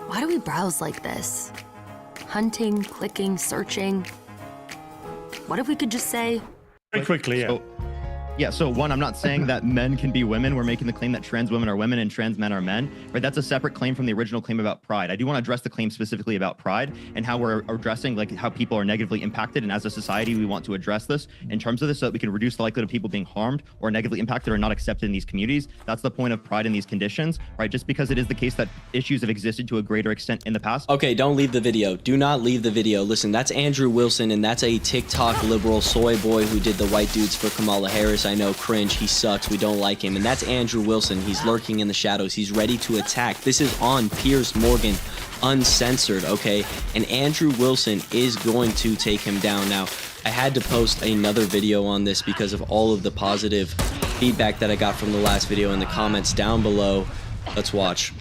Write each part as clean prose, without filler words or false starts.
Why do we browse like this? Hunting, clicking, searching. What if we could just say... Very quickly, yeah. So one, I'm not saying that men can be women. We're making the claim that trans women are women and trans men are men, right? That's a separate claim from the original claim about pride. I do want to address the claim specifically about pride and how we're addressing like how people are negatively impacted. And as a society, we want to address this in terms of this so that we can reduce the likelihood of people being harmed or negatively impacted or not accepted in these communities. That's the point of pride in these conditions, right? Just because it is the case that issues have existed to a greater extent in the past. Okay, don't leave the video. Do not leave the video. Listen, that's Andrew Wilson, and that's a TikTok liberal soy boy who did the white dudes for Kamala Harris. I know, cringe. He sucks. We don't like him. And that's Andrew Wilson. He's lurking in the shadows. He's ready to attack. This is on Piers Morgan, uncensored, okay? And Andrew Wilson is going to take him down. Now, I had to post another video on this because of all of the positive feedback that I got from the last video in the comments down below. Let's watch.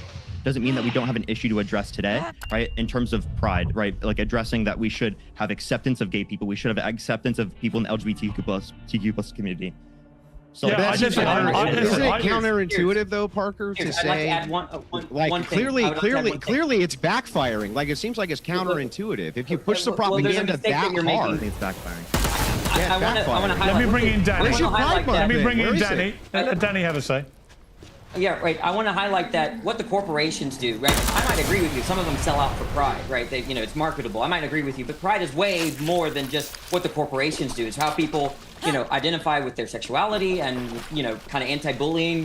Doesn't mean that we don't have an issue to address today, right? In terms of pride, right? Like addressing that we should have acceptance of gay people. We should have acceptance of people in the LGBTQ plus community. So yeah, isn't it counterintuitive though, Parker, to say clearly it's backfiring? Like it seems like it's counterintuitive. If you push the propaganda that hard, I think it's backfiring. Yeah, I want to highlight. Let me bring in Danny. Let me bring in Danny. Let Danny have a say. Yeah, right. I want to highlight that what the corporations do, right? I might agree with you. Some of them sell out for pride, right? They, you know, it's marketable. I might agree with you, but pride is way more than just what the corporations do. It's how people, you know, identify with their sexuality and, you know, kind of anti-bullying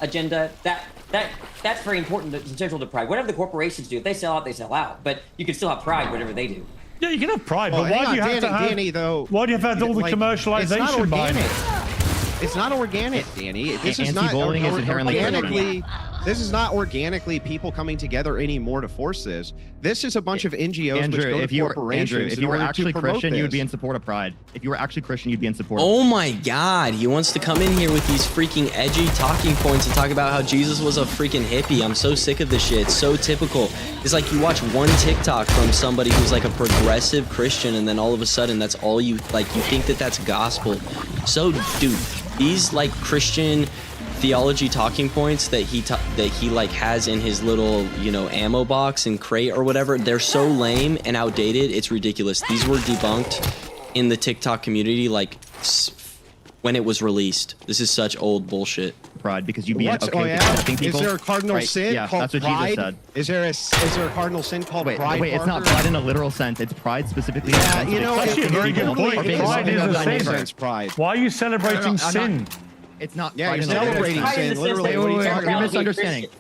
agenda. That's very important and central to pride. Whatever the corporations do, if they sell out, they sell out. But you can still have pride, whatever they do. Yeah, you can have pride, but why do you have to have? Danny, though, why do you have all the commercialization behind it? It's not organic, Danny. This is not anti-bullying is inherently organically. This is not organically people coming together anymore to force this. This is a bunch of NGOs Andrew, which go to corporations. if you were actually Christian, you would be in support of pride. If you were actually Christian, you'd be in support. Oh my God, he wants to come in here with these freaking edgy talking points and talk about how Jesus was a freaking hippie. I'm so sick of this shit. It's so typical. It's like you watch one TikTok from somebody who's like a progressive Christian, and then all of a sudden that's all you like. You think that that's gospel. So, dude, these like Christian theology talking points that he like has in his little, you know, ammo box and crate or whatever, they're so lame and outdated, it's ridiculous. These were debunked in the TikTok community like when it was released. This is such old bullshit. Pride, because you'd be okay with accepting people. Is there a cardinal sin called that's what pride? Jesus said. Is there a cardinal sin called pride? Wait, it's not pride in a literal sense. It's pride specifically. Yeah, you know, that's actually a very good point. Pride is a sin. Pride. Why are you celebrating sin? It's not. Yeah, pride you're in a celebrating sin. Literally, what are you talking You're about? misunderstanding.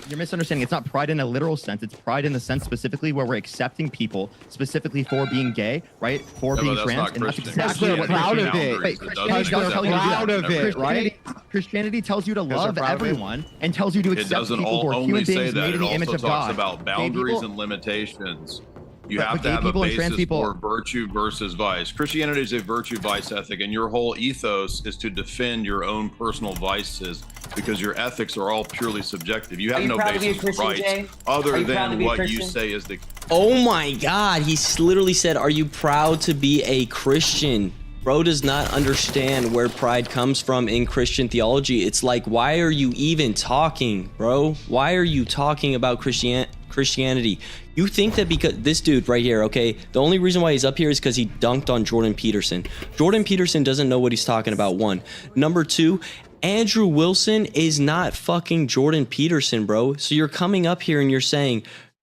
You're misunderstanding. It's not pride in a literal sense. It's pride in the sense specifically where we're accepting people specifically for being gay, right? For being trans, and that's exactly what proud of it. Wait, Christianity does tell you to do proud of it, right? Christianity tells you to love everyone and tells you to accept people who are human beings made in the image of God. It also talks about boundaries and limitations. You have to have a basis for virtue versus vice. Christianity is a virtue-vice ethic, and your whole ethos is to defend your own personal vices because your ethics are all purely subjective. You have no basis for rights other than what you say is the... Oh my God, he literally said, are you proud to be a Christian? Bro does not understand where pride comes from in Christian theology. It's like, why are you even talking, bro? Why are you talking about Christianity? You think that because this dude right here, okay, the only reason why he's up here is because he dunked on Jordan Peterson. Jordan Peterson doesn't know what he's talking about, one. Number two, Andrew Wilson is not fucking Jordan Peterson, bro. So you're coming up here and you're saying,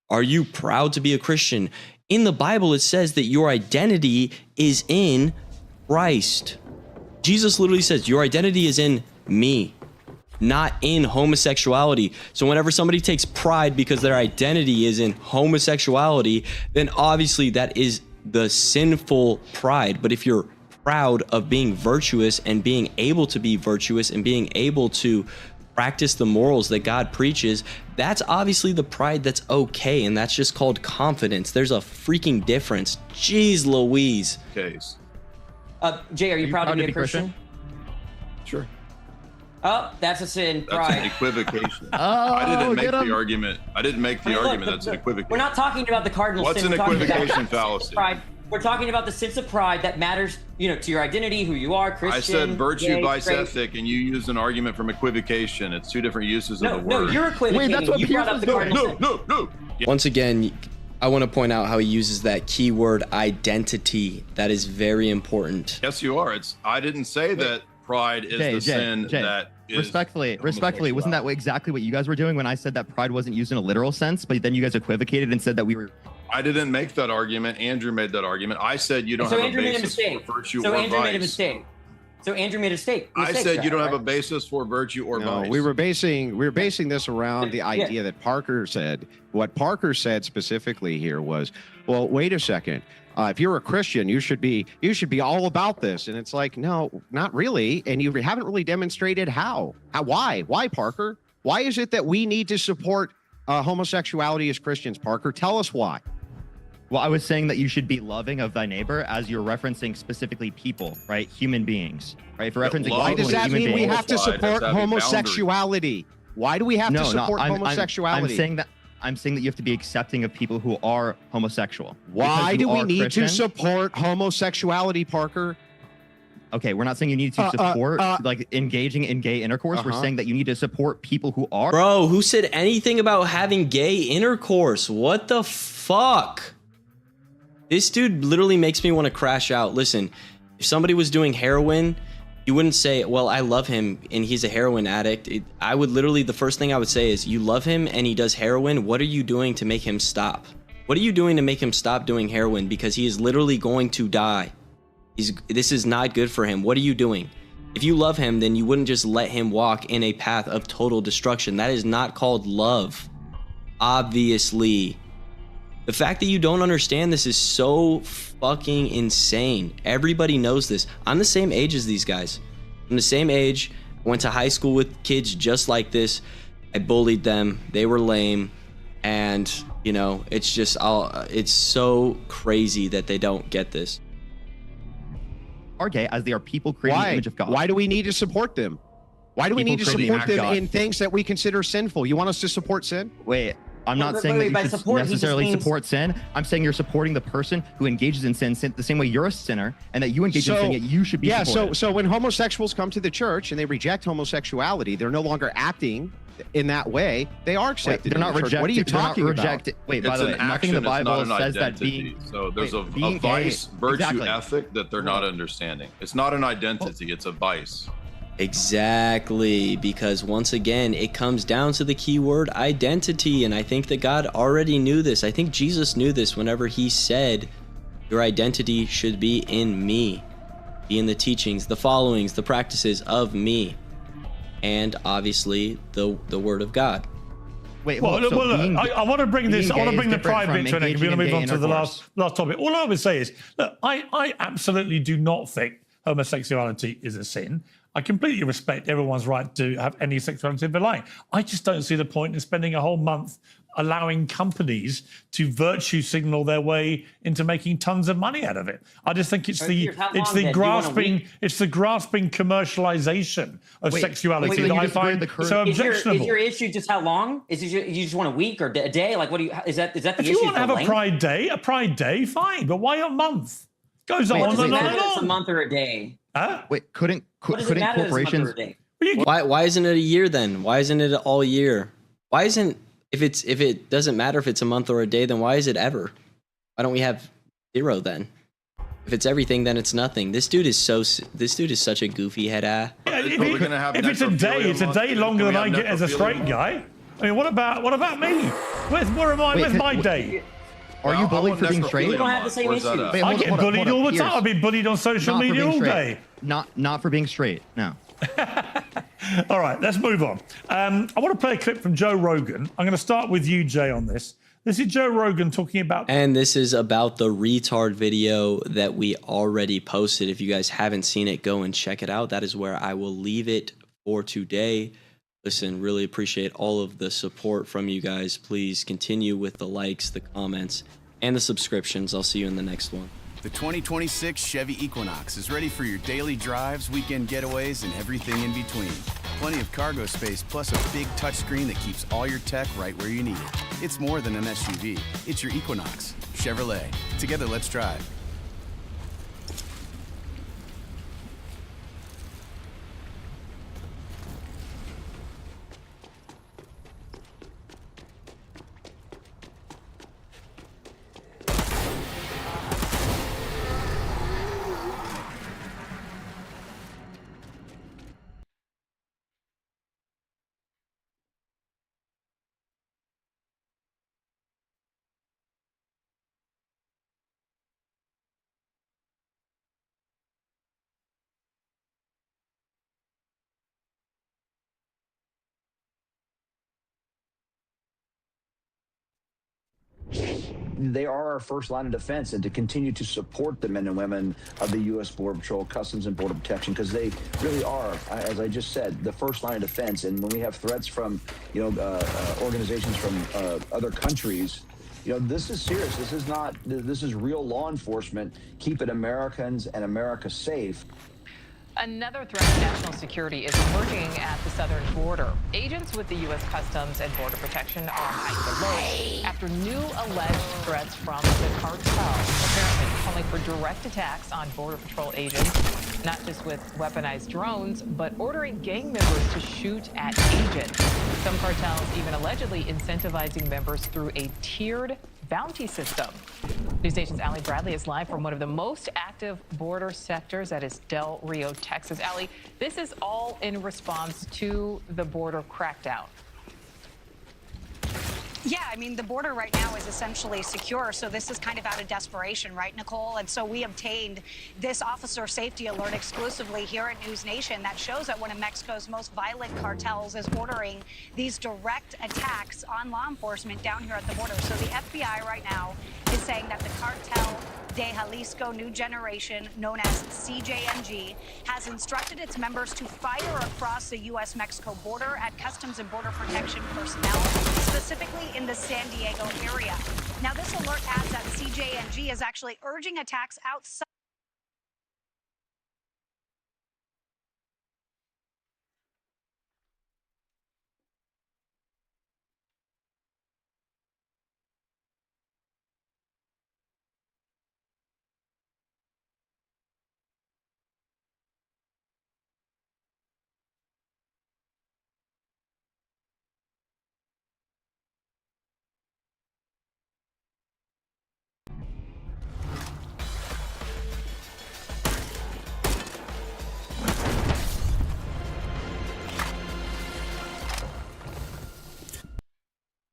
are you proud to be a Christian? In the Bible, it says that your identity is in Christ. Jesus literally says your identity is in me, not in homosexuality. So whenever somebody takes pride because their identity is in homosexuality, then obviously that is the sinful pride. But if you're proud of being virtuous and being able to be virtuous and being able to practice the morals that God preaches, that's obviously the pride that's okay, and that's just called confidence. There's a freaking difference. Jeez Louise. Case. Jay, are you proud to be a Christian? Sure. Oh, that's a sin. That's pride. an equivocation. I didn't make the argument. I didn't make the argument. That's an equivocation. We're not talking about the cardinal What's sin. an equivocation fallacy? Pride. We're talking about the sense of pride that matters, you know, to your identity, who you are, Christian. I said virtue, gay, vice, straight. ethic, and you used an argument from equivocation. It's two different uses of the word. No, you're equivocating. Wait, that's what you brought up the cardinal sin. No. Once again, I want to point out how he uses that keyword identity. That is very important. Yes, you are. I didn't say that pride is the sin that is respectfully, wasn't that exactly what you guys were doing when I said that pride wasn't used in a literal sense, but then you guys equivocated and said that we were... I didn't make that argument. Andrew made that argument. I said you don't have a basis for virtue or vice. So Andrew made a mistake. So Andrew made a mistake. I said you don't have a basis for virtue or vice. We were basing this around the idea that Parker said. What Parker said specifically here was, well, wait a second. If you're a Christian, you should be all about this. And it's like, no, not really. And you haven't really demonstrated how. Why, Parker? Why is it that we need to support homosexuality as Christians, Parker? Tell us why. Well, I was saying that you should be loving of thy neighbor as you're referencing specifically people, right? Human beings, right? If you're referencing why does that mean we have to support homosexuality? Why do we have to support homosexuality? I'm saying that you have to be accepting of people who are homosexual. Why do we need to support homosexuality, Parker? Okay, we're not saying you need to support like engaging in gay intercourse. We're saying that you need to support people who are. Bro, who said anything about having gay intercourse? What the fuck? This dude literally makes me want to crash out. Listen, if somebody was doing heroin, you wouldn't say, well, I love him and he's a heroin addict. I would literally, the first thing I would say is, you love him and he does heroin. What are you doing to make him stop? What are you doing to make him stop doing heroin? Because he is literally going to die. This is not good for him. What are you doing? If you love him, then you wouldn't just let him walk in a path of total destruction. That is not called love. Obviously. The fact that you don't understand this is so fucking insane. Everybody knows this. I'm the same age as these guys. I'm the same age. I went to high school with kids just like this. I bullied them. They were lame. And, you know, it's just, it's so crazy that they don't get this. Are gay as they are people creating the image of God. Why do we need to support them? Why do we need to support them in things that we consider sinful? You want us to support sin? Wait, I'm not saying that you should necessarily support sin. I'm saying you're supporting the person who engages in sin the same way you're a sinner, and that you engage in sin, yet you should be supported. So when homosexuals come to the church and they reject homosexuality, they're no longer acting in that way. They are accepted. They're not rejected. What are you talking about? Wait, by the way, nothing in the Bible says that being... So there's a vice virtue ethic that they're not understanding. It's not an identity, it's a vice. Exactly, because once again, it comes down to the keyword identity, and I think that God already knew this. I think Jesus knew this whenever he said, your identity should be in me, be in the teachings, the followings, the practices of me, and obviously the word of God. Wait, well, look, I want to bring this. I want to bring the pride bit to an end. We're going to move on to the last topic. All I would say is, look, I absolutely do not think homosexuality is a sin. I completely respect everyone's right to have any sexuality they like. I just don't see the point in spending a whole month allowing companies to virtue signal their way into making tons of money out of it. I just think it's the grasping commercialization of sexuality that I find so objectionable. Is your issue just how long? Is it you just want a week or a day? Like, what do you? Is that the issue? If you want to have a pride day, fine. But why a month? Goes on and on and on. It's a month or a day. Huh? Wait, couldn't corporations? Why isn't it a year then? Why isn't it all year? Why isn't if it doesn't matter if it's a month or a day, then why is it ever? Why don't we have 0 then? If it's everything, then it's nothing. This dude is such a goofy head ass. If it's a day, it's a day longer than I get as a straight guy. I mean, what about me? Where am I? Where's my day? Are you bullied for being straight? We don't have the same issues. I get bullied all the time. I've been bullied on social media all day. Not for being straight. No. All right, let's move on. I want to play a clip from Joe Rogan. I'm going to start with you, Jay, on this. This is Joe Rogan talking about... And this is about the retard video that we already posted. If you guys haven't seen it, go and check it out. That is where I will leave it for today. Listen, really appreciate all of the support from you guys. Please continue with the likes, the comments, and the subscriptions. I'll see you in the next one. The 2026 Chevy Equinox is ready for your daily drives, weekend getaways, and everything in between. Plenty of cargo space, plus a big touchscreen that keeps all your tech right where you need it. It's more than an SUV. It's your Equinox. Chevrolet. Together, let's drive. they are our first line of defense, and to continue to support the men and women of the U.S. Border Patrol, Customs and Border Protection, because they really are, as I just said, the first line of defense. And when we have threats from, organizations from other countries, this is serious. This is real law enforcement keeping Americans and America safe. Another threat to national security is emerging at the southern border. Agents with the U.S. Customs and Border Protection are on high alert after new alleged threats from the cartel, apparently calling for direct attacks on Border Patrol agents, not just with weaponized drones, but ordering gang members to shoot at agents. Some cartels even allegedly incentivizing members through a tiered bounty system. News Nation's Allie Bradley is live from one of the most active border sectors, that is Del Rio, Texas. Allie, this is all in response to the border crackdown. Yeah, I mean, the border right now is essentially secure, so this is kind of out of desperation, right, Nicole? And so we obtained this officer safety alert exclusively here at News Nation that shows that one of Mexico's most violent cartels is ordering these direct attacks on law enforcement down here at the border. So the FBI right now is saying that the Cartel de Jalisco New Generation, known as CJNG, has instructed its members to fire across the U.S.-Mexico border at Customs and Border Protection personnel, specifically in the San Diego area. Now, this alert adds that CJNG is actually urging attacks outside.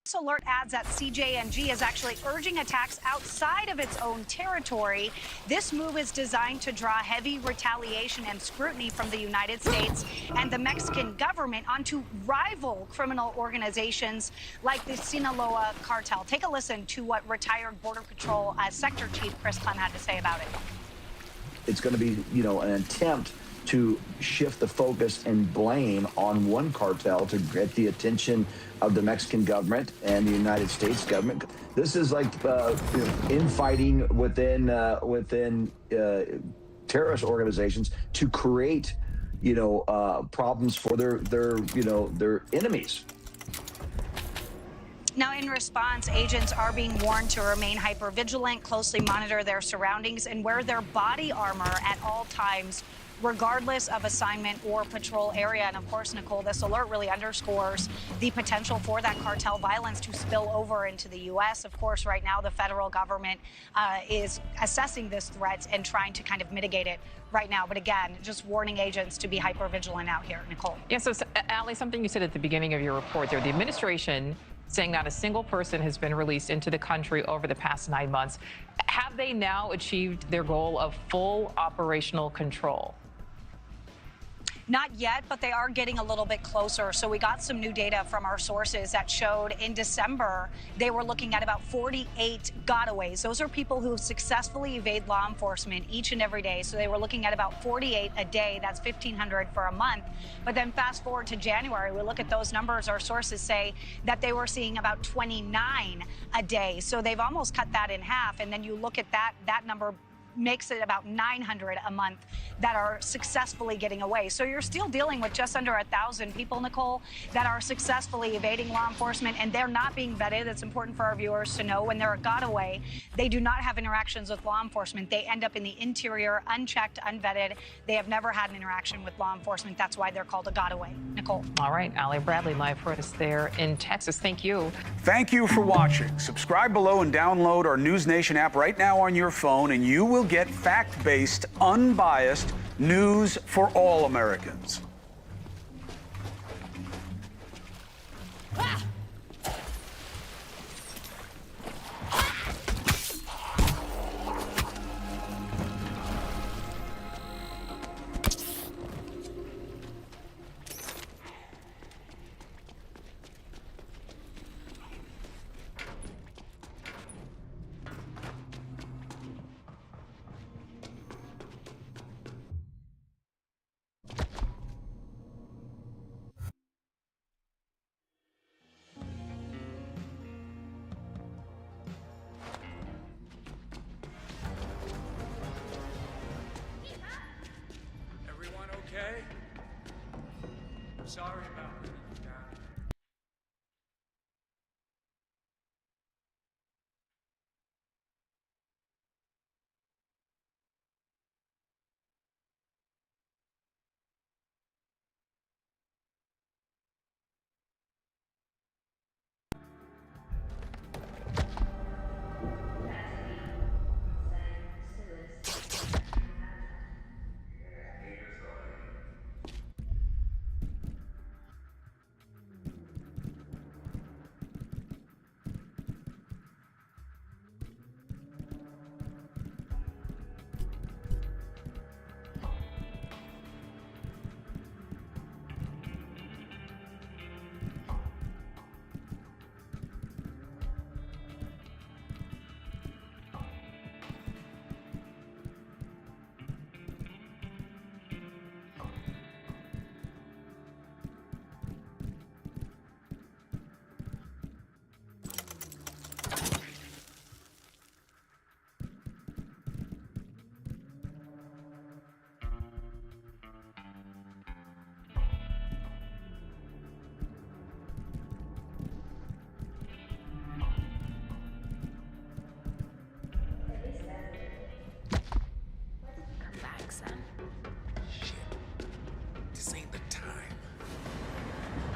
This alert adds that CJNG is actually urging attacks outside of its own territory. This move is designed to draw heavy retaliation and scrutiny from the United States and the Mexican government onto rival criminal organizations like the Sinaloa cartel. Take a listen to what retired Border Patrol Sector Chief Chris Clem had to say about it. It's going to be, an attempt to shift the focus and blame on one cartel to get the attention of the Mexican government and the United States government. This is like infighting within terrorist organizations to create, problems for their enemies. Now, in response, agents are being warned to remain hypervigilant, closely monitor their surroundings, and wear their body armor at all times, regardless of assignment or patrol area. And of course, Nicole, this alert really underscores the potential for that cartel violence to spill over into the U.S. Of course, right now, the federal government is assessing this threat and trying to kind of mitigate it right now. But again, just warning agents to be hypervigilant out here. Nicole. Yeah, so Allie, something you said at the beginning of your report there, the administration saying not a single person has been released into the country over the past 9 months. Have they now achieved their goal of full operational control? Not yet, but they are getting a little bit closer. So we got some new data from our sources that showed in December, they were looking at about 48 gotaways. Those are people who successfully evade law enforcement each and every day. So they were looking at about 48 a day. That's 1,500 for a month. But then fast forward to January, we look at those numbers. Our sources say that they were seeing about 29 a day. So they've almost cut that in half. And then you look at that number makes it about 900 a month that are successfully getting away. So you're still dealing with just under 1,000 people, Nicole, that are successfully evading law enforcement, and they're not being vetted. It's important for our viewers to know when they're a gotaway, they do not have interactions with law enforcement. They end up in the interior, unchecked, unvetted. They have never had an interaction with law enforcement. That's why they're called a gotaway. Nicole. All right, Allie Bradley live for us there in Texas. Thank you. Thank you for watching. Subscribe below and download our News Nation app right now on your phone, and you will get fact-based, unbiased news for all Americans.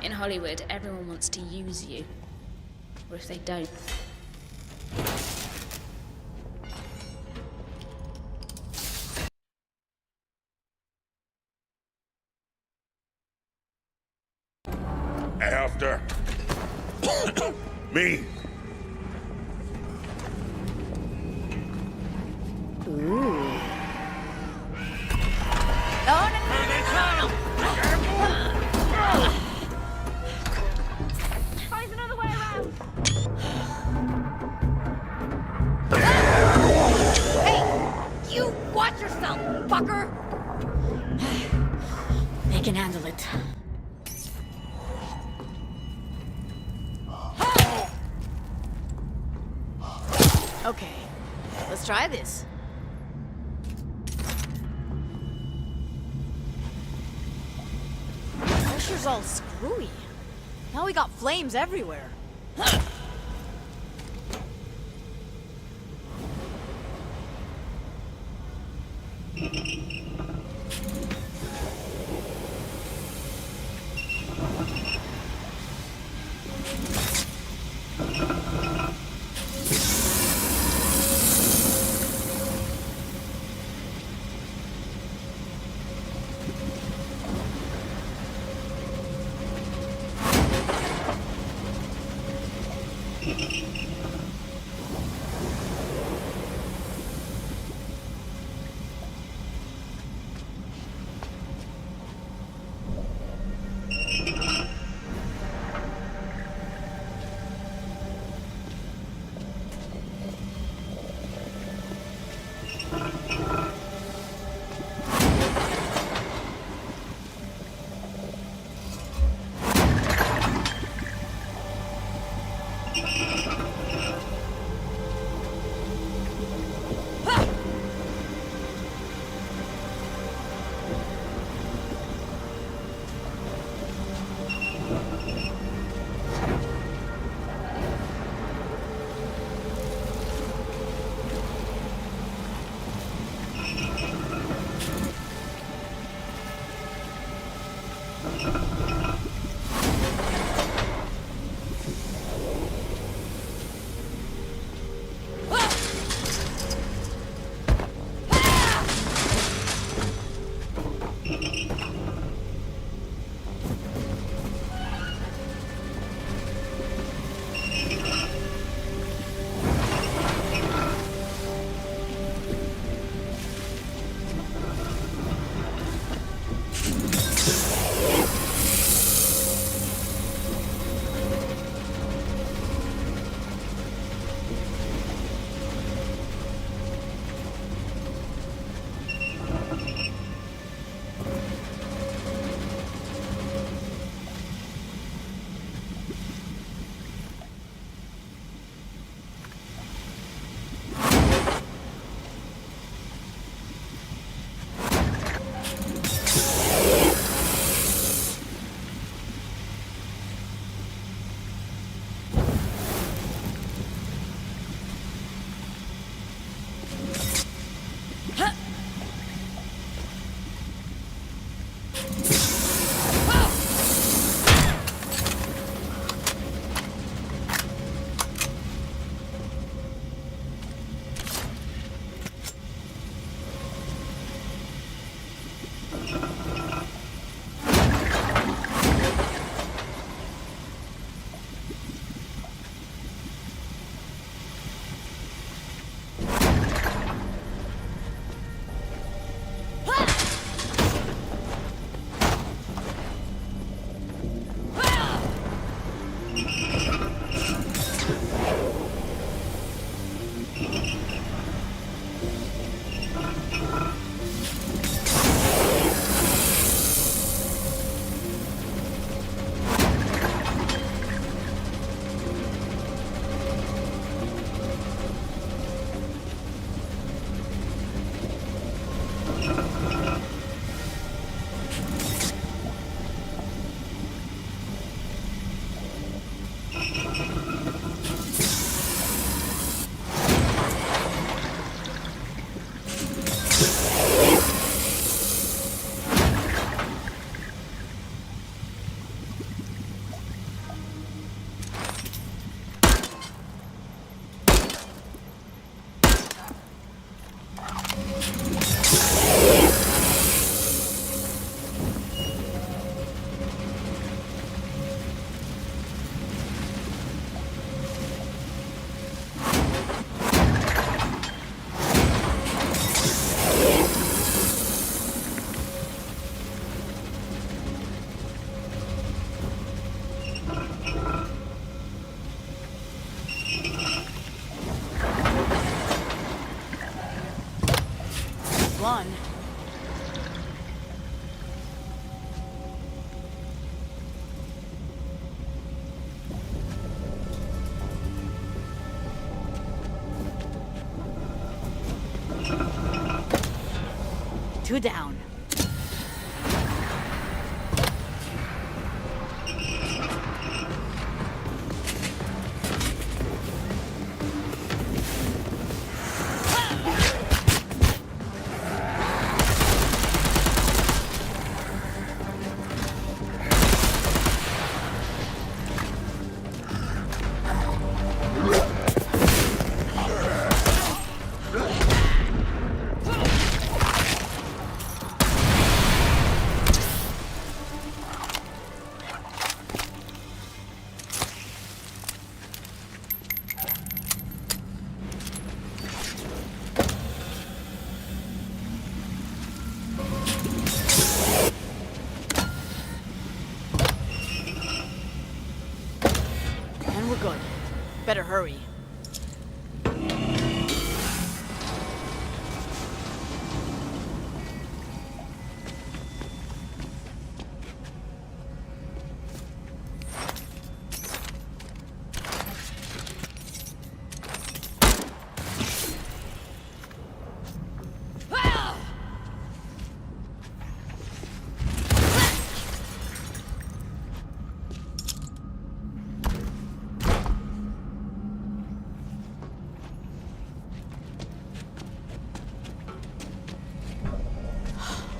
In Hollywood, everyone wants to use you. Or if they don't. After me. Ooh. Oh, no, Find another way around. Hey, you watch yourself, fucker. They can handle it. Okay, let's try this. Pressure's all screwy. Now we got flames everywhere. One. Two down. And we're good. Better hurry.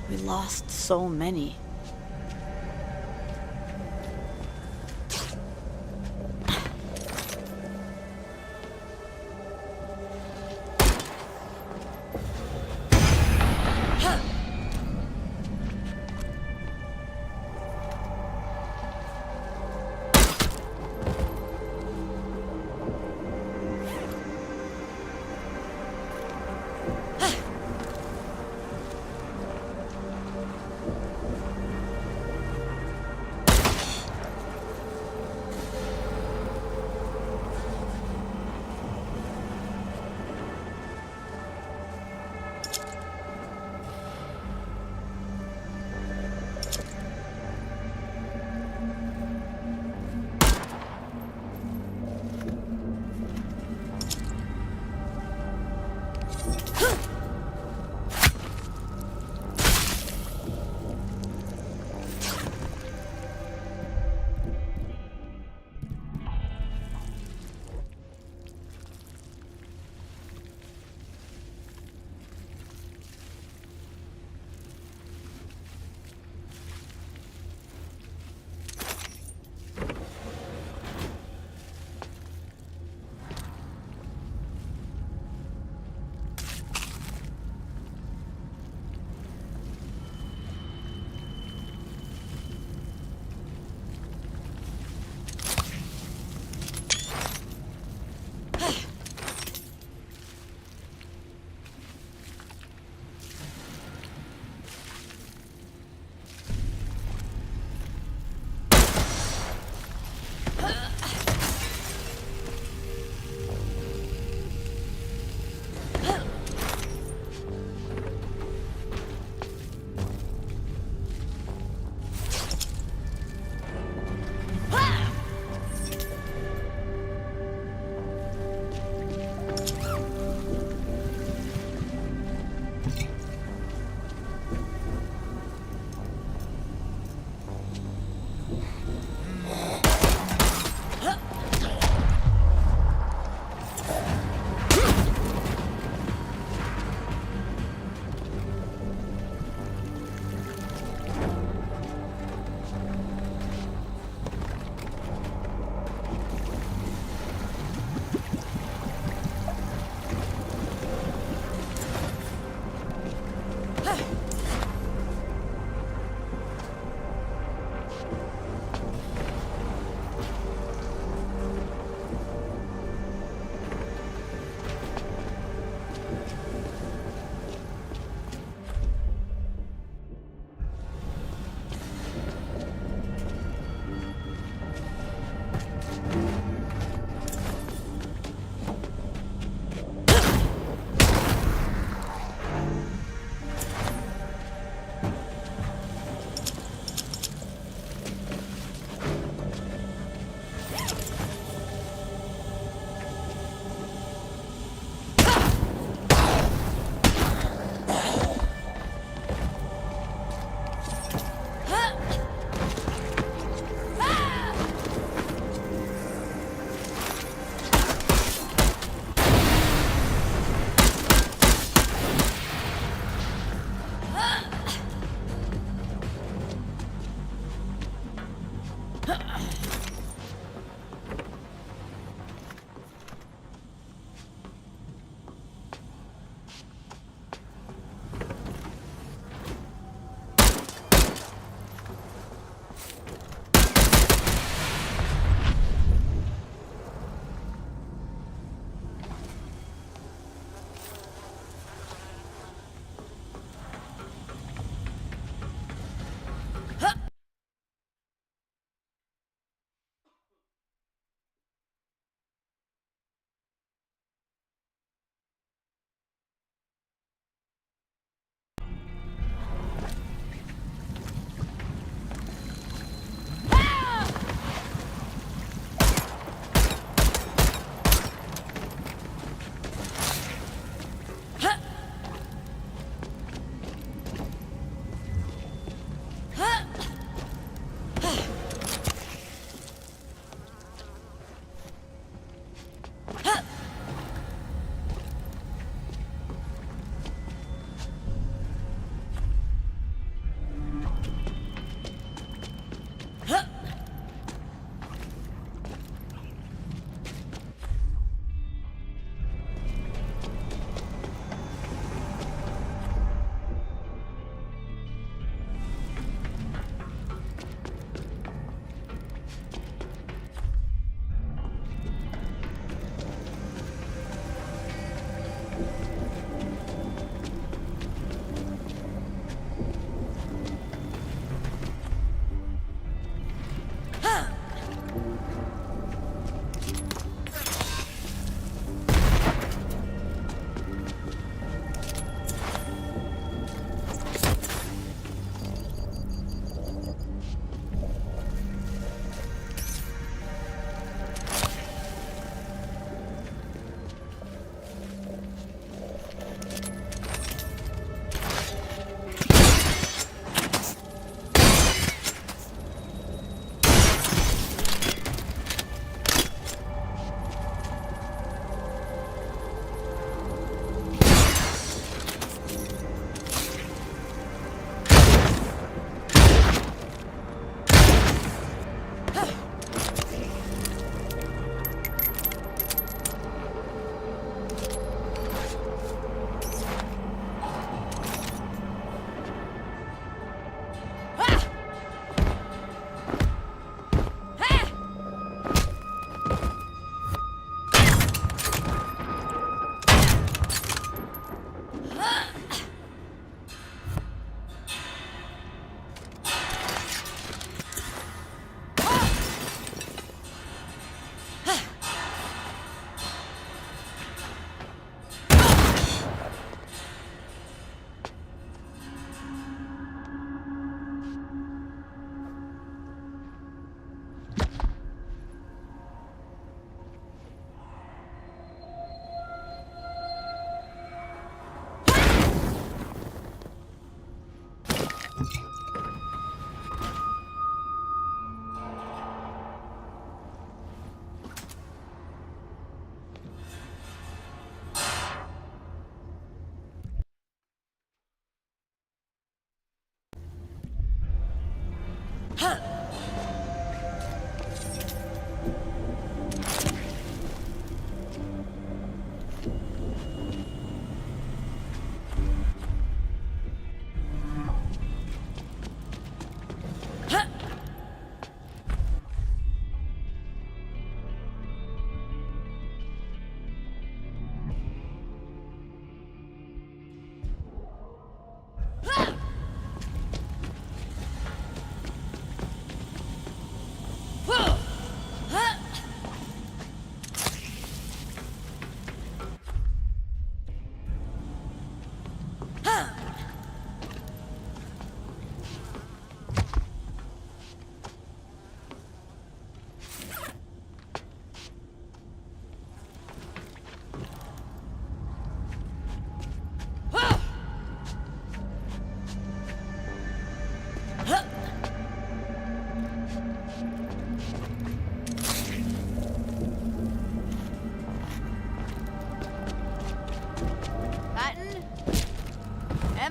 We lost so many.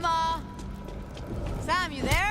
Emma! Sam, you there?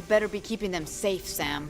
better be keeping them safe, Sam.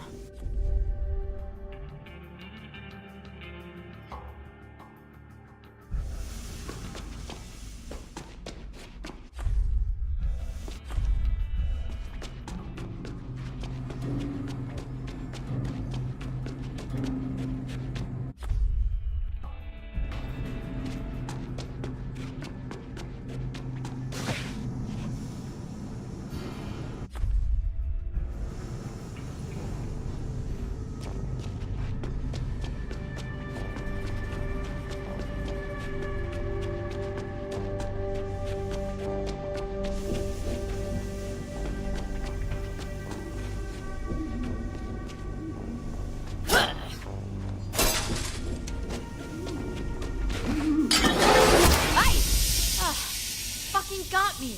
Got me.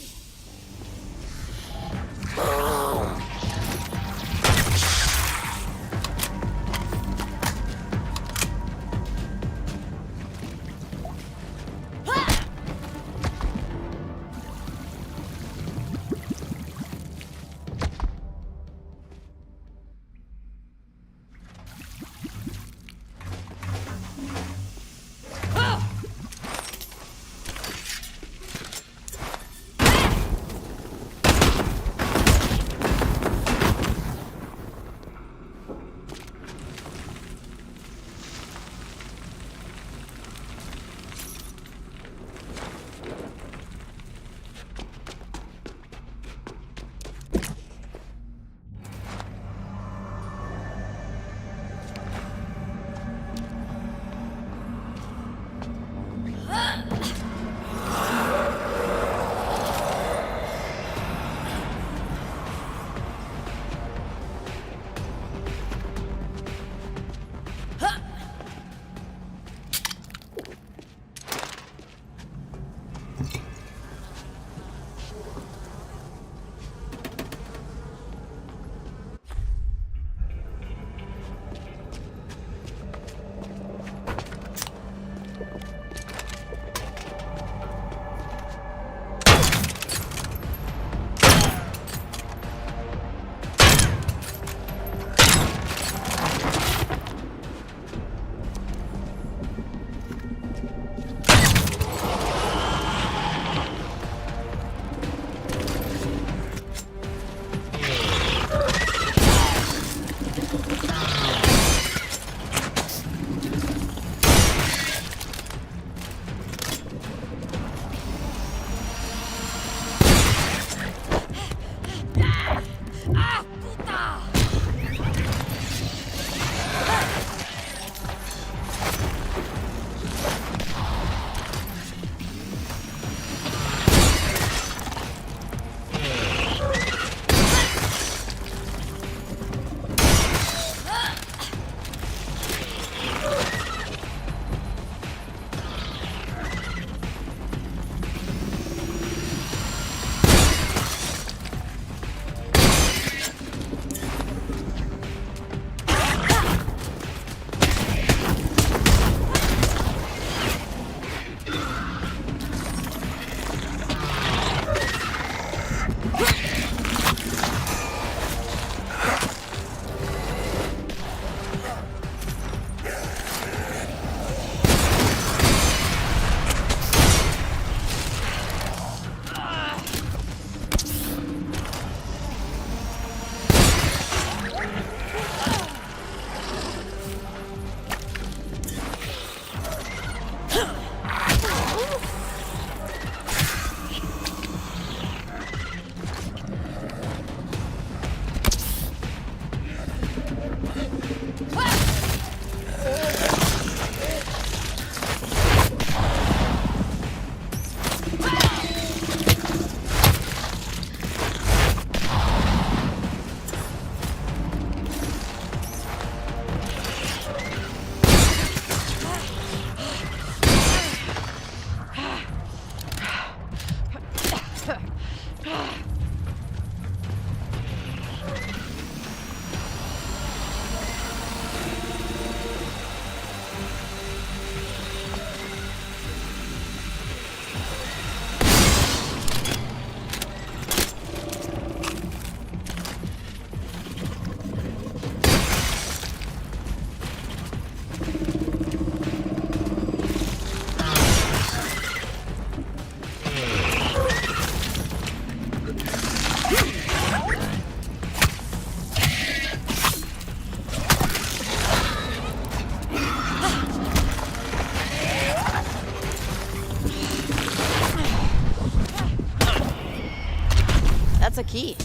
That's a key.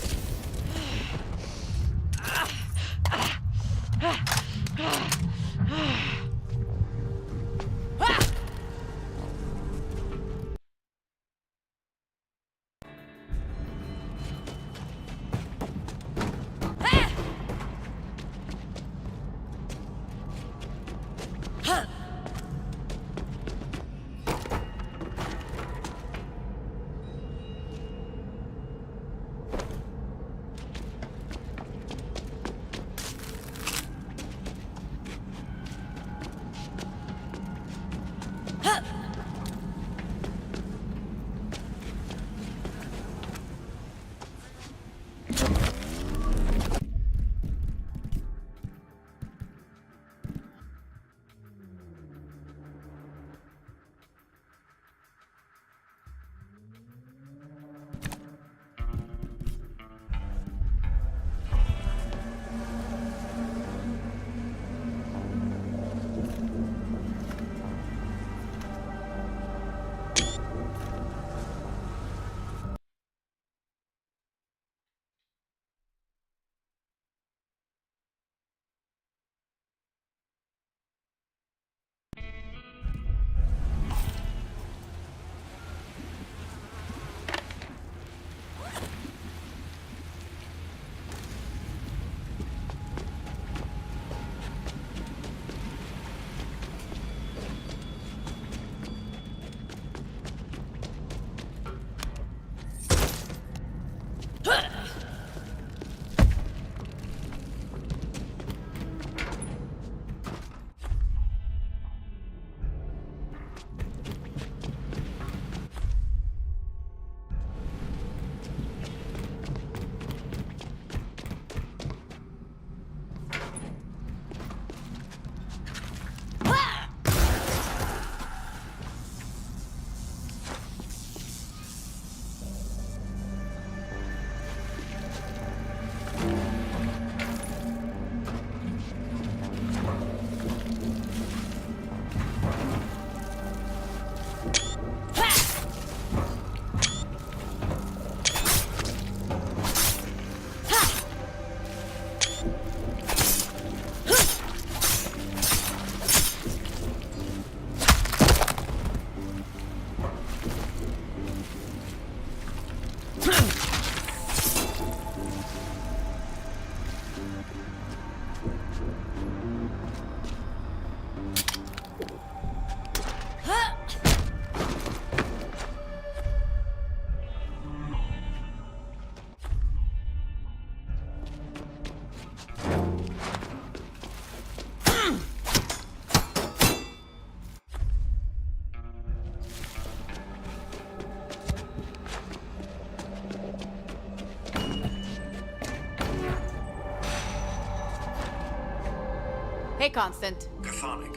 Hey, Constant. Chthonic.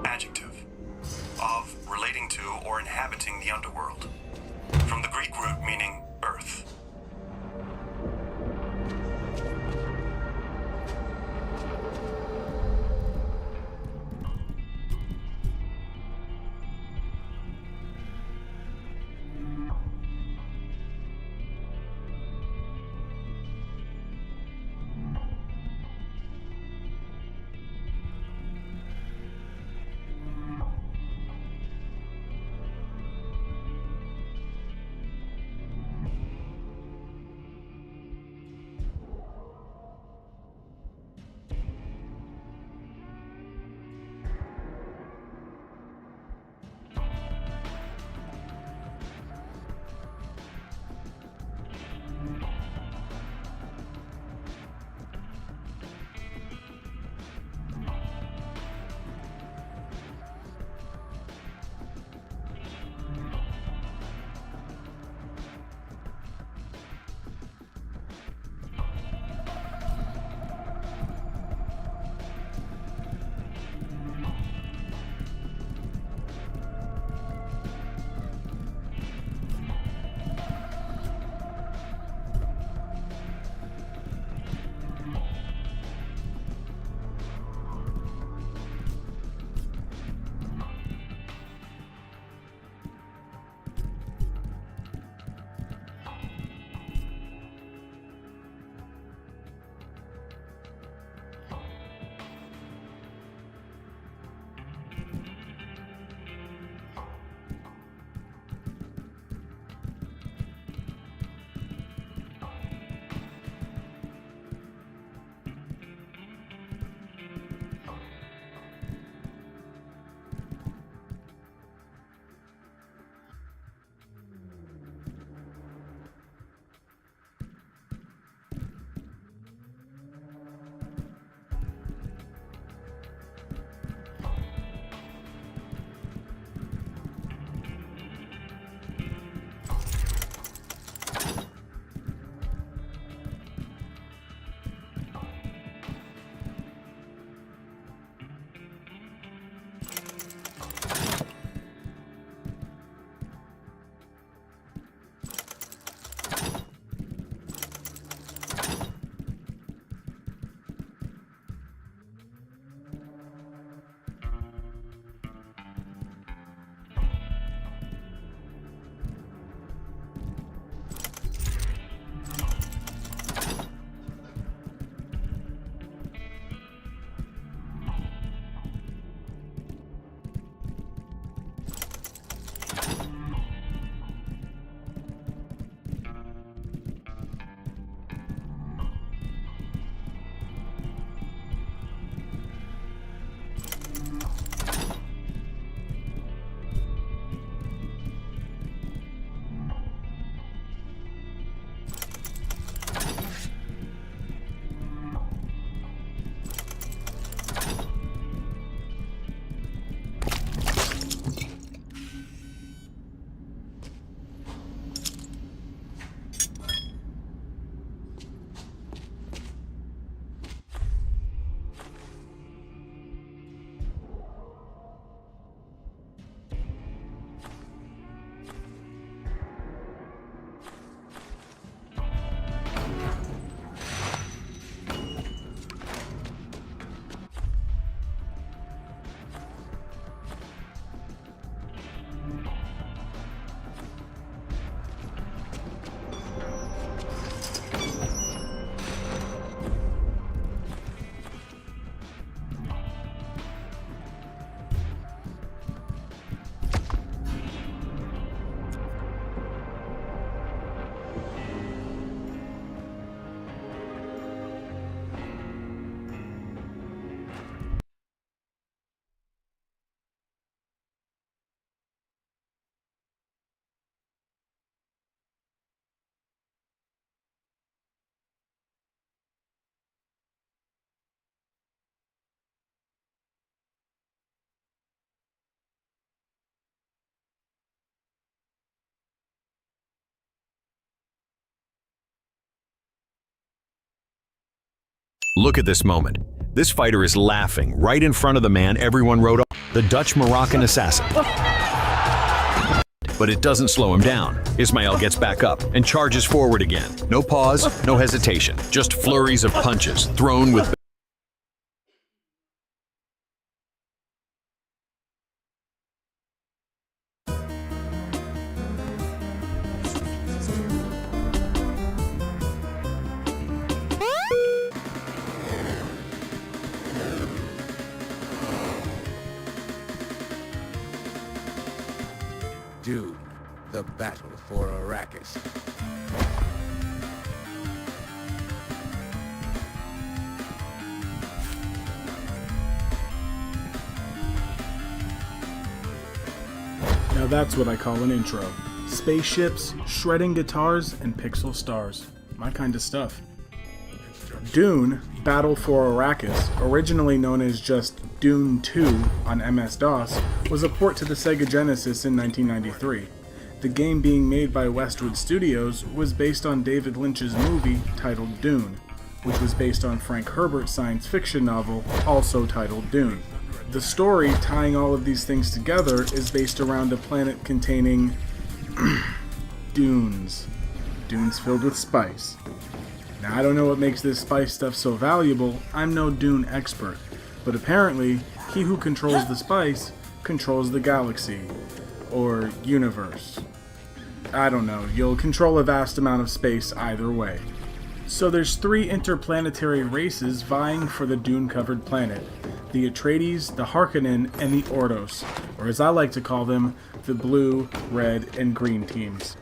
Adjective. Of, relating to, or inhabiting the underworld. From the Greek root meaning earth. Look at this moment. This fighter is laughing right in front of the man everyone wrote off, the Dutch Moroccan assassin. But it doesn't slow him down. Ismail gets back up and charges forward again. No pause, no hesitation, just flurries of punches thrown with Dune, the battle for Arrakis. Now that's what I call an intro. Spaceships, shredding guitars, and pixel stars. My kind of stuff. Dune, Battle for Arrakis, originally known as just Dune 2 on MS-DOS, was a port to the Sega Genesis in 1993. The game, being made by Westwood Studios, was based on David Lynch's movie titled Dune, which was based on Frank Herbert's science fiction novel, also titled Dune. The story, tying all of these things together, is based around a planet containing dunes. Dunes filled with spice. Now, I don't know what makes this spice stuff so valuable. I'm no Dune expert. But apparently, he who controls the spice controls the galaxy. Or universe. I don't know. You'll control a vast amount of space either way. So there's 3 interplanetary races vying for the Dune-covered planet. The Atreides, the Harkonnen, and the Ordos. Or as I like to call them, the blue, red, and green teams.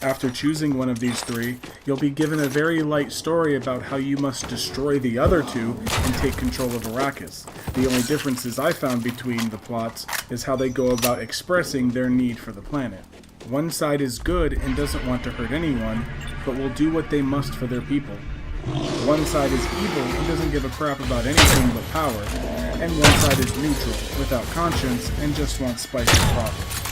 After choosing one of these 3, you'll be given a very light story about how you must destroy the other 2 and take control of Arrakis. The only differences I found between the plots is how they go about expressing their need for the planet. One side is good and doesn't want to hurt anyone, but will do what they must for their people. One side is evil and doesn't give a crap about anything but power, and one side is neutral, without conscience, and just wants spice and profit.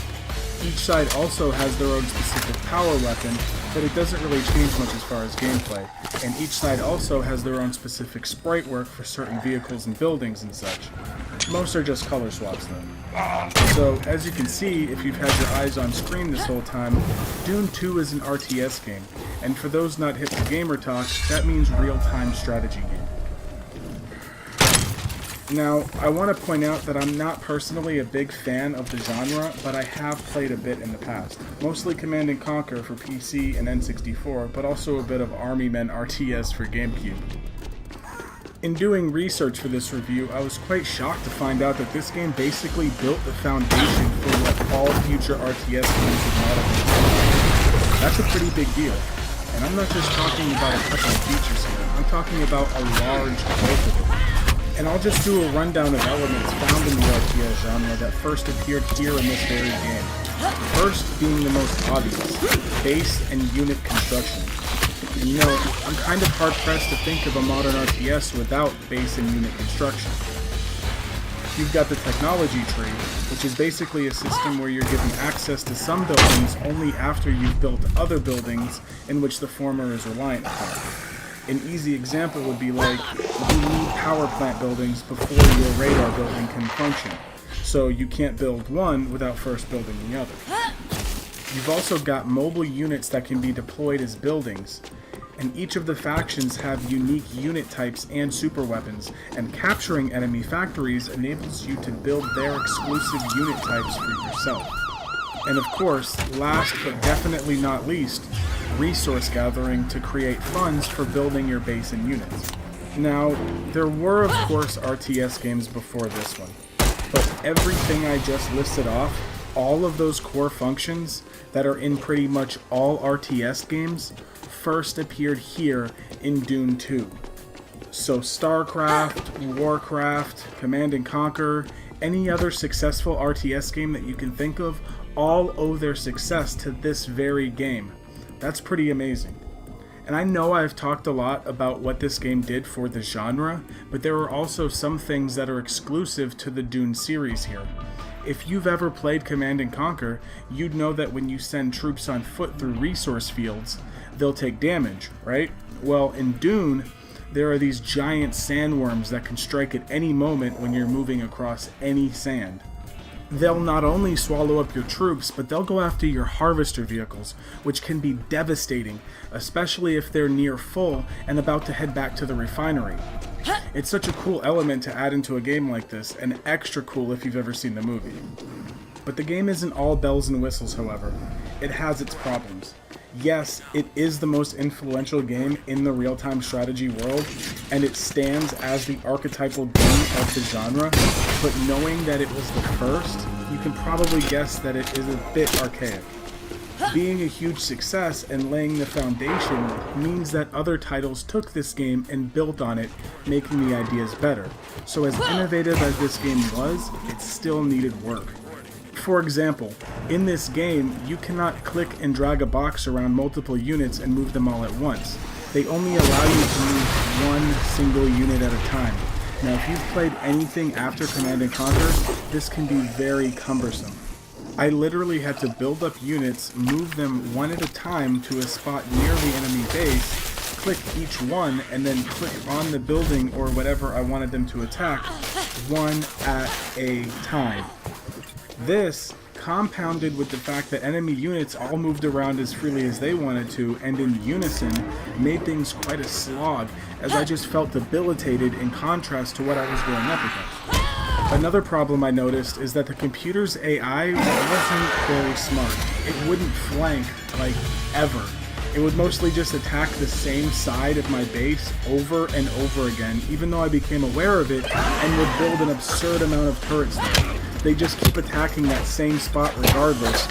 Each side also has their own specific power weapon, but it doesn't really change much as far as gameplay, and each side also has their own specific sprite work for certain vehicles and buildings and such. Most are just color swaps though. So, as you can see, if you've had your eyes on screen this whole time, Dune 2 is an RTS game, and for those not hip to gamer talk, that means real-time strategy game. Now, I want to point out that I'm not personally a big fan of the genre, but I have played a bit in the past. Mostly Command & Conquer for PC and N64, but also a bit of Army Men RTS for GameCube. In doing research for this review, I was quite shocked to find out that this game basically built the foundation for what all future RTS games would model. That's a pretty big deal. And I'm not just talking about a couple of features here, I'm talking about a large growth of it. And I'll just do a rundown of elements found in the RTS genre that first appeared here in this very game. First being the most obvious, base and unit construction. And you know, I'm kind of hard-pressed to think of a modern RTS without base and unit construction. You've got the technology tree, which is basically a system where you're given access to some buildings only after you've built other buildings in which the former is reliant upon. An easy example would be like, you need power plant buildings before your radar building can function, so you can't build one without first building the other. You've also got mobile units that can be deployed as buildings, and each of the factions have unique unit types and super weapons, and capturing enemy factories enables you to build their exclusive unit types for yourself. And of course, last but definitely not least, resource gathering to create funds for building your base and units. Now, there were of course RTS games before this one, but everything I just listed off, all of those core functions that are in pretty much all RTS games, first appeared here in Dune 2. So StarCraft, Warcraft, Command & Conquer, any other successful RTS game that you can think of, all owe their success to this very game. That's pretty amazing. And I know I've talked a lot about what this game did for the genre, but there are also some things that are exclusive to the Dune series here. If you've ever played Command & Conquer, you'd know that when you send troops on foot through resource fields, they'll take damage, right? Well, in Dune, there are these giant sandworms that can strike at any moment when you're moving across any sand. They'll not only swallow up your troops, but they'll go after your harvester vehicles, which can be devastating, especially if they're near full and about to head back to the refinery. It's such a cool element to add into a game like this, and extra cool if you've ever seen the movie. But the game isn't all bells and whistles, however. It has its problems. Yes, it is the most influential game in the real-time strategy world, and it stands as the archetypal game of the genre, but knowing that it was the first, you can probably guess that it is a bit archaic. Being a huge success and laying the foundation means that other titles took this game and built on it, making the ideas better. So as innovative as this game was, it still needed work. For example, in this game, you cannot click and drag a box around multiple units and move them all at once. They only allow you to move one single unit at a time. Now, if you've played anything after Command & Conquer, this can be very cumbersome. I literally had to build up units, move them one at a time to a spot near the enemy base, click each one, and then click on the building or whatever I wanted them to attack, one at a time. This, compounded with the fact that enemy units all moved around as freely as they wanted to and in unison, made things quite a slog, as I just felt debilitated in contrast to what I was going up against. Another problem I noticed is that the computer's AI wasn't very smart. It wouldn't flank, like, ever. It would mostly just attack the same side of my base over and over again, even though I became aware of it and would build an absurd amount of turrets there. They just keep attacking that same spot regardless,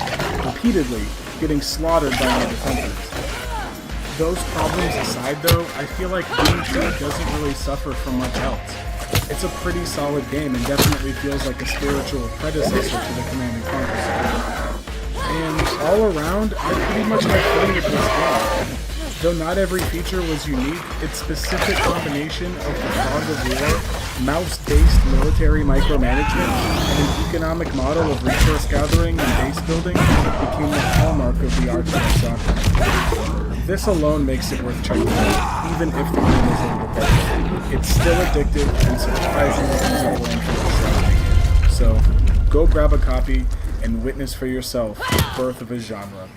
repeatedly, getting slaughtered by my defenders. Those problems aside though, I feel like Doom 2 doesn't really suffer from much else. It's a pretty solid game and definitely feels like a spiritual predecessor to the Command & Conquer series. And all around, I pretty much had fun with this game. Though not every feature was unique, its specific combination of the fog of war, mouse-based military micromanagement, and an economic model of resource gathering and base building became the hallmark of the RTS genre. This alone makes it worth checking out, even if the game is a little repetitive. It's still addictive and surprisingly easy to learn from the strategy. So, go grab a copy and witness for yourself the birth of a genre.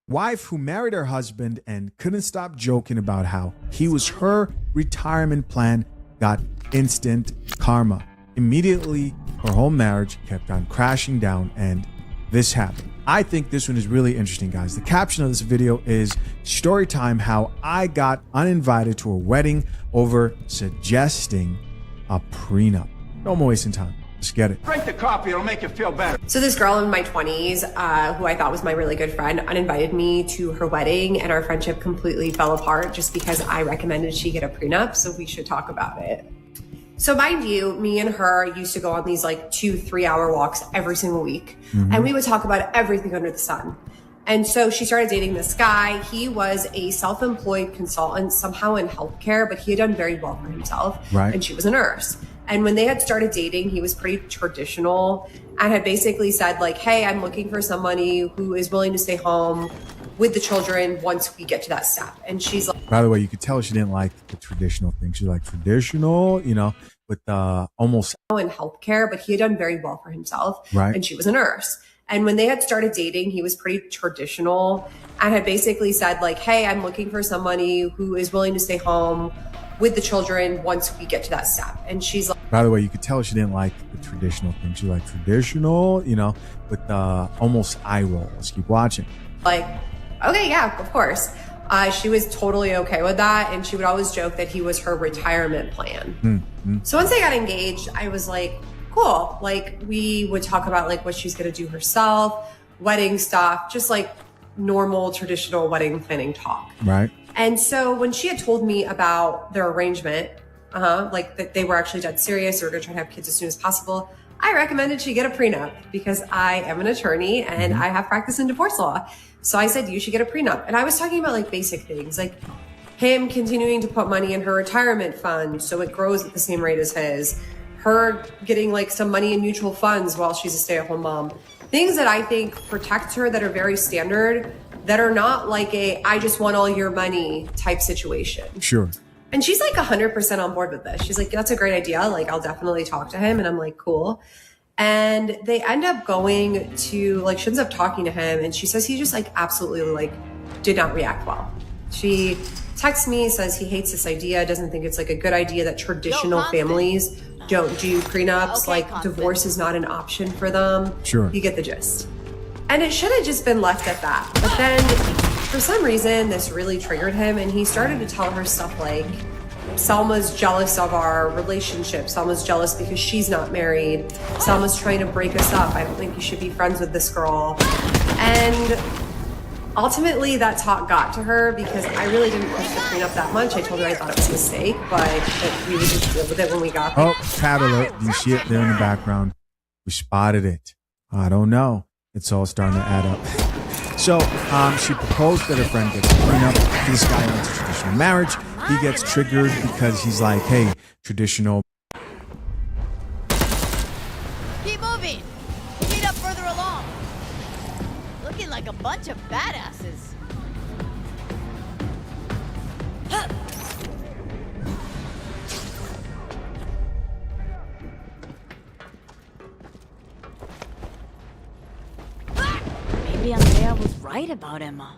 wife who married her husband and couldn't stop joking about how he was her retirement plan got instant karma. Immediately, her whole marriage kept on crashing down, and this happened. I think this one is really interesting, guys. The caption of this video is story time how I got uninvited to a wedding over suggesting a prenup. No more wasting time. Let's get it. Drink the coffee, it'll make you feel better. So this girl in my 20s, who I thought was my really good friend, uninvited me to her wedding, and our friendship completely fell apart just because I recommended she get a prenup, so we should talk about it. So mind you, me and her used to go on these like 2-3 hour walks every single week. And we would talk about everything under the sun. And so she started dating this guy. He was a self-employed consultant, somehow in healthcare, but he had done very well for himself. Right. And she was a nurse. And when they had started dating, he was pretty traditional and had basically said like, hey, I'm looking for somebody who is willing to stay home with the children once we get to that step. And she's like, by the way, you could tell she didn't like the traditional thing. She liked traditional, you know, with almost in healthcare, but he had done very well for himself. Right. And she was a nurse. And when they had started dating, he was pretty traditional and had basically said like, hey, I'm looking for somebody who is willing to stay home with the children once we get to that step. And she's like, by the way, you could tell she didn't like the traditional thing. She liked traditional, you know, with almost eye roll. Let's keep watching. Like, okay, yeah, of course. She was totally okay with that. And she would always joke that he was her retirement plan. So once they got engaged, I was like, cool. Like we would talk about like what she's going to do herself, wedding stuff, just like normal traditional wedding planning talk. Right. And so when she had told me about their arrangement, like that they were actually dead serious, they were going to try to have kids as soon as possible, I recommended she get a prenup because I am an attorney and I have practice in divorce law. So I said, you should get a prenup. And I was talking about like basic things, like him continuing to put money in her retirement fund so it grows at the same rate as his, her getting like some money in mutual funds while she's a stay-at-home mom. Things that I think protect her that are very standard, that are not like a I just want all your money type situation. Sure. And she's like 100% on board with this. She's like, that's a great idea. Like, I'll definitely talk to him. And I'm like, cool. And they end up going to, like, she ends up talking to him. And she says he just, like, absolutely, like, did not react well. She texts me, says he hates this idea, doesn't think it's, like, a good idea that traditional families don't do prenups. Okay, like, divorce is not an option for them. Sure. You get the gist. And it should have just been left at that. But then, for some reason, this really triggered him, and he started to tell her stuff like, Selma's jealous of our relationship. Selma's jealous because she's not married. Selma's trying to break us up. I don't think you should be friends with this girl. And ultimately, that talk got to her because I really didn't push the prenup that much. I told her I thought it was a mistake, but that we would just deal with it when we got there. Oh, cat alert. You see it there in the background. We spotted it. I don't know. It's all starting to add up. So she proposed that her friend gets a prenup. This guy wants a traditional marriage. He gets triggered because he's like, hey, traditional. Keep moving. Meet up further along. Looking like a bunch of badasses. Maybe Andrea was right about Emma.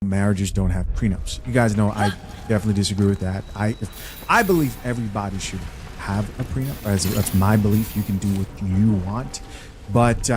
Marriages don't have prenups. You guys know I definitely disagree with that. I believe everybody should have a prenup. That's my belief. You can do what you want. But,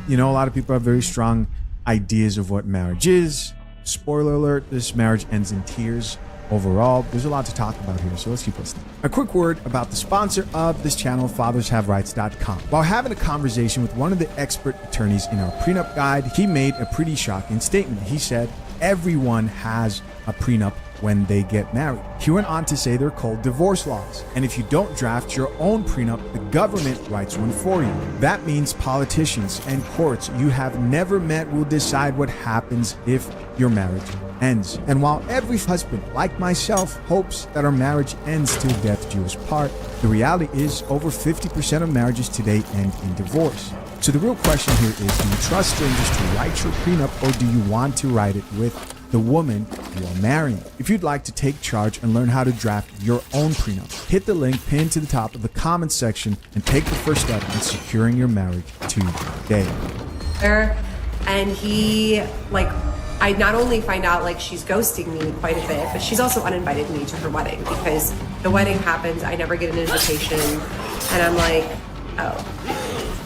you know, a lot of people have very strong ideas of what marriage is. Spoiler alert, this marriage ends in tears. overall. There's a lot to talk about here, so let's keep listening. A quick word about the sponsor of this channel, fathershaverights.com. While having a conversation with one of the expert attorneys in our prenup guide, he made a pretty shocking statement. He said, everyone has a prenup when they get married. He went on to say they're called divorce laws. And if you don't draft your own prenup, the government writes one for you. That means politicians and courts you have never met will decide what happens if your marriage ends. And while every husband, like myself, hopes that our marriage ends till death do us part, the reality is over 50% of marriages today end in divorce. So the real question here is, do you trust strangers to write your prenup, or do you want to write it with the woman you are marrying? If you'd like to take charge and learn how to draft your own prenup, hit the link pinned to the top of the comments section and take the first step in securing your marriage today. And he, like, I not only find out like she's ghosting me quite a bit, but she's also uninvited me to her wedding because the wedding happens, I never get an invitation, and I'm like, oh.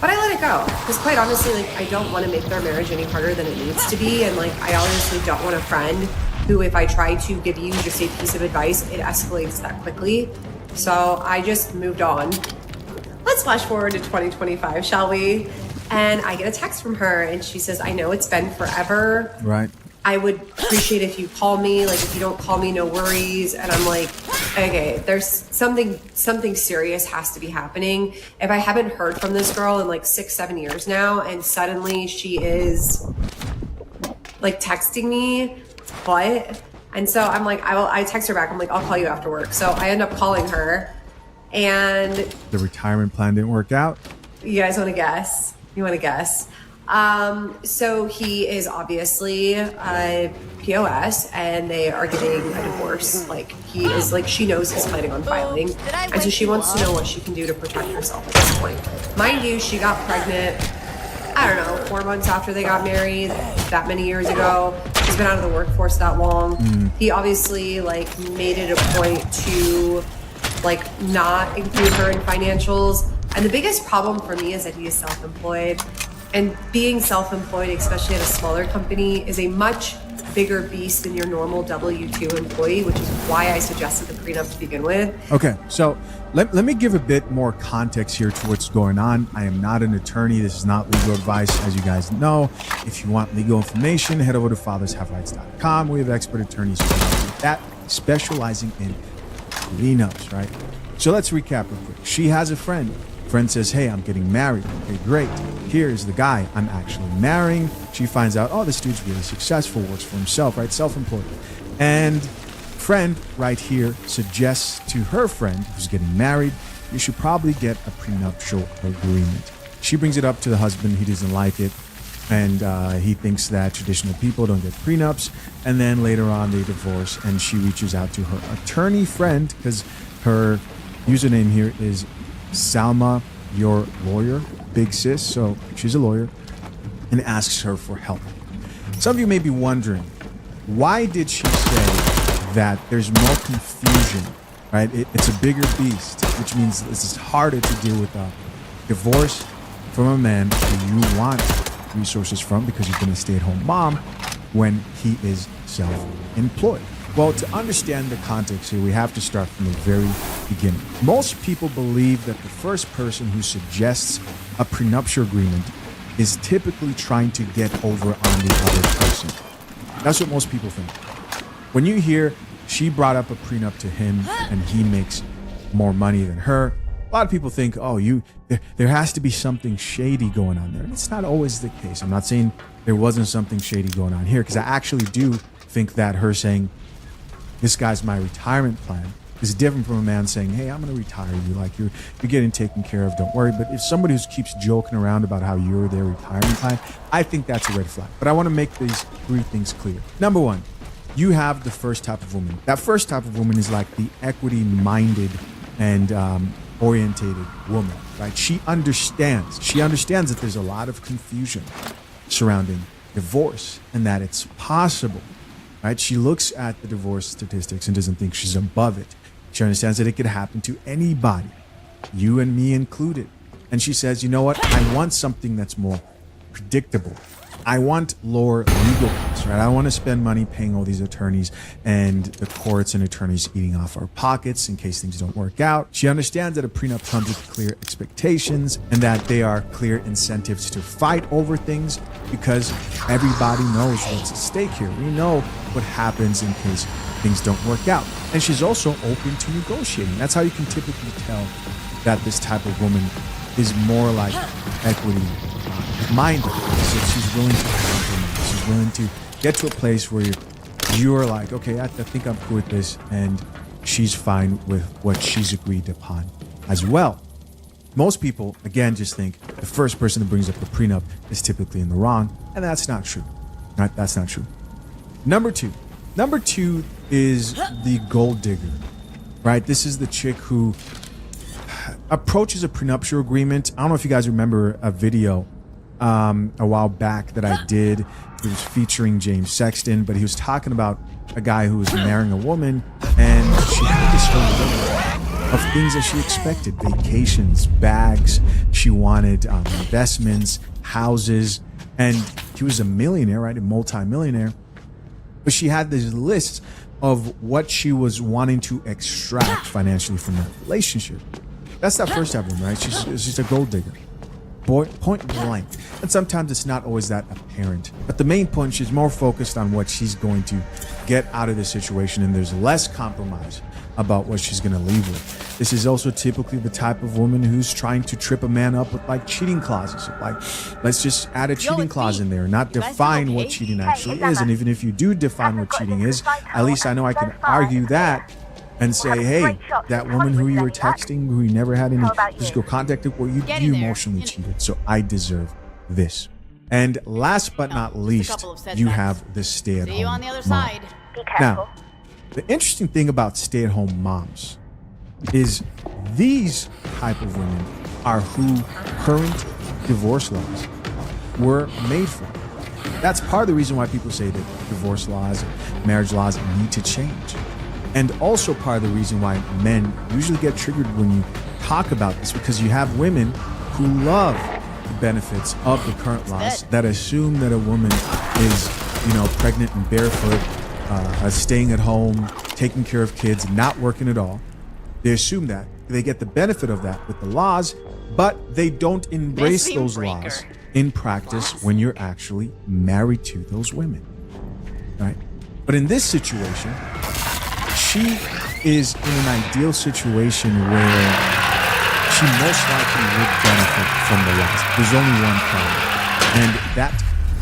But I let it go because quite honestly, like, I don't want to make their marriage any harder than it needs to be, and like I honestly don't want a friend who, if I try to give you just a piece of advice, it escalates that quickly. So I just moved on. Let's flash forward to 2025, shall we? And I get a text from her and she says, I know it's been forever. Right. I would appreciate if you call me. Like, if you don't call me, no worries. And I'm like, okay, there's something serious has to be happening. If I haven't heard from this girl in like 6-7 years now, and suddenly she is like texting me, what? And so I'm like, I text her back. I'm like, I'll call you after work. So I end up calling her, and the retirement plan didn't work out. You guys want to guess? You want to guess? So he is obviously a POS, and they are getting a divorce. Like, he is, like, she knows he's planning on filing, and so she wants to know what she can do to protect herself at this point. Mind you, she got pregnant, I don't know, 4 months after they got married, that many years ago. She's been out of the workforce that long. He obviously, like, made it a point to, like, not include her in financials. And the biggest problem for me is that he is self-employed. And being self-employed, especially at a smaller company, is a much bigger beast than your normal W-2 employee, which is why I suggested the prenup to begin with. Okay, so let me give a bit more context here to what's going on. I am not an attorney. This is not legal advice, as you guys know. If you want legal information, head over to fathershaverights.com. We have expert attorneys who can help you with that, specializing in prenups, right? So let's recap real quick. She has a friend. Friend says, hey, I'm getting married. Okay, great. Here's the guy I'm actually marrying. She finds out, oh, this dude's really successful, works for himself, right? Self-employed. And friend right here suggests to her friend who's getting married, you should probably get a prenuptial agreement. She brings it up to the husband. He doesn't like it. And he thinks that traditional people don't get prenups. And then later on, they divorce. And she reaches out to her attorney friend, because her username here is Salma, your lawyer, big sis, so she's a lawyer, and asks her for help. Some of you may be wondering, why did she say that there's more confusion, right? It's a bigger beast, which means it's harder to deal with a divorce from a man who you want resources from because you've been a stay-at-home mom when he is self-employed. Well, to understand the context here, we have to start from the very beginning. Most people believe that the first person who suggests a prenuptial agreement is typically trying to get over on the other person. That's what most people think. When you hear she brought up a prenup to him and he makes more money than her, a lot of people think, oh, there has to be something shady going on there. And it's not always the case. I'm not saying there wasn't something shady going on here, because I actually do think that her saying, this guy's my retirement plan, is different from a man saying, hey, I'm going to retire you. Like, you're getting taken care of. Don't worry. But if somebody who keeps joking around about how you're their retirement plan, I think that's a red flag. But I want to make these 3 things clear. Number 1, you have the first type of woman. That first type of woman is like the equity-minded and orientated woman, right? She understands that there's a lot of confusion surrounding divorce and that it's possible. Right? She looks at the divorce statistics and doesn't think she's above it. She understands that it could happen to anybody, you and me included. And she says, you know what? I want something that's more predictable. I want lower legal costs. this, right? I don't want to spend money paying all these attorneys and the courts and attorneys eating off our pockets in case things don't work out. She understands that a prenup comes with clear expectations and that they are clear incentives to fight over things because everybody knows what's at stake here. We know what happens in case things don't work out. And she's also open to negotiating. That's how you can typically tell that this type of woman is more like equity minded. So she's willing to compromise. She's willing to get to a place where you're like, okay, I think I'm cool with this, and she's fine with what she's agreed upon as well. Most people, again, just think the first person that brings up the prenup is typically in the wrong, and that's not true. Right? That's not true. Number two is the gold digger, right? This is the chick who approaches a prenuptial agreement. I don't know if you guys remember a video a while back that I did. It was featuring James Sexton, but he was talking about a guy who was marrying a woman, and she had this whole list of things that she expected: vacations, bags. She wanted investments, houses, and he was a millionaire, right? A multi-millionaire. But she had this list of what she was wanting to extract financially from that relationship. That's that first type of woman, right? She's a gold digger. Point blank. And sometimes it's not always that apparent. But the main point, she's more focused on what she's going to get out of the situation, and there's less compromise about what she's going to leave with. This is also typically the type of woman who's trying to trip a man up with like cheating clauses. Like, let's just add a cheating clause in there, not define what cheating actually is. And even if you do define what cheating is, at least I know I can argue that and say, hey, that woman who you were texting, who you never had any physical contact with, well, you emotionally cheated, so I deserve this. And last but not least, you have the stay-at-home mom. Now, the interesting thing about stay-at-home moms is these type of women are who current divorce laws were made for. That's part of the reason why people say that divorce laws, marriage laws need to change. And also part of the reason why men usually get triggered when you talk about this, because you have women who love the benefits of the current laws that assume that a woman is, pregnant and barefoot, staying at home, taking care of kids, not working at all. They assume that. They get the benefit of that with the laws, but they don't embrace those laws in practice when you're actually married to those women, right? But in this situation, she is in an ideal situation where she most likely would benefit from the laws. There's only one problem, and that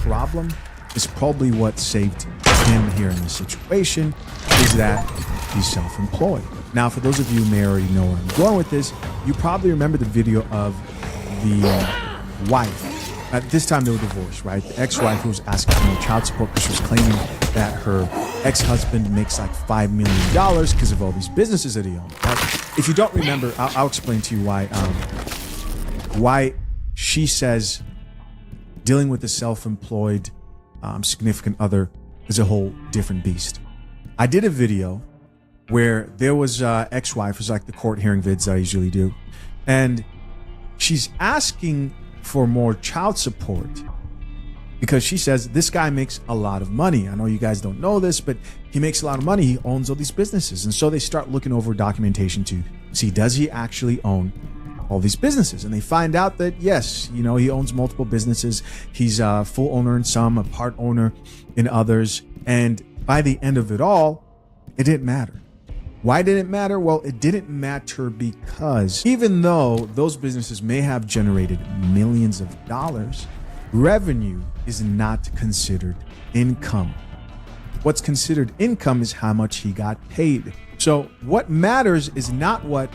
problem is probably what saved him here in this situation, is that he's self-employed. Now, for those of you who may already know where I'm going with this, you probably remember the video of the wife. At this time, they were divorced, right? The ex-wife who was asking for more child support because she was claiming that her ex-husband makes like $5 million because of all these businesses that he owns. Right? If you don't remember, I'll explain to you why she says dealing with a self-employed significant other is a whole different beast. I did a video where there was ex-wife, it was like the court hearing vids that I usually do, and she's asking for more child support because she says this guy makes a lot of money. I know you guys don't know this, but he makes a lot of money. He owns all these businesses. And so they start looking over documentation to see, does he actually own all these businesses? And they find out that yes, he owns multiple businesses. He's a full owner in some, a part owner in others. And by the end of it all, it didn't matter. Why did it matter? Well, it didn't matter because even though those businesses may have generated millions of dollars, revenue is not considered income. What's considered income is how much he got paid. So what matters is not what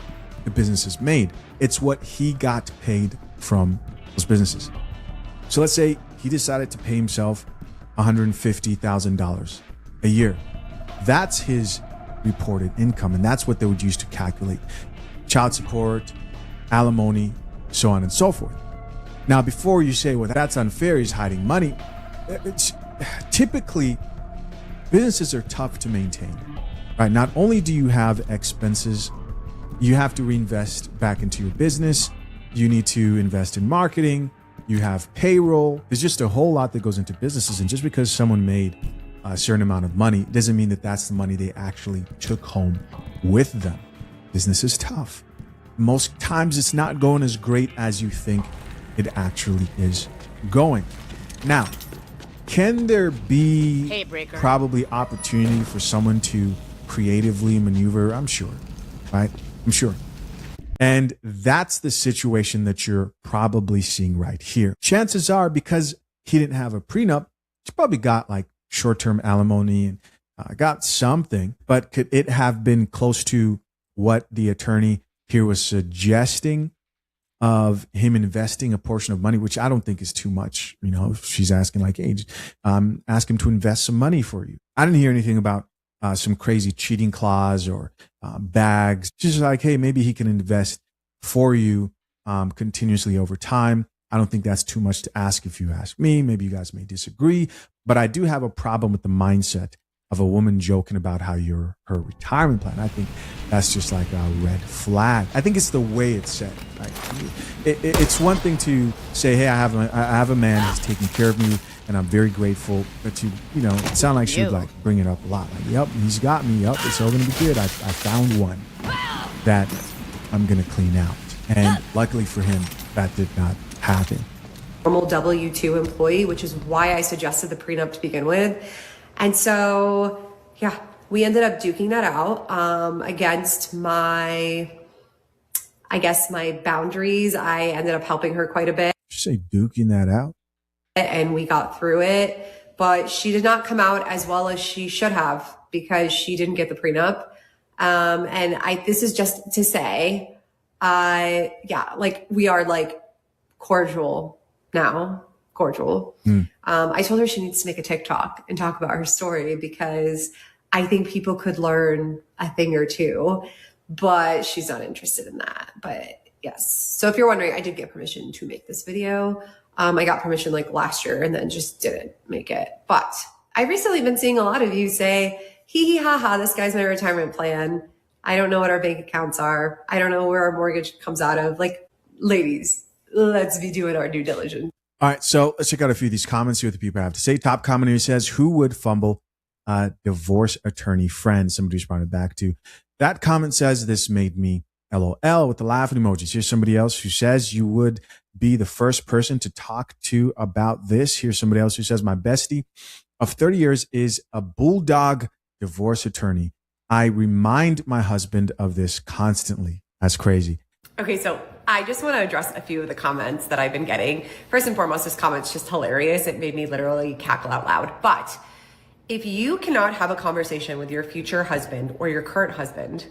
the businesses made, it's what he got paid from those businesses. So let's say he decided to pay himself $150,000 a year. That's his reported income, and that's what they would use to calculate child support, alimony, so on and so forth. Now, before you say, well, that's unfair, he's hiding money, typically businesses are tough to maintain, right? Not only do you have expenses, you have to reinvest back into your business, you need to invest in marketing, You have payroll. There's just a whole lot that goes into businesses. And just because someone made a certain amount of money doesn't mean that that's the money they actually took home with them. Business is tough. Most times it's not going as great as you think it actually is going. Now, can there be probably opportunity for someone to creatively maneuver? I'm sure, right? I'm sure. And that's the situation that you're probably seeing right here. Chances are, because he didn't have a prenup, he probably got like short-term alimony and got something, but could it have been close to what the attorney here was suggesting of him investing a portion of money, which I don't think is too much. You know, if she's asking like, hey, ask him to invest some money for you. I didn't hear anything about some crazy cheating clause or bags. Just like, hey, maybe he can invest for you continuously over time. I don't think that's too much to ask if you ask me. Maybe you guys may disagree, but I do have a problem with the mindset of a woman joking about how her retirement plan. I think that's just like a red flag. I think it's the way it's said. Right? It's one thing to say, hey, I have a man who's taking care of me and I'm very grateful, but to, you know, it sounded like she would like bring it up a lot. Like, yep, he's got me. Yep, it's all gonna be good. I found one that I'm gonna clean out. And luckily for him, that did not happen. Normal W-2 employee, which is why I suggested the prenup to begin with. And so, yeah, we ended up duking that out against my boundaries. I ended up helping her quite a bit. Did you say duking that out? And we got through it, but she did not come out as well as she should have because she didn't get the prenup. This is just to say, like we are like cordial now. Cordial. I told her she needs to make a TikTok and talk about her story because I think people could learn a thing or two, but she's not interested in that. But yes. So if you're wondering, I did get permission to make this video. I got permission like last year and then just didn't make it. But I've recently been seeing a lot of you say, hee hee ha ha, this guy's my retirement plan. I don't know what our bank accounts are. I don't know where our mortgage comes out of. Like, ladies, let's be doing our due diligence. All right, so let's check out a few of these comments, see what the people have to say. Top commenter says, who would fumble a divorce attorney friend? Somebody responded back to. That comment says, this made me LOL with the laughing emojis. Here's somebody else who says, you would be the first person to talk to about this. Here's somebody else who says, my bestie of 30 years is a bulldog divorce attorney. I remind my husband of this constantly. That's crazy. Okay, so I just want to address a few of the comments that I've been getting. First and foremost, this comment's just hilarious. It made me literally cackle out loud. But if you cannot have a conversation with your future husband or your current husband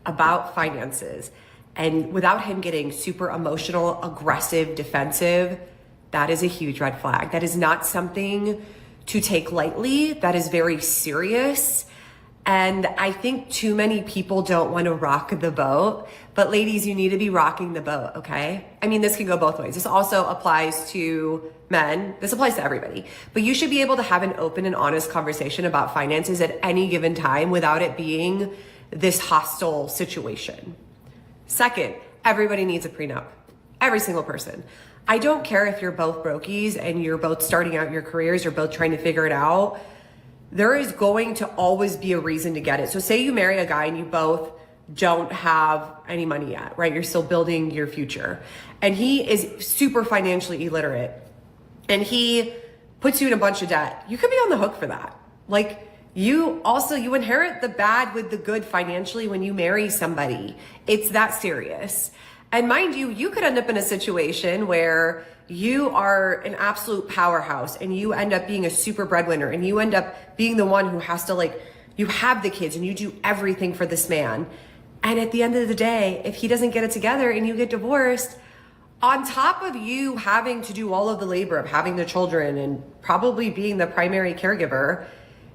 about finances and without him getting super emotional, aggressive, defensive, that is a huge red flag. That is not something to take lightly. That is very serious. And I think too many people don't want to rock the boat. But ladies, you need to be rocking the boat, okay? I mean, this can go both ways. This also applies to men. This applies to everybody. But you should be able to have an open and honest conversation about finances at any given time without it being this hostile situation. Second, everybody needs a prenup. Every single person. I don't care if you're both brokies and you're both starting out your careers, you're both trying to figure it out. There is going to always be a reason to get it. So say you marry a guy and you both don't have any money yet, right? You're still building your future. And he is super financially illiterate. And he puts you in a bunch of debt. You could be on the hook for that. Like, you inherit the bad with the good financially when you marry somebody. It's that serious. And mind you, you could end up in a situation where you are an absolute powerhouse and you end up being a super breadwinner and you end up being the one who has to, like, you have the kids and you do everything for this man. And at the end of the day, if he doesn't get it together and you get divorced, on top of you having to do all of the labor of having the children and probably being the primary caregiver,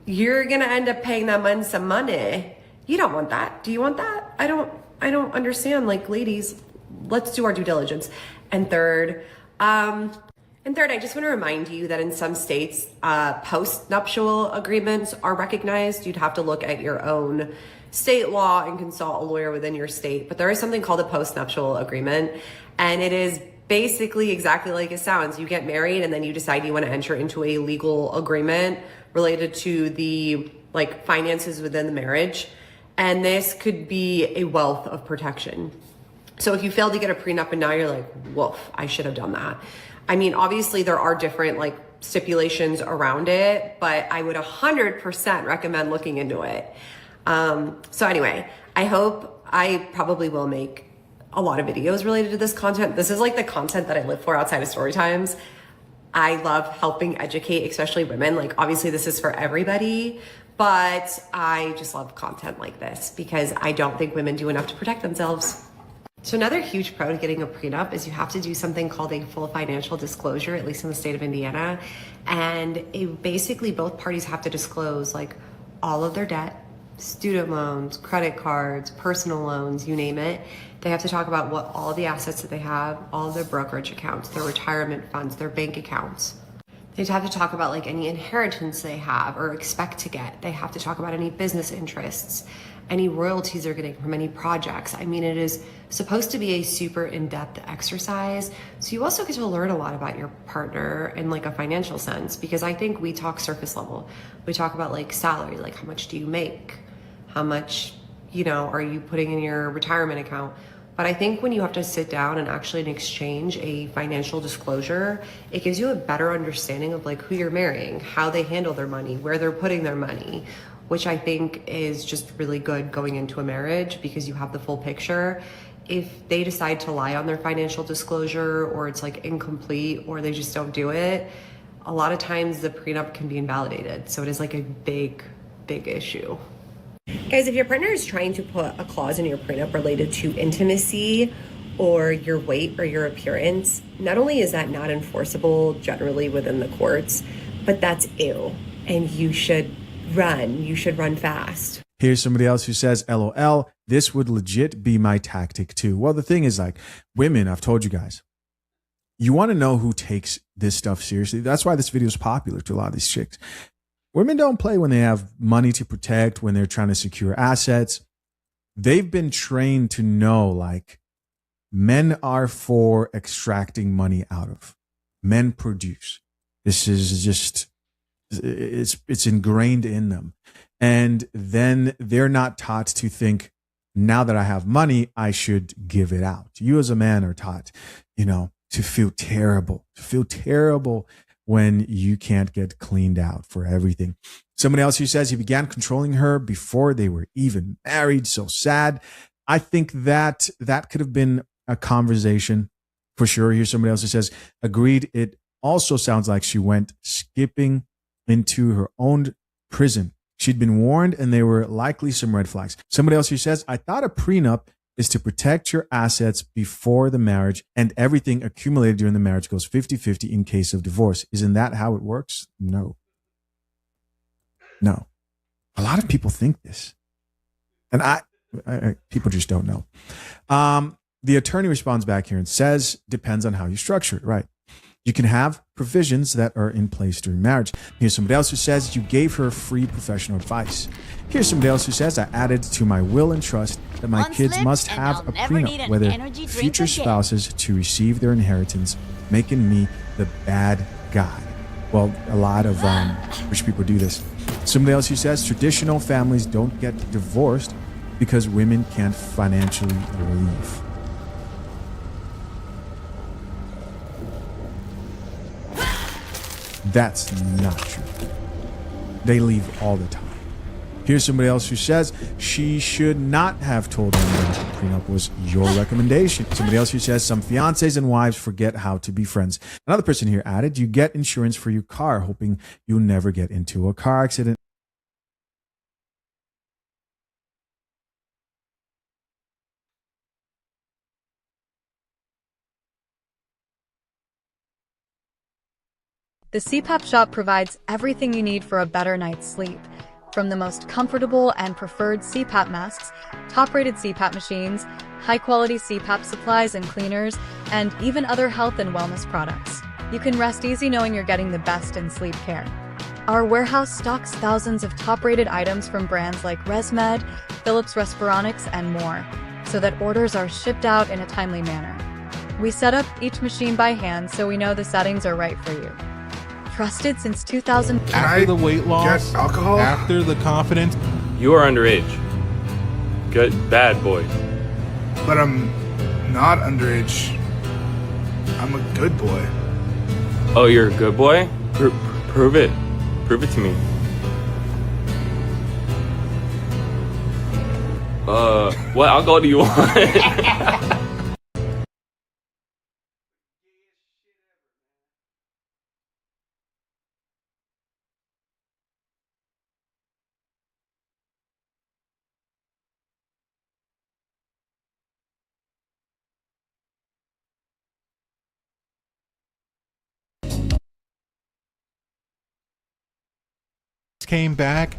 you're going to end up paying that man some money. You don't want that. Do you want that? I don't understand. Like, ladies, let's do our due diligence. And third, I just want to remind you that in some states, post-nuptial agreements are recognized. You'd have to look at your own state law and consult a lawyer within your state. But there is something called a post-nuptial agreement. And it is basically exactly like it sounds. You get married and then you decide you want to enter into a legal agreement related to the like finances within the marriage. And this could be a wealth of protection. So if you fail to get a prenup and now you're like, woof, I should have done that. I mean, obviously there are different like stipulations around it, but I would 100% recommend looking into it. So anyway, I probably will make a lot of videos related to this content. This is like the content that I live for outside of story times. I love helping educate, especially women. Like obviously this is for everybody, but I just love content like this because I don't think women do enough to protect themselves. So another huge pro to getting a prenup is you have to do something called a full financial disclosure, at least in the state of Indiana. And basically both parties have to disclose like all of their debt, student loans, credit cards, personal loans, you name it. They have to talk about what all the assets that they have, all of their brokerage accounts, their retirement funds, their bank accounts. They have to talk about like any inheritance they have or expect to get. They have to talk about any business interests, any royalties they're getting from any projects. I mean, it is supposed to be a super in-depth exercise. So you also get to learn a lot about your partner in like a financial sense, because I think we talk surface level. We talk about like salary, like how much do you make? How much, are you putting in your retirement account? But I think when you have to sit down and actually exchange a financial disclosure, it gives you a better understanding of like who you're marrying, how they handle their money, where they're putting their money, which I think is just really good going into a marriage because you have the full picture. If they decide to lie on their financial disclosure or it's like incomplete or they just don't do it, a lot of times the prenup can be invalidated. So it is like a big, big issue. Guys, if your partner is trying to put a clause in your prenup related to intimacy or your weight or your appearance, not only is that not enforceable generally within the courts, but that's ew. And you should run fast. Here's somebody else who says, LOL, this would legit be my tactic too. Well, the thing is like women, I've told you guys, you want to know who takes this stuff seriously. That's why this video is popular to a lot of these chicks. Women don't play when they have money to protect, when they're trying to secure assets. They've been trained to know like men are for extracting money out of. Men produce. This is just, it's ingrained in them. And then they're not taught to think, now that I have money, I should give it out. You as a man are taught, to feel terrible when you can't get cleaned out for everything. Somebody else who says he began controlling her before they were even married. So sad. I think that could have been a conversation for sure. Here's somebody else who says, agreed. It also sounds like she went skipping into her own prison. She'd been warned and there were likely some red flags. Somebody else who says, I thought a prenup is to protect your assets before the marriage and everything accumulated during the marriage goes 50-50 in case of divorce. Isn't that how it works? No. A lot of people think this. And people just don't know. The attorney responds back here and says, depends on how you structure it, right? You can have provisions that are in place during marriage. Here's somebody else who says you gave her free professional advice. Here's somebody else who says I added to my will and trust that my kids must have a prenup, whether future spouses to receive their inheritance, making me the bad guy. Well, a lot of rich people do this. Somebody else who says traditional families don't get divorced because women can't financially leave. That's not true. They leave all the time. Here's somebody else who says she should not have told them that the prenup was your recommendation. Somebody else who says some fiancés and wives forget how to be friends. Another person here added, you get insurance for your car, hoping you'll never get into a car accident. The CPAP shop provides everything you need for a better night's sleep. From the most comfortable and preferred CPAP masks, top-rated CPAP machines, high-quality CPAP supplies and cleaners, and even other health and wellness products. You can rest easy knowing you're getting the best in sleep care. Our warehouse stocks thousands of top-rated items from brands like ResMed, Philips Respironics, and more, so that orders are shipped out in a timely manner. We set up each machine by hand so we know the settings are right for you. Trusted since 2000. After the weight loss, alcohol? after the confidence. You are underage. Good, bad boy. But I'm not underage. I'm a good boy. Oh, you're a good boy? Prove it. Prove it to me. What alcohol do you want? Came back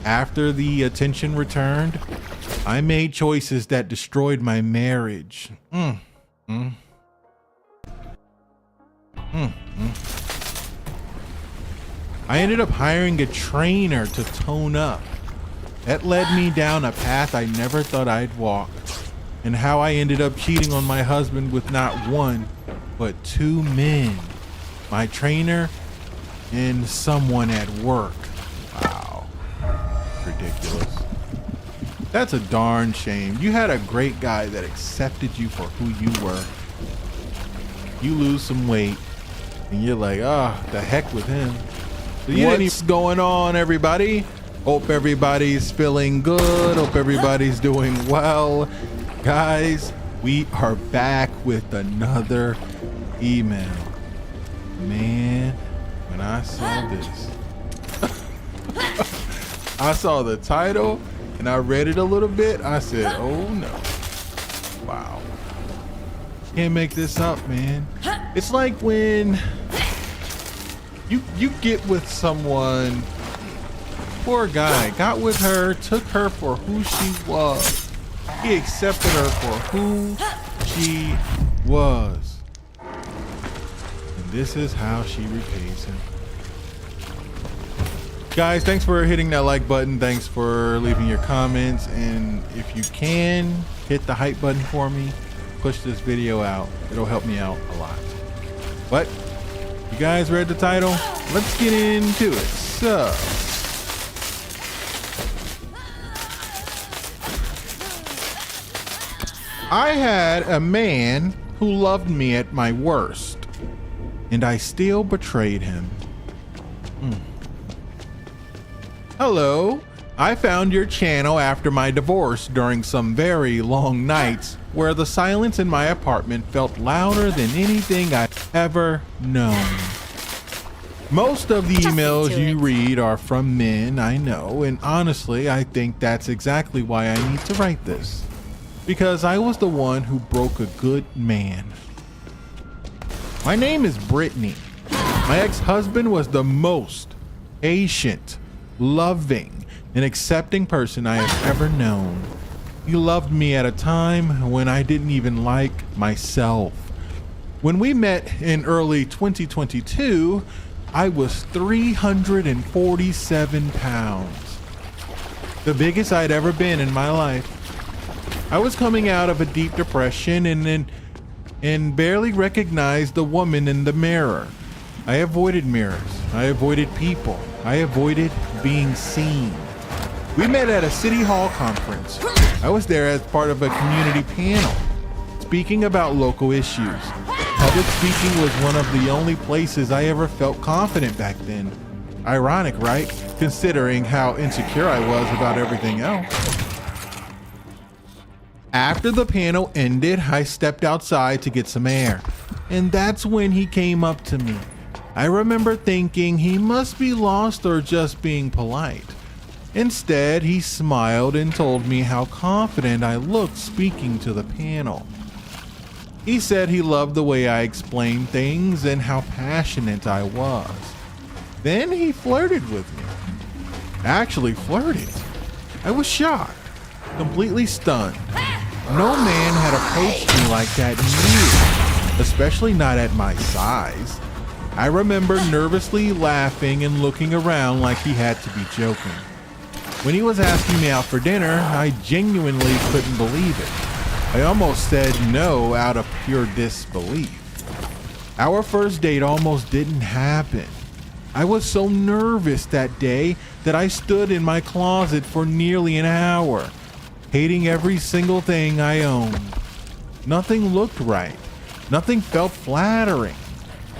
after the attention returned. I made choices that destroyed my marriage. I ended up hiring a trainer to tone up. That led me down a path I never thought I'd walk, and how I ended up cheating on my husband with not one but 2 men, my trainer and someone at work. Wow, ridiculous. That's a darn shame. You had a great guy that accepted you for who you were. You lose some weight and you're like, oh, the heck with him. So what's going on, everybody? Hope everybody's feeling good. Hope everybody's doing well. Guys, we are back with another email. Man, when I saw this, I saw the title and I read it a little bit. I said, oh no. Wow. Can't make this up, man. It's like when you get with someone. Poor guy got with her, took her for who she was. He accepted her for who she was. And this is how she repays him. Guys, thanks for hitting that like button. Thanks for leaving your comments. And if you can, hit the hype button for me. Push this video out. It'll help me out a lot. But you guys read the title? Let's get into it. So, I had a man who loved me at my worst, and I still betrayed him. Hello, I found your channel after my divorce during some very long nights where the silence in my apartment felt louder than anything I've ever known. Most of the emails you read are from men, I know, and honestly, I think that's exactly why I need to write this. Because I was the one who broke a good man. My name is Brittany. My ex-husband was the most patient, loving, and accepting person I have ever known. He loved me at a time when I didn't even like myself. When we met in early 2022, I was 347 pounds. The biggest I'd ever been in my life. I was coming out of a deep depression and barely recognized the woman in the mirror. I avoided mirrors. I avoided people. I avoided being seen. We met at a city hall conference. I was there as part of a community panel, speaking about local issues. Public speaking was one of the only places I ever felt confident back then. Ironic, right? Considering how insecure I was about everything else. After the panel ended, I stepped outside to get some air, and that's when he came up to me. I remember thinking he must be lost or just being polite. Instead, he smiled and told me how confident I looked speaking to the panel. He said he loved the way I explained things and how passionate I was. Then he flirted with me. Actually flirted. I was shocked, completely stunned. No man had approached me like that in years, especially not at my size. I remember nervously laughing and looking around like he had to be joking. When he was asking me out for dinner, I genuinely couldn't believe it. I almost said no out of pure disbelief. Our first date almost didn't happen. I was so nervous that day that I stood in my closet for nearly an hour, hating every single thing I owned. Nothing looked right. Nothing felt flattering.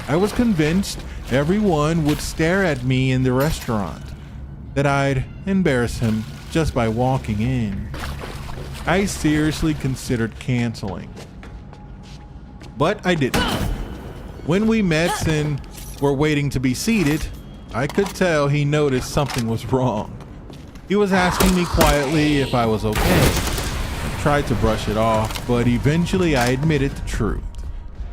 I was convinced everyone would stare at me in the restaurant, that I'd embarrass him just by walking in. I seriously considered canceling, but I didn't. When we met and were waiting to be seated, I could tell he noticed something was wrong. He was asking me quietly if I was okay. I tried to brush it off, but eventually I admitted the truth,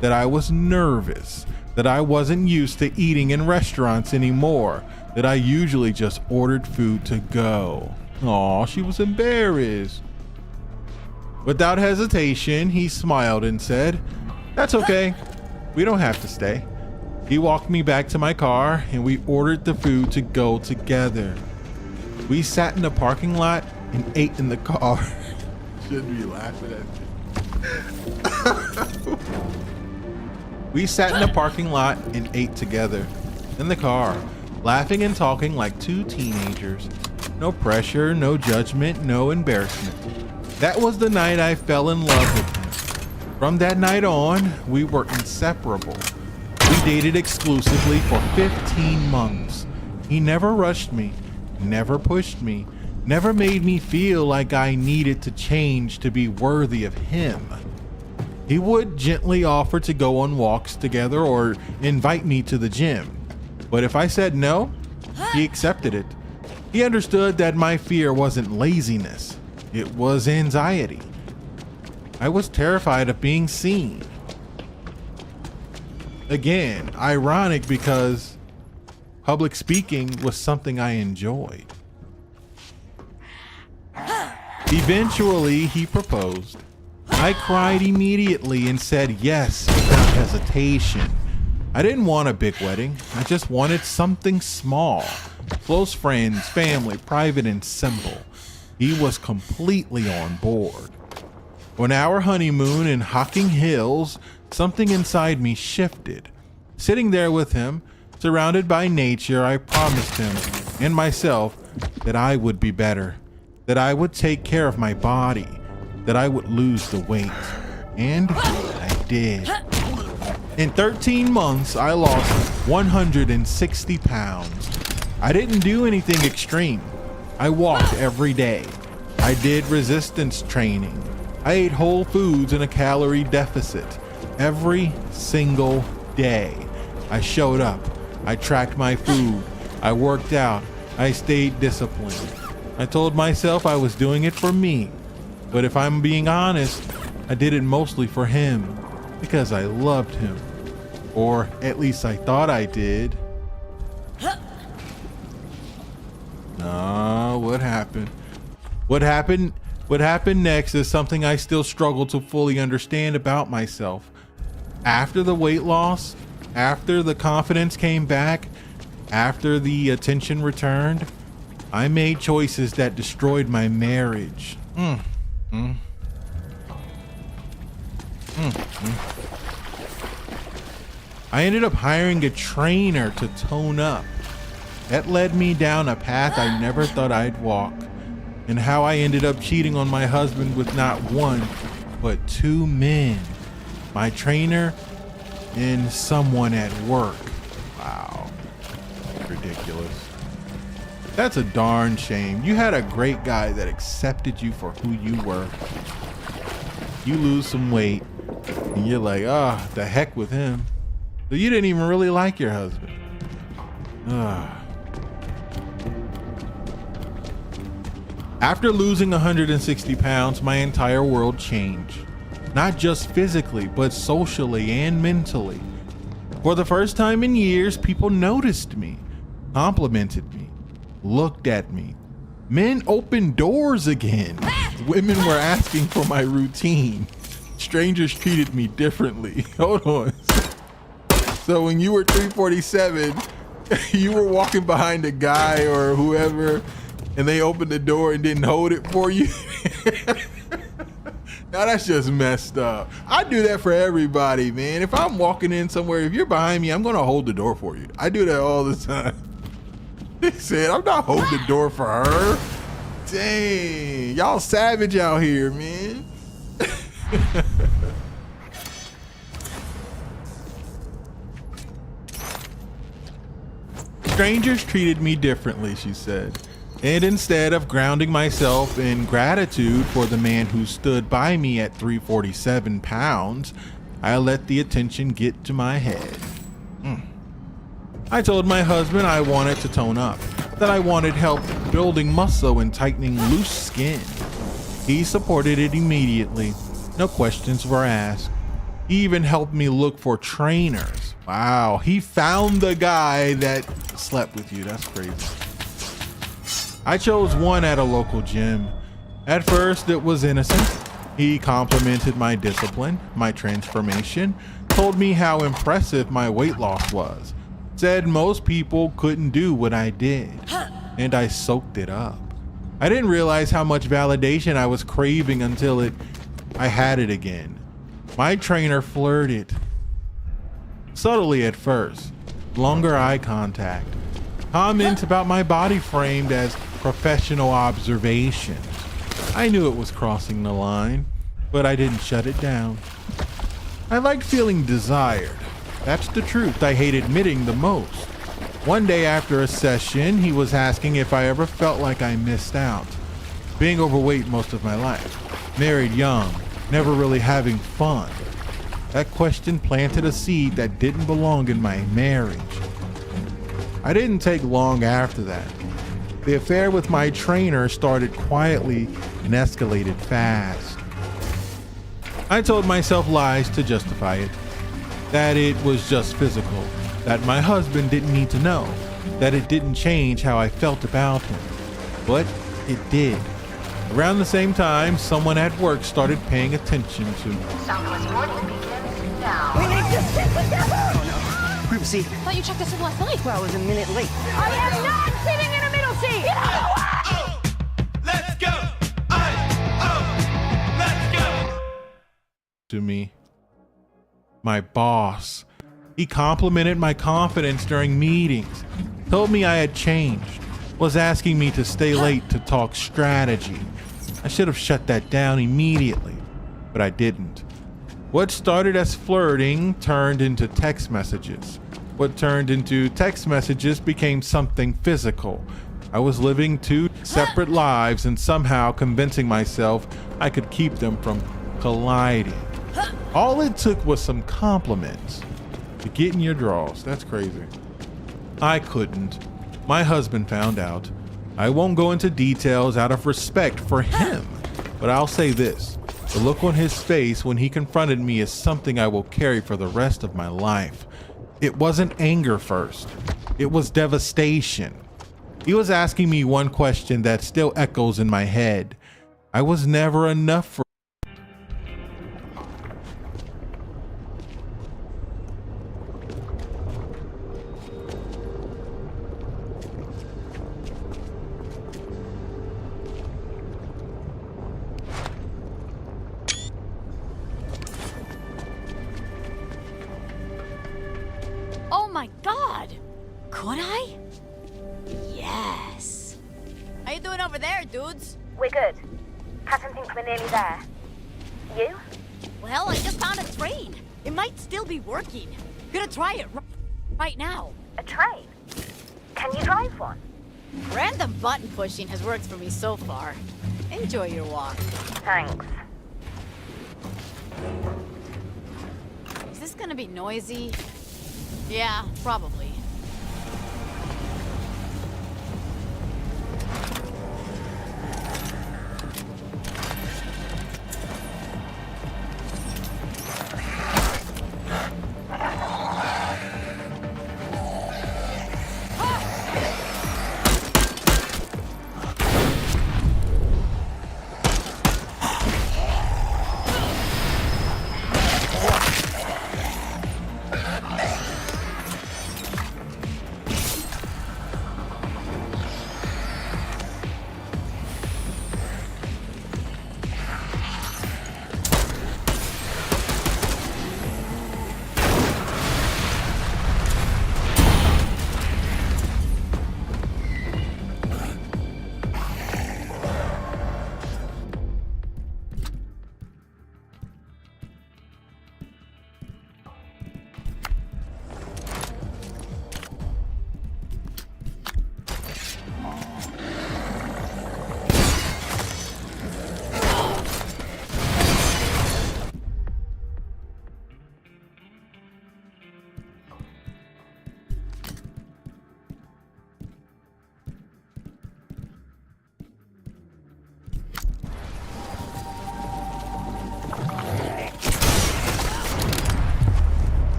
that I was nervous, that I wasn't used to eating in restaurants anymore, that I usually just ordered food to go. Aw, she was embarrassed. Without hesitation, he smiled and said, "That's okay. We don't have to stay." He walked me back to my car and we ordered the food to go together. We sat in the parking lot and ate in the car. Shouldn't be laughing at me. We sat in the parking lot and ate together in the car, laughing and talking like two teenagers. No pressure, no judgment, no embarrassment. That was the night I fell in love with him. From that night on, we were inseparable. We dated exclusively for 15 months. He never rushed me, never pushed me, never made me feel like I needed to change to be worthy of him. He would gently offer to go on walks together or invite me to the gym. But if I said no, he accepted it. He understood that my fear wasn't laziness. It was anxiety. I was terrified of being seen. Again, ironic because public speaking was something I enjoyed. Eventually, he proposed. I cried immediately and said yes without hesitation. I didn't want a big wedding. I just wanted something small. Close friends, family, private and simple. He was completely on board. On our honeymoon in Hocking Hills, something inside me shifted. Sitting there with him, surrounded by nature, I promised him and myself that I would be better, that I would take care of my body, that I would lose the weight. And I did. In 13 months, I lost 160 pounds. I didn't do anything extreme. I walked every day. I did resistance training. I ate whole foods in a calorie deficit every single day. I showed up. I tracked my food. I worked out. I stayed disciplined. I told myself I was doing it for me. But if I'm being honest, I did it mostly for him because I loved him. Or at least I thought I did. What happened? What happened next is something I still struggle to fully understand about myself. After the weight loss, after the confidence came back, after the attention returned, I made choices that destroyed my marriage. I ended up hiring a trainer to tone up. That led me down a path I never thought I'd walk, and how I ended up cheating on my husband with not one, but two men. My trainer and someone at work. Wow, ridiculous. That's a darn shame. You had a great guy that accepted you for who you were. You lose some weight, and you're like, the heck with him. So you didn't even really like your husband. After losing 160 pounds, my entire world changed. Not just physically, but socially and mentally. For the first time in years, people noticed me, complimented me, looked at me. Men opened doors again. Women were asking for my routine. Strangers treated me differently. Hold on. So when you were 347, you were walking behind a guy or whoever, and they opened the door and didn't hold it for you. Now that's just messed up. I do that for everybody, man. If I'm walking in somewhere, if you're behind me, I'm gonna hold the door for you. I do that all the time. They said, I'm not holding the door for her. Dang, y'all savage out here, man. Strangers treated me differently, she said. And instead of grounding myself in gratitude for the man who stood by me at 347 pounds, I let the attention get to my head. I told my husband I wanted to tone up, that I wanted help building muscle and tightening loose skin. He supported it immediately. No questions were asked. He even helped me look for trainers. Wow, he found the guy that slept with you. That's crazy. I chose one at a local gym. At first, it was innocent. He complimented my discipline, my transformation, told me how impressive my weight loss was, said most people couldn't do what I did, and I soaked it up. I didn't realize how much validation I was craving until I had it again. My trainer flirted. Subtly at first, longer eye contact, comments about my body framed as professional observations. I knew it was crossing the line, but I didn't shut it down. I liked feeling desired. That's the truth I hate admitting the most. One day after a session, he was asking if I ever felt like I missed out. Being overweight most of my life, married young, never really having fun. That question planted a seed that didn't belong in my marriage. I didn't take long after that. The affair with my trainer started quietly and escalated fast. I told myself lies to justify it. That it was just physical. That my husband didn't need to know. That it didn't change how I felt about him. But it did. Around the same time, someone at work started paying attention to me. Southwest morning begins now. We need to sit with them! Oh no. Privacy. I thought you checked us in last night. Well, I was a minute late. I am not sitting in a middle seat! Get out of the way! Let's go! Let's go! To me. My boss. He complimented my confidence during meetings, told me I had changed, was asking me to stay late to talk strategy. I should have shut that down immediately, but I didn't. What started as flirting turned into text messages. What turned into text messages became something physical. I was living two separate lives and somehow convincing myself I could keep them from colliding. All it took was some compliments to get in your drawers. That's crazy. I couldn't. My husband found out. I won't go into details out of respect for him, but I'll say this. The look on his face when he confronted me is something I will carry for the rest of my life. It wasn't anger first. It was devastation. He was asking me one question that still echoes in my head. I was never enough for Oh my god! Could I? Yes. How you doing over there, dudes? We're good. Catherine thinks we're nearly there. You? Well, I just found a train. It might still be working. Gonna try it right now. A train? Can you drive one? Random button pushing has worked for me so far. Enjoy your walk. Thanks. Is this gonna be noisy? Yeah, probably.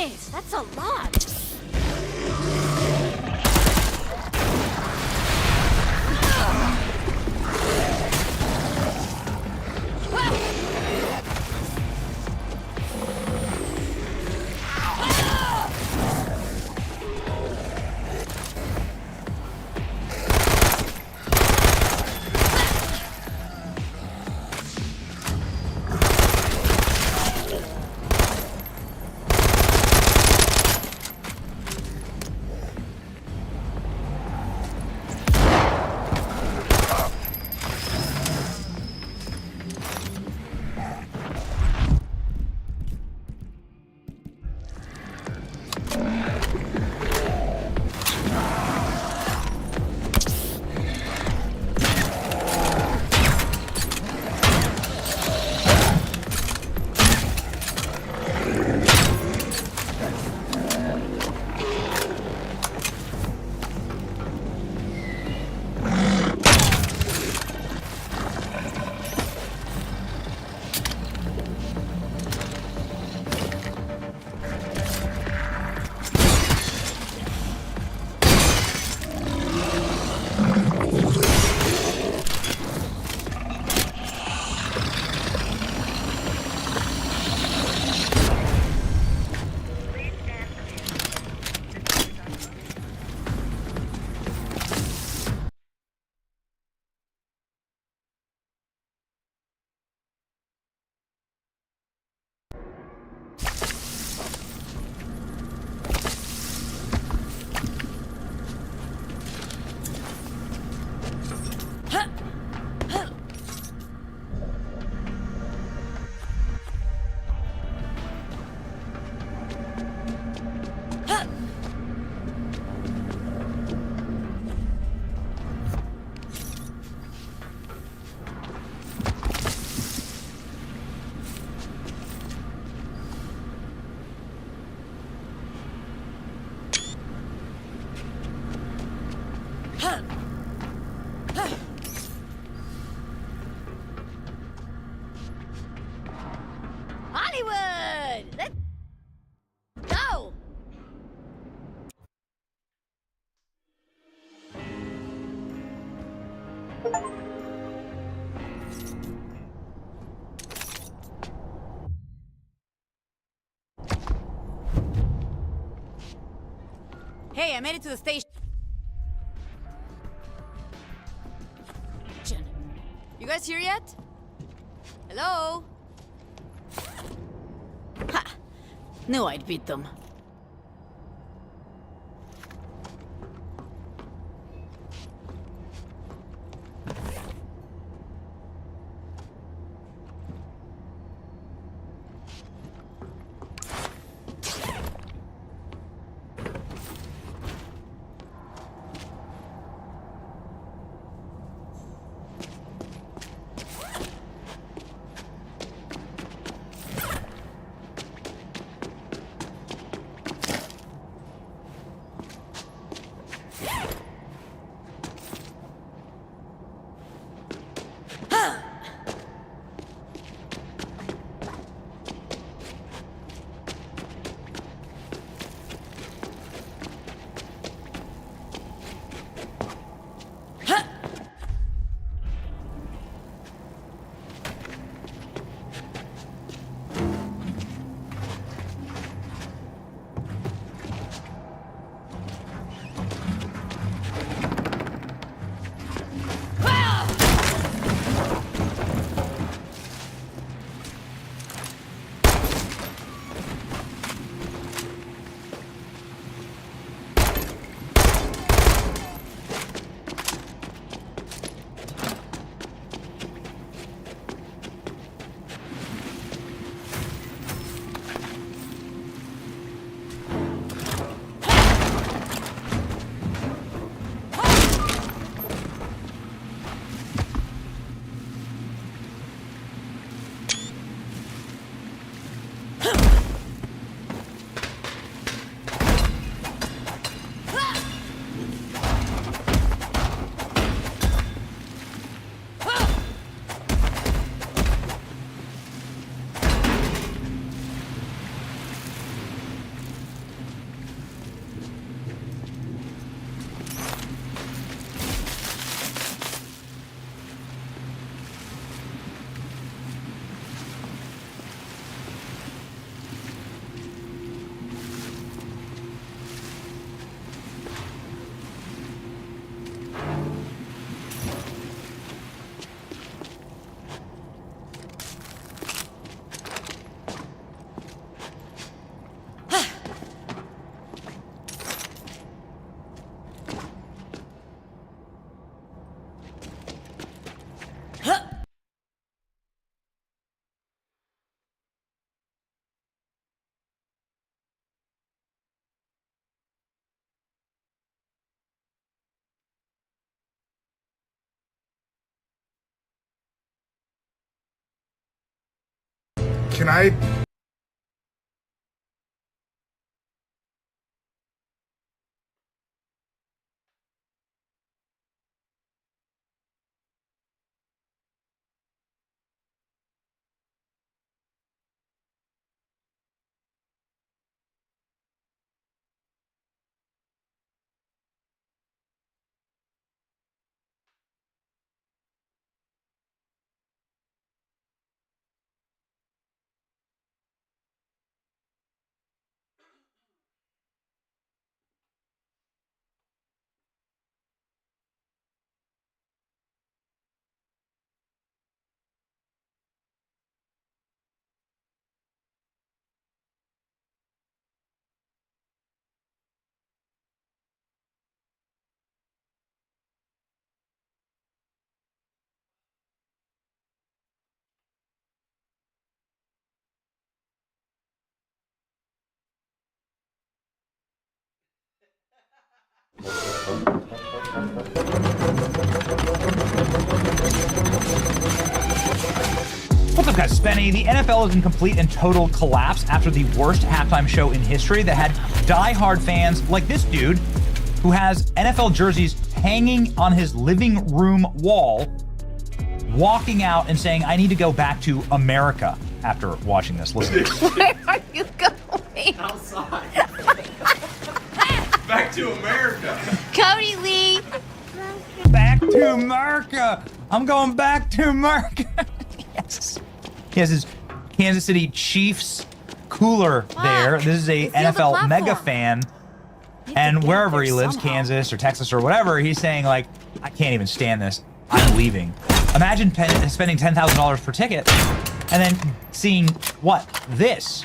Jeez, that's a lot. Hollywood! Let's go! Hey, I made it to the station. You guys here yet? Hello? Ha! Knew I'd beat them. Can I? What's up, guys? Spenny. The NFL is in complete and total collapse after the worst halftime show in history that had die-hard fans like this dude who has NFL jerseys hanging on his living room wall, walking out and saying, I need to go back to America after watching this. Listen. Where are you going? Outside. Back to America. Cody Lee. Back to America. I'm going back to America. Yes. He has his Kansas City Chiefs cooler there. This is a NFL mega fan. And wherever he lives, Kansas or Texas or whatever, he's saying, like, I can't even stand this. I'm leaving. Imagine spending $10,000 per ticket and then seeing what? This.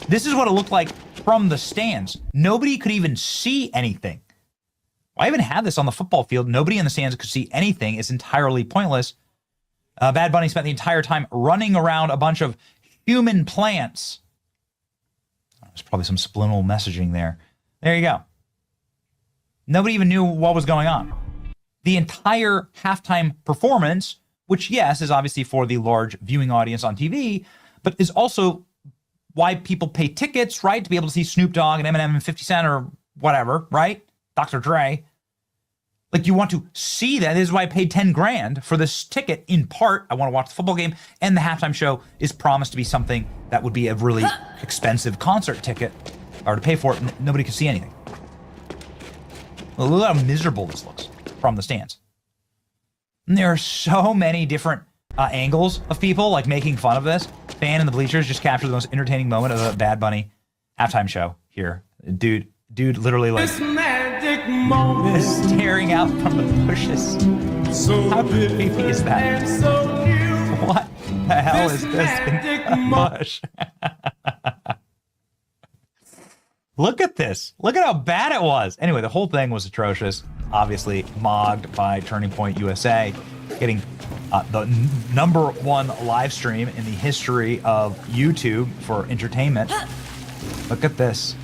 This is what it looked like from the stands. Nobody could even see anything. Why even have this on the football field? Nobody in the stands could see anything. It's entirely pointless. Bad Bunny spent the entire time running around a bunch of human plants. There's probably some subliminal messaging there. There you go. Nobody even knew what was going on. The entire halftime performance, which, yes, is obviously for the large viewing audience on TV, but is also why people pay tickets, right? To be able to see Snoop Dogg and Eminem and 50 Cent or whatever, right? Dr. Dre. Like, you want to see that. This is why I paid 10 grand for this ticket. In part, I want to watch the football game, and the halftime show is promised to be something that would be a really expensive concert ticket, or to pay for it. Nobody could see anything. Look how miserable this looks from the stands. And there are so many different angles of people like making fun of this. Fan in the bleachers just captured the most entertaining moment of the Bad Bunny halftime show here. Dude literally like staring out from the bushes. How creepy is that? What the hell is this in a bush? Look at this. Look at how bad it was. Anyway, the whole thing was atrocious. Obviously mogged by Turning Point USA, getting the #1 live stream in the history of YouTube for entertainment. Look at this.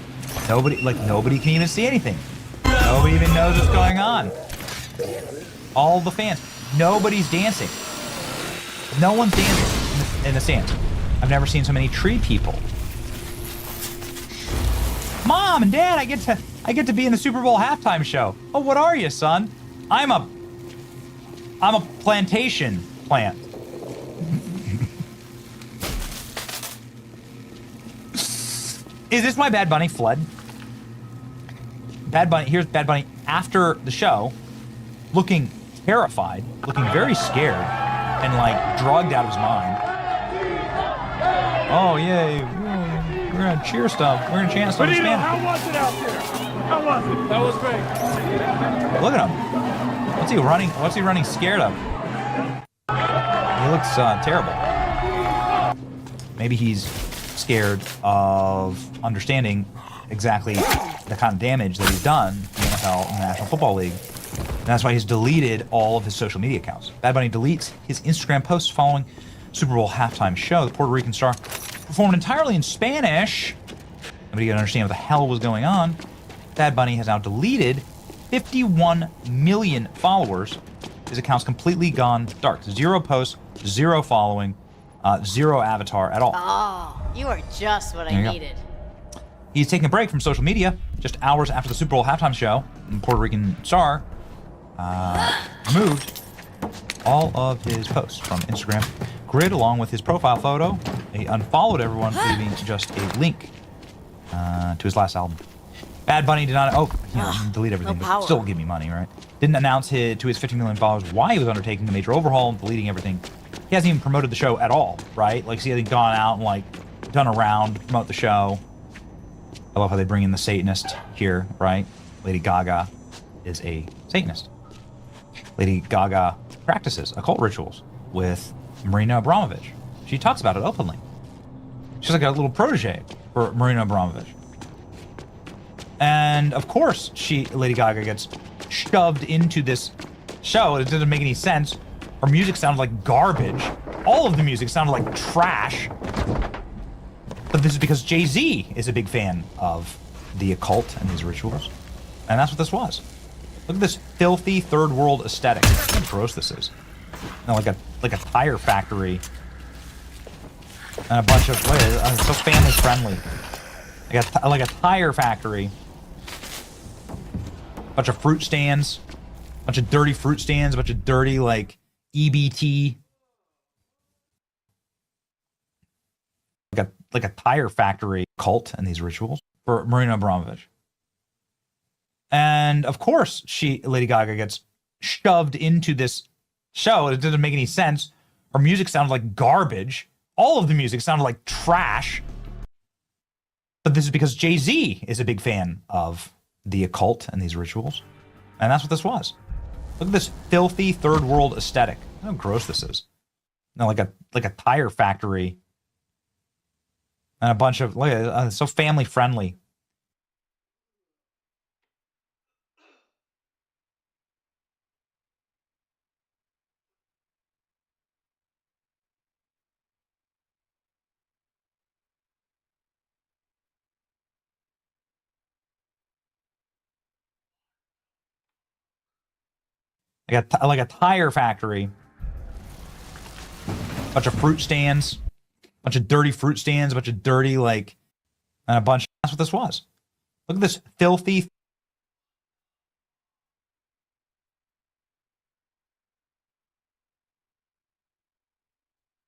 Nobody can even see anything. Nobody even knows what's going on. All the fans. Nobody's dancing. No one's dancing in the stands. I've never seen so many tree people. Mom and Dad, I get to be in the Super Bowl halftime show. Oh, what are you, son? I'm a plantation plant. Is this why Bad Bunny fled? Here's Bad Bunny after the show, looking terrified, looking very scared, and like drugged out of his mind. Oh, yay. We're gonna cheer stuff. We're gonna chant stuff. But how was it out there? How was it? That was great. Look at him. What's he running scared of? He looks terrible. Maybe he's scared of understanding exactly the kind of damage that he's done in the NFL and the National Football League. And that's why he's deleted all of his social media accounts. Bad Bunny deletes his Instagram posts following Super Bowl halftime show. The Puerto Rican star performed entirely in Spanish. Nobody could understand what the hell was going on. Bad Bunny has now deleted 51 million followers. His account's completely gone dark. 0 posts, 0 following. Zero avatar at all. Oh, you are just what I needed. He's taking a break from social media just hours after the Super Bowl halftime show. The Puerto Rican star removed all of his posts from Instagram Grid along with his profile photo. He unfollowed everyone, leaving just a link to his last album. Bad Bunny did not. Delete everything, but still give me money, right? Didn't announce to his 50 million followers why he was undertaking the major overhaul and deleting everything. He hasn't even promoted the show at all, right? Like, he hasn't gone out and like done a round to promote the show. I love how they bring in the Satanist here, right? Lady Gaga is a Satanist. Lady Gaga practices occult rituals with Marina Abramovich. She talks about it openly. She's like a little protege for Marina Abramovich. And of course, Lady Gaga gets shoved into this show. It doesn't make any sense. Her music sounded like garbage. All of the music sounded like trash. But this is because Jay-Z is a big fan of the occult and these rituals. And that's what this was. Look at this filthy third world aesthetic. Look how gross this is. You know, like a tire factory. And a bunch of, it's so family friendly. Like a tire factory. Bunch of fruit stands. Bunch of dirty fruit stands. Bunch of dirty, like, EBT. Like a tire factory cult and these rituals for Marina Abramovich. And of course, Lady Gaga gets shoved into this show. It doesn't make any sense. Her music sounded like garbage. All of the music sounded like trash. But this is because Jay-Z is a big fan of the occult and these rituals. And that's what this was. Look at this filthy third world aesthetic. Look how gross this is. You know, like a tire factory. And a bunch of, it's so family friendly. Like a tire factory. Bunch of fruit stands. Bunch of dirty fruit stands. Bunch of dirty, like, and a bunch. That's what this was. Look at this filthy.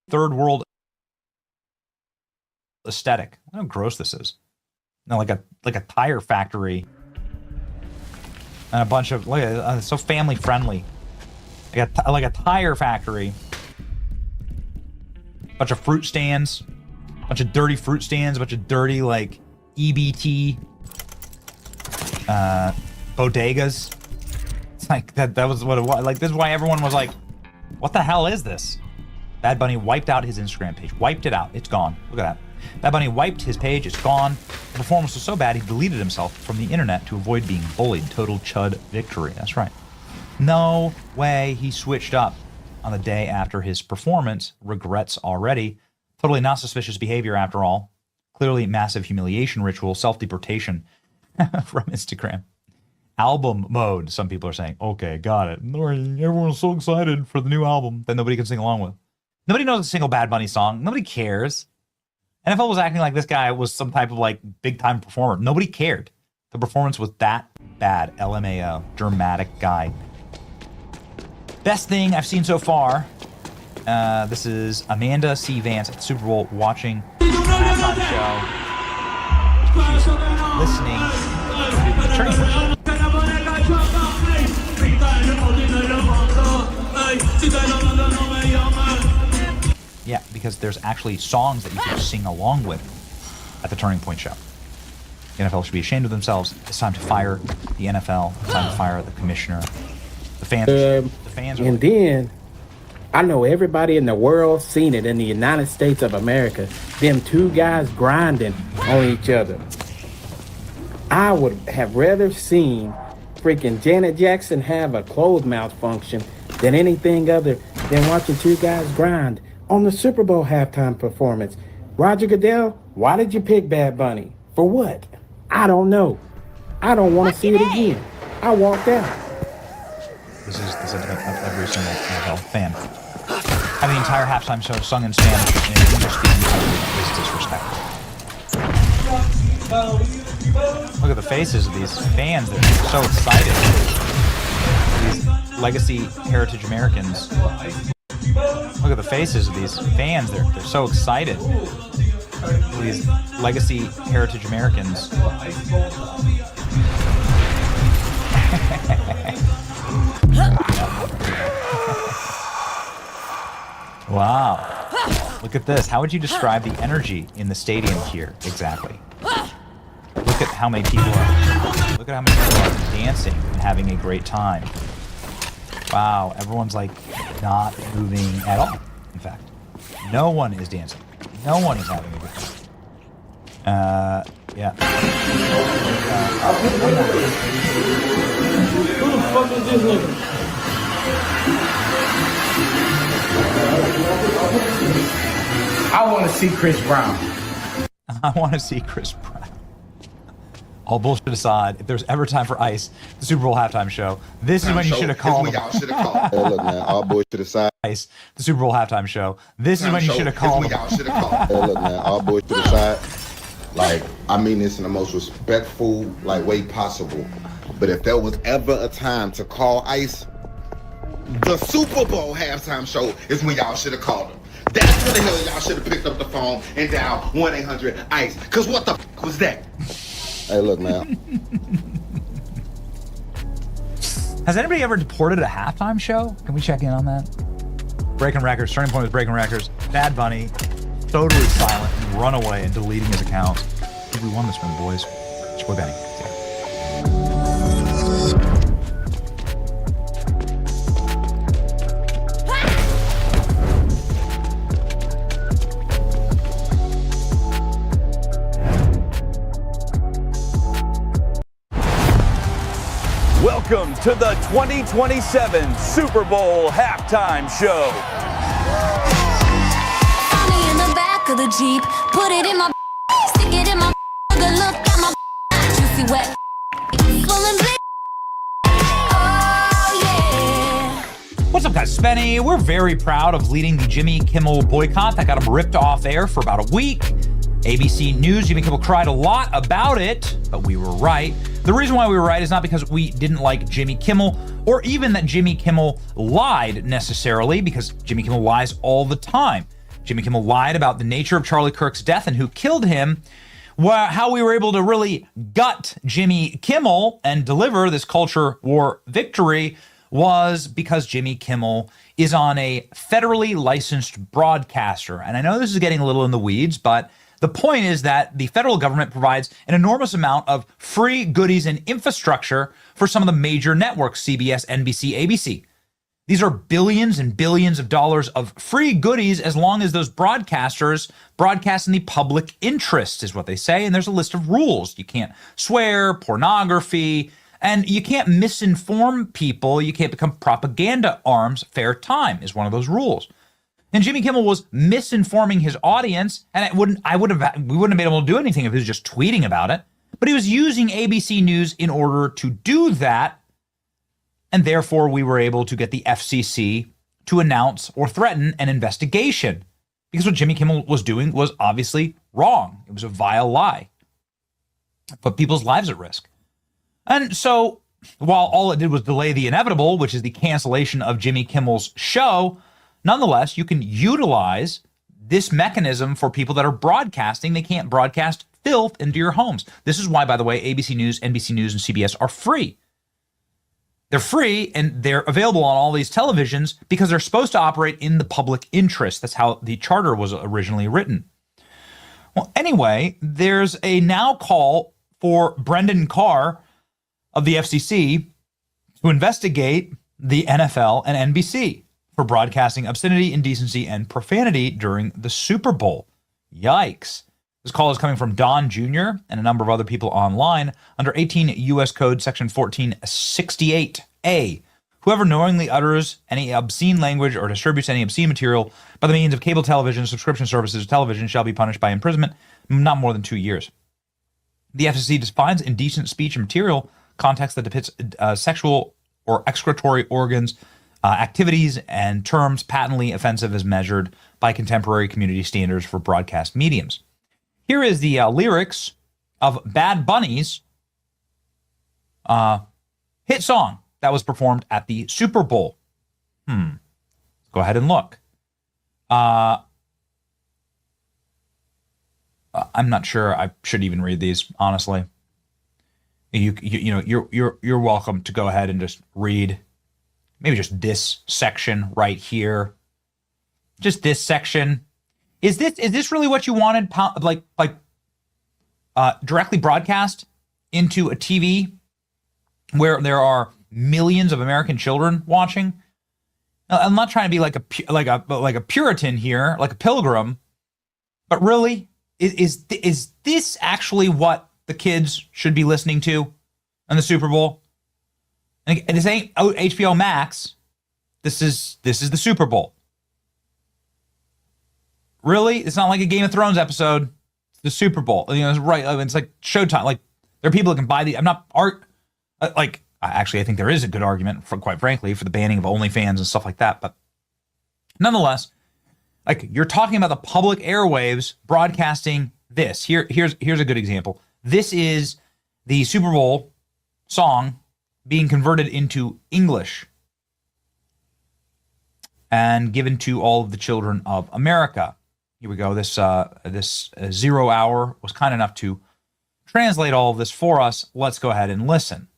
Third world aesthetic. Look how gross this is. No, like a tire factory. And a bunch of, it's so family friendly. Like a tire factory. Bunch of fruit stands. Bunch of dirty fruit stands. Bunch of dirty, like, EBT. Bodegas. It's like, that was what it was. Like, this is why everyone was like, what the hell is this? Bad Bunny wiped out his Instagram page. Wiped it out. It's gone. Look at that. Bad Bunny wiped his page. It's gone. The performance was so bad, he deleted himself from the internet to avoid being bullied. Total chud victory. That's right. No way he switched up on the day after his performance. Regrets already. Totally not suspicious behavior after all. Clearly massive humiliation ritual. Self-deportation from Instagram. Album mode, some people are saying. Okay, got it. Everyone's so excited for the new album that nobody can sing along with. Nobody knows a single Bad Bunny song. Nobody cares. NFL was acting like this guy was some type of, like, big-time performer. Nobody cared. The performance was that bad. LMAO. Dramatic guy. Best thing I've seen so far. This is Amanda C. Vance at the Super Bowl watching the halftime show. She's listening to the Turning Point. Yeah, because there's actually songs that you can sing along with at the Turning Point show. The NFL should be ashamed of themselves. It's time to fire the NFL. It's time to fire the commissioner. The fans are. And then, I know everybody in the world seen it in the United States of America. Them two guys grinding on each other. I would have rather seen freaking Janet Jackson have a clothes malfunction than anything other than watching two guys grind on the Super Bowl halftime performance. Roger Goodell, why did you pick Bad Bunny? For what? I don't know. I don't want to see it again. I walked out. This is every single NFL fan. Have the entire halftime show sung in Spanish and English-speaking country is disrespectful. Look at the faces of these fans. They're so excited. These legacy heritage Americans. Look at the faces of these fans. They're so excited. These legacy heritage Americans. Wow. Look at this. How would you describe the energy in the stadium here exactly? Look at how many people are. Look at how many people are dancing and having a great time. Wow, everyone's like not moving at all. In fact, no one is dancing. No one is having a good time. Yeah. Who the fuck is this nigga? I want to see Chris Brown. I want to see Chris Brown. All bullshit aside, if there's ever time for ICE, the Super Bowl halftime show, this is when you should have called him. Hey, look, man, all bullshit aside. ICE, the Super Bowl halftime show, this is when you should have called him. Hey, look, man, all bullshit aside, like, I mean this in the most respectful, like, way possible. But if there was ever a time to call ICE, the Super Bowl halftime show is when y'all should have called him. That's when the hell y'all should have picked up the phone and dialed 1-800-ICE. Because what the f was that? Hey, look, man. Has anybody ever deported a halftime show? Can we check in on that? Breaking records. Turning point was breaking records. Bad Bunny, totally silent and run away and deleting his account. I think we won this one, boys. Spoy Benny. Welcome to the 2027 Super Bowl halftime show. Me in the back of the Jeep, put it in my stick it in my good look at my juicy wet swollen bleed. Oh yeah. What's up, guys? Spenny. We're very proud of leading the Jimmy Kimmel boycott that got him ripped off air for about a week. ABC News, Jimmy Kimmel cried a lot about it, but we were right. The reason why we were right is not because we didn't like Jimmy Kimmel, or even that Jimmy Kimmel lied necessarily, because Jimmy Kimmel lies all the time. Jimmy Kimmel lied about the nature of Charlie Kirk's death and who killed him. How we were able to really gut Jimmy Kimmel and deliver this culture war victory was because Jimmy Kimmel is on a federally licensed broadcaster. And I know this is getting a little in the weeds, but the point is that the federal government provides an enormous amount of free goodies and infrastructure for some of the major networks, CBS, NBC, ABC. These are billions and billions of dollars of free goodies as long as those broadcasters broadcast in the public interest, is what they say. And there's a list of rules. You can't swear, pornography, and you can't misinform people. You can't become propaganda arms. Fair time is one of those rules. And Jimmy Kimmel was misinforming his audience, and we wouldn't have been able to do anything if he was just tweeting about it. But he was using ABC News in order to do that, and therefore we were able to get the FCC to announce or threaten an investigation. Because what Jimmy Kimmel was doing was obviously wrong. It was a vile lie. Put people's lives at risk. And so, while all it did was delay the inevitable, which is the cancellation of Jimmy Kimmel's show, nonetheless, you can utilize this mechanism for people that are broadcasting. They can't broadcast filth into your homes. This is why, by the way, ABC News, NBC News, and CBS are free. They're free, and they're available on all these televisions because they're supposed to operate in the public interest. That's how the charter was originally written. Well, anyway, there's a now call for Brendan Carr of the FCC to investigate the NFL and NBC for broadcasting obscenity, indecency, and profanity during the Super Bowl. Yikes. This call is coming from Don Jr. and a number of other people online under 18 U.S. Code Section 1468A. Whoever knowingly utters any obscene language or distributes any obscene material by the means of cable television, subscription services, or television shall be punished by imprisonment not more than 2 years. The FCC defines indecent speech and material context that depicts sexual or excretory organs activities and terms patently offensive as measured by contemporary community standards for broadcast mediums. Here is the lyrics of Bad Bunny's hit song that was performed at the Super Bowl. Go ahead and look. I'm not sure I should even read these, honestly. You're welcome to go ahead and just read maybe just this section right here. Just this section. Is this really what you wanted? Like directly broadcast into a TV where there are millions of American children watching? I'm not trying to be like a Puritan here, like a pilgrim, but really, is this actually what the kids should be listening to in the Super Bowl? And this ain't HBO Max. This is the Super Bowl. Really, it's not like a Game of Thrones episode. It's the Super Bowl. It's right. It's like Showtime. Like there are people that can buy the. I'm not art. Actually, I think there is a good argument, quite frankly, for the banning of OnlyFans and stuff like that. But nonetheless, like you're talking about the public airwaves broadcasting this. Here's a good example. This is the Super Bowl song being converted into English and given to all of the children of America. Here we go. This 0 Hour was kind enough to translate all of this for us. Let's go ahead and listen.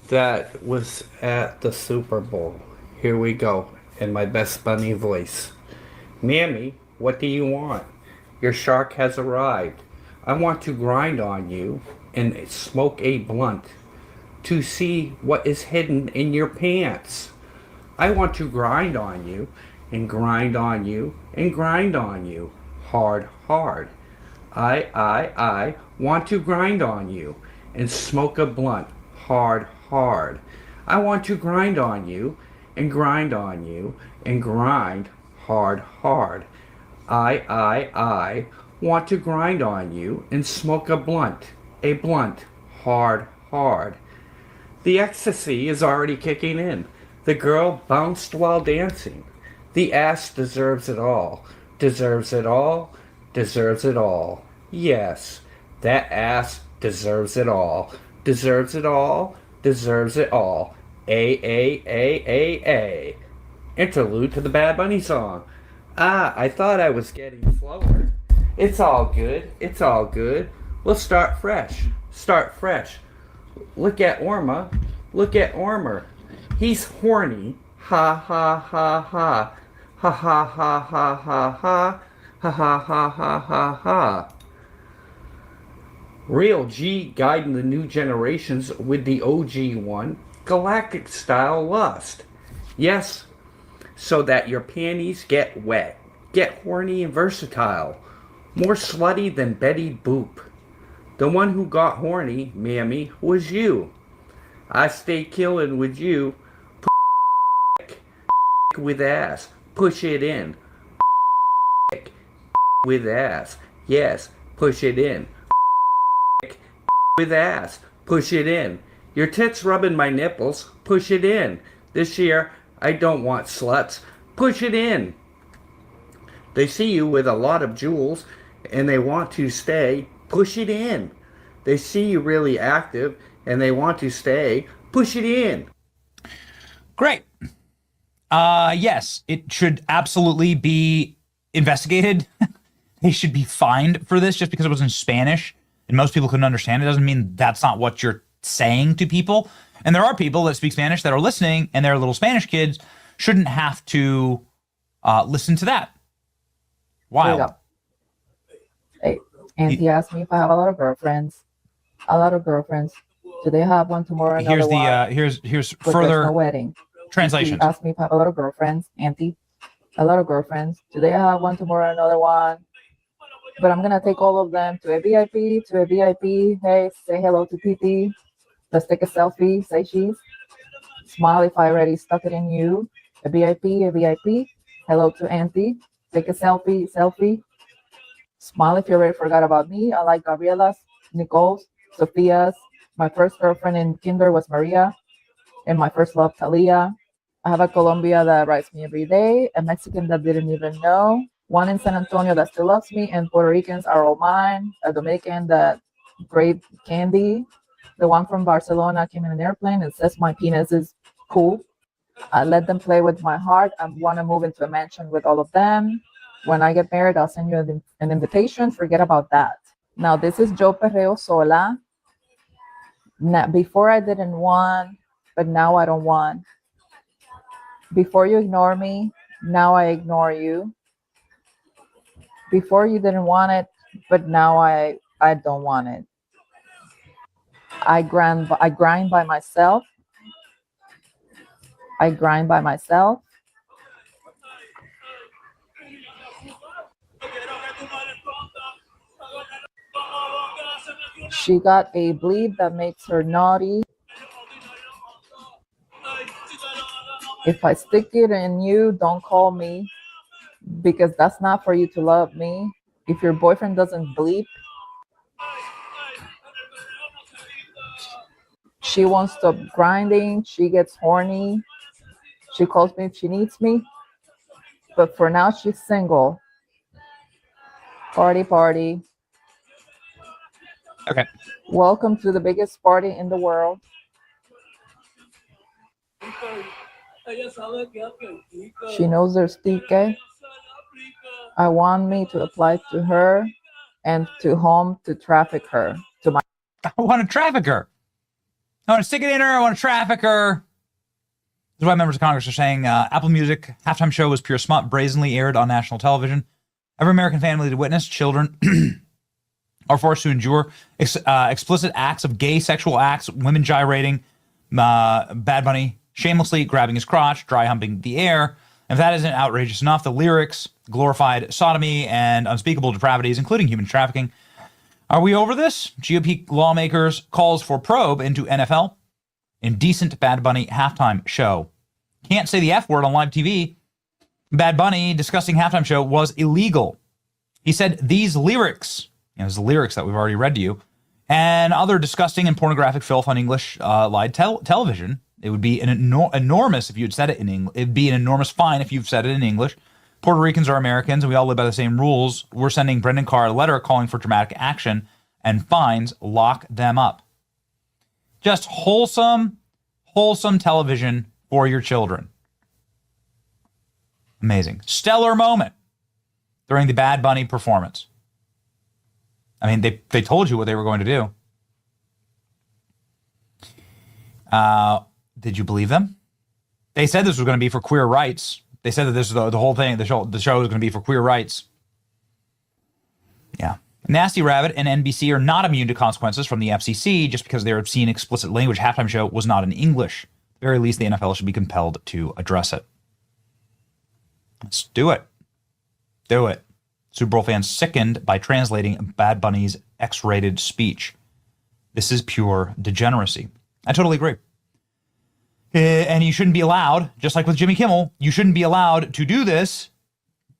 That was at the Super Bowl. Here we go, in my best bunny voice. Mammy, what do you want? Your shark has arrived. I want to grind on you and smoke a blunt to see what is hidden in your pants. I want to grind on you and grind on you and grind on you. Hard, hard. I want to grind on you and smoke a blunt. Hard, hard. I want to grind on you and grind on you and grind hard, hard. I want to grind on you and smoke a blunt, hard, hard. The ecstasy is already kicking in. The girl bounced while dancing. The ass deserves it all, deserves it all, deserves it all. Yes, that ass deserves it all, deserves it all, deserves it all. A. Interlude to the Bad Bunny song. I thought I was getting slower. It's all good, it's all good. We'll start fresh, start fresh. Look at Orma, look at Ormer. He's horny. Ha ha ha ha. Ha ha ha ha ha ha. Ha ha ha ha ha ha. Real G guiding the new generations with the OG one. Galactic style lust. Yes, so that your panties get wet. Get horny and versatile. More slutty than Betty Boop. The one who got horny, mammy, was you. I stay killing with you. With ass. Push it in. With ass. Yes, push it in. With ass. Push it in. Your tits rubbing my nipples. Push it in. This year, I don't want sluts. Push it in. They see you with a lot of jewels and they want to stay. Push it in. They see you really active and they want to stay. Push it in. Great. Yes, it should absolutely be investigated. They should be fined for this just because it was in Spanish and most people couldn't understand it. Doesn't mean that's not what you're saying to people. And there are people that speak Spanish that are listening and their little Spanish kids shouldn't have to listen to that. Wow. Hey, and he asked me if I have a lot of girlfriends. A lot of girlfriends. Do they have one tomorrow? Here's the here's further no wedding. Translation. He asked me if I have a lot of girlfriends. Auntie, a lot of girlfriends. Do they have one tomorrow? Another one. But I'm gonna take all of them to a VIP. To a VIP. Hey, say hello to TT. Let's take a selfie. Say cheese. Smile if I already stuck it in you. A VIP. A VIP. Hello to Auntie. Take a selfie. Selfie. Smile if you already forgot about me. I like Gabriela's, Nicole's, Sophia's. My first girlfriend in kinder was Maria. And my first love, Talia. I have a Colombia that writes me every day, a Mexican that didn't even know, one in San Antonio that still loves me, and Puerto Ricans are all mine, a Dominican that great candy, the one from Barcelona came in an airplane and says my penis is cool. I let them play with my heart. I want to move into a mansion with all of them. When I get married, I'll send you an invitation. Forget about that. Now, this is Yo Perreo Sola. Now, before I didn't want, but now I don't want. Before you ignore me, now I ignore you. Before you didn't want it, but now I don't want it. I grind by myself. I grind by myself. She got a bleed that makes her naughty. If I stick it in you, don't call me, because that's not for you to love me. If your boyfriend doesn't bleep, she won't stop grinding. She gets horny. She calls me if she needs me. But for now, she's single. Party, party. Okay. Welcome to the biggest party in the world. She knows there's tique. I want me to apply to her and to home to traffic her. To my I want to traffic her. I want to stick it in her. I want to traffic her. This is why members of Congress are saying Apple Music halftime show was pure smut, brazenly aired on national television. Every American family to witness, children are forced to endure explicit acts of gay sexual acts, women gyrating, Bad Bunny shamelessly grabbing his crotch, dry humping the air. If that isn't outrageous enough, the lyrics glorified sodomy and unspeakable depravities, including human trafficking. Are we over this? GOP lawmakers calls for probe into NFL. Indecent Bad Bunny halftime show. Can't say the F word on live TV. Bad Bunny discussing halftime show was illegal. He said these lyrics, the lyrics that we've already read to you, and other disgusting and pornographic filth on English live television. It would be an enormous if you had said it in English. It'd be an enormous fine if you've said it in English. Puerto Ricans are Americans, and we all live by the same rules. We're sending Brendan Carr a letter calling for dramatic action and fines. Lock them up. Just wholesome television for your children. Amazing. Stellar moment during the Bad Bunny performance. I mean, they told you what they were going to do. Did you believe them? They said this was going to be for queer rights. They said that this is the whole thing. The show was going to be for queer rights. Yeah. Nasty Rabbit and NBC are not immune to consequences from the FCC just because their obscene, explicit language halftime show was not in English. At the very least, the NFL should be compelled to address it. Let's do it. Do it. Super Bowl fans sickened by translating Bad Bunny's X-rated speech. This is pure degeneracy. I totally agree. And you shouldn't be allowed, just like with Jimmy Kimmel, you shouldn't be allowed to do this.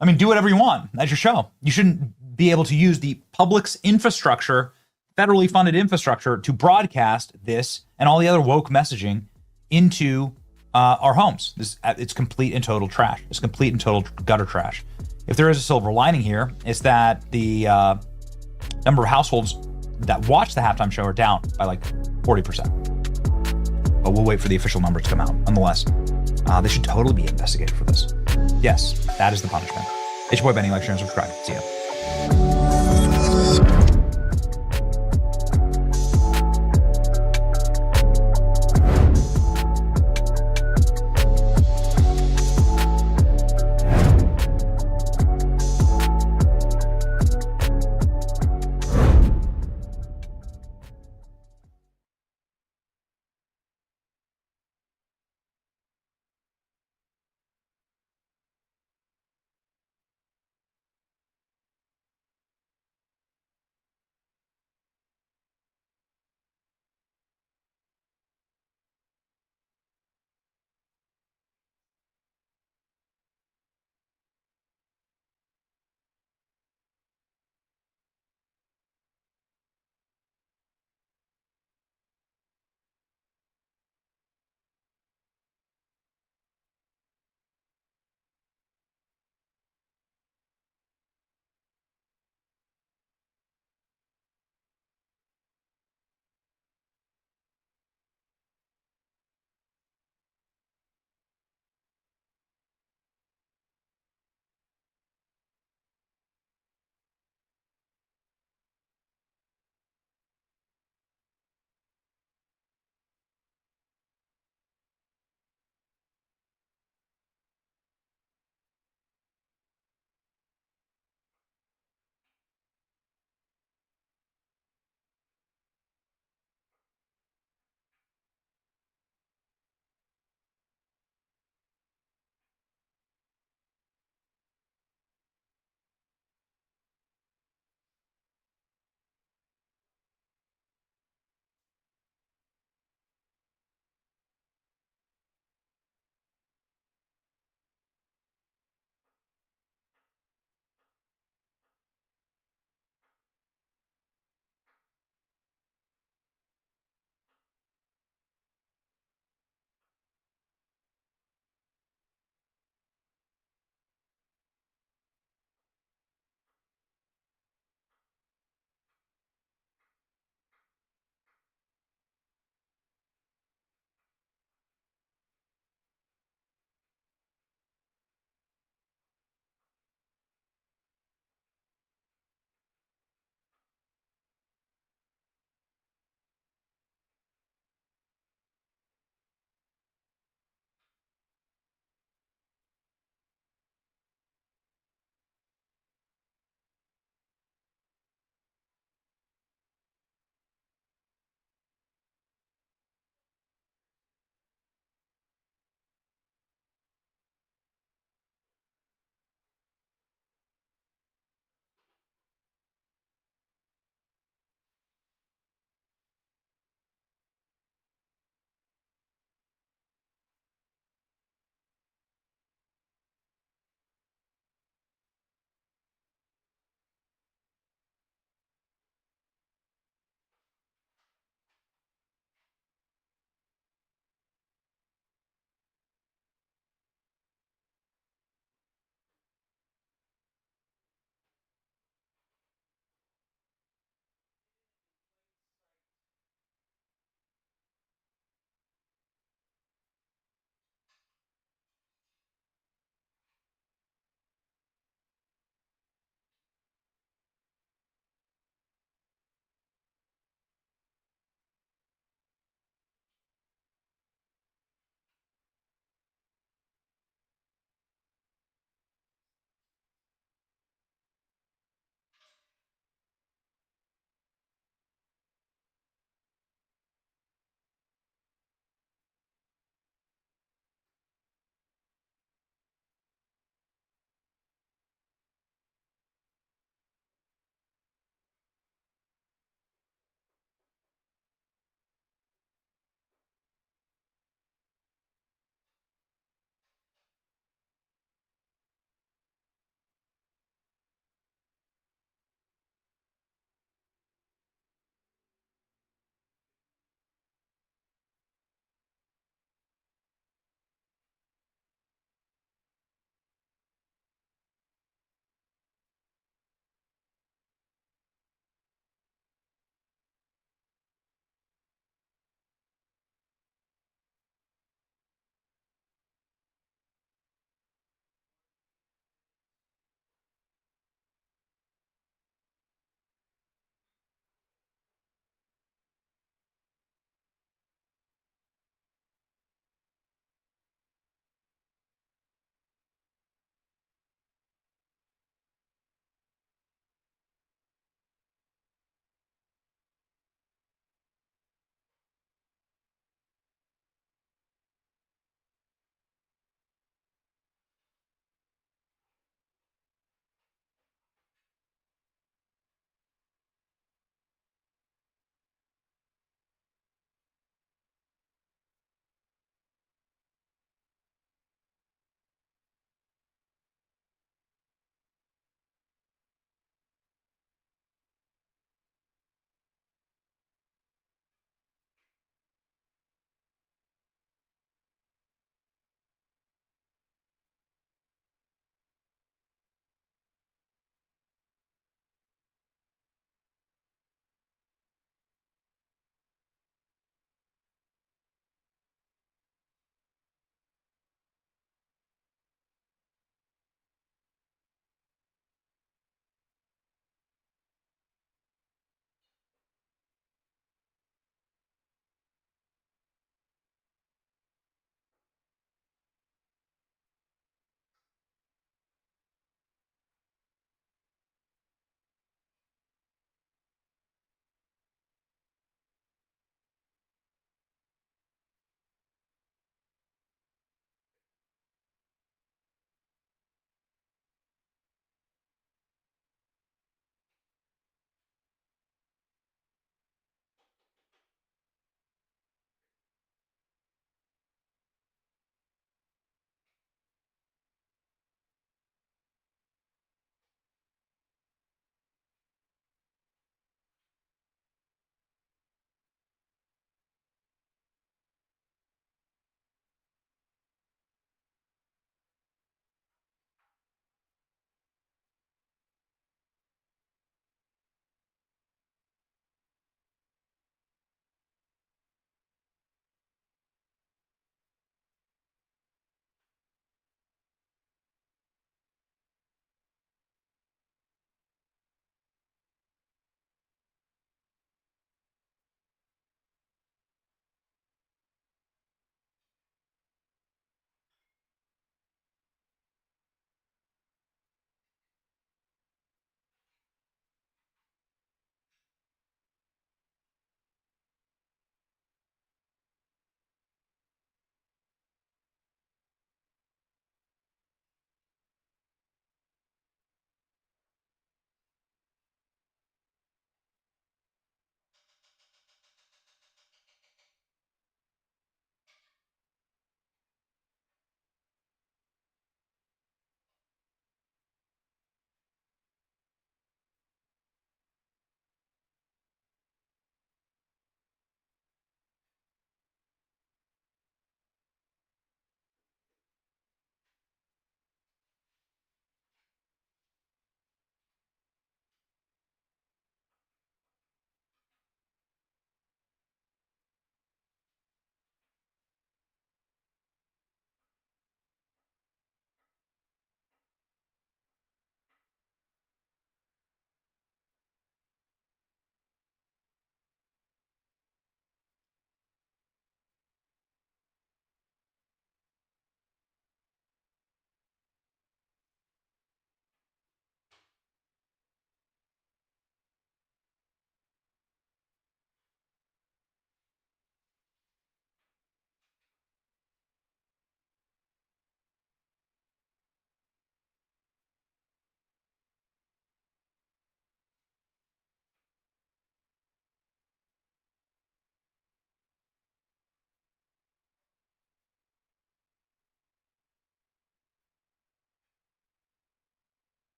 I mean, do whatever you want. That's your show. You shouldn't be able to use the public's infrastructure, federally funded infrastructure, to broadcast this and all the other woke messaging into our homes. It's complete and total trash. It's complete and total gutter trash. If there is a silver lining here, it's that the number of households that watch the halftime show are down by like 40%. But we'll wait for the official numbers to come out. Nonetheless, they should totally be investigated for this. Yes, that is the punishment. It's your boy Benny. Like, share, and subscribe. See ya.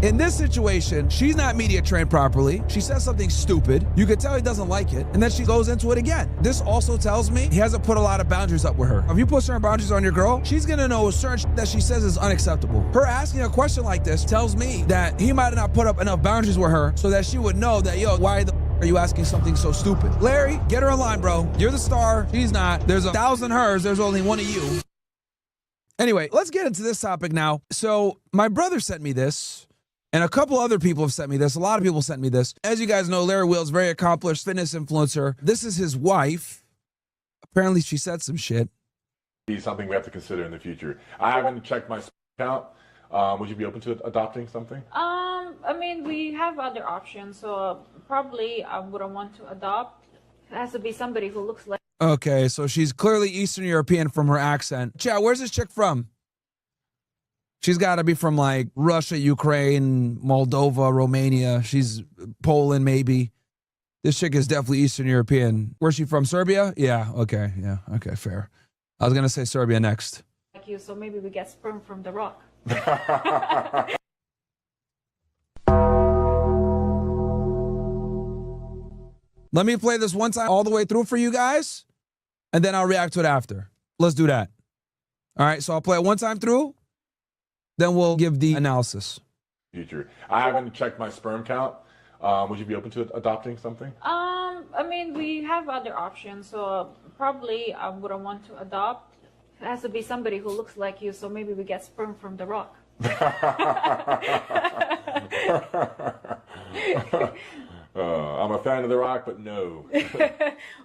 In this situation, she's not media trained properly. She says something stupid. You could tell he doesn't like it. And then she goes into it again. This also tells me he hasn't put a lot of boundaries up with her. If you put certain boundaries on your girl, she's gonna know certain shit that she says is unacceptable. Her asking a question like this tells me that he might not put up enough boundaries with her so that she would know that, yo, why the are you asking something so stupid? Larry, get her in line, bro. You're the star. She's not. There's 1,000 hers. There's only one of you. Anyway, let's get into this topic now. So my brother sent me this. And a couple other people have sent me this. A lot of people sent me this. As you guys know, Larry Wheels, very accomplished fitness influencer. This is his wife. Apparently she said some shit. Be something we have to consider in the future. I haven't checked my account. Would you be open to adopting something? I mean, we have other options. So probably I wouldn't want to adopt. It has to be somebody who looks like. Okay, so she's clearly Eastern European from her accent. Chad, where's this chick from? She's got to be from like Russia, Ukraine, Moldova, Romania. She's Poland, maybe. This chick is definitely Eastern European. Where's she from? Serbia? Yeah. Okay. Yeah. Okay. Fair. I was gonna say Serbia next. Like you, so maybe we get sperm from the rock. Let me play this one time all the way through for you guys, and then I'll react to it after. Let's do that. All right. So I'll play it one time through. Then we'll give the analysis. Future. I haven't checked my sperm count. Would you be open to adopting something? I mean, we have other options. So probably I wouldn't want to adopt. It has to be somebody who looks like you. So maybe we get sperm from the rock. I'm a fan of The Rock, but no.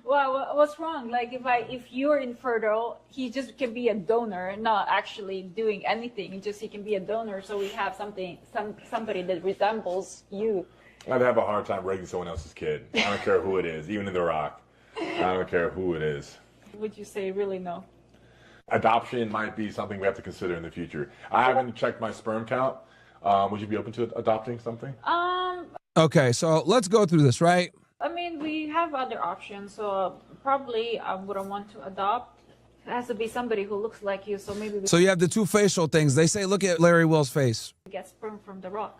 Well, what's wrong? Like if you're infertile, he just can be a donor, not actually doing anything. He can be a donor, so we have somebody that resembles you. I'd have a hard time raising someone else's kid. I don't care who it is, even in The Rock. I don't care who it is. Would you say really no? Adoption might be something we have to consider in the future. I haven't checked my sperm count. Would you be open to adopting something? Okay, so let's go through this, right? I mean, we have other options. So probably I wouldn't want to adopt. It has to be somebody who looks like you. So maybe we So you have the two facial things. They say, look at Larry Will's face. get sperm from the rock.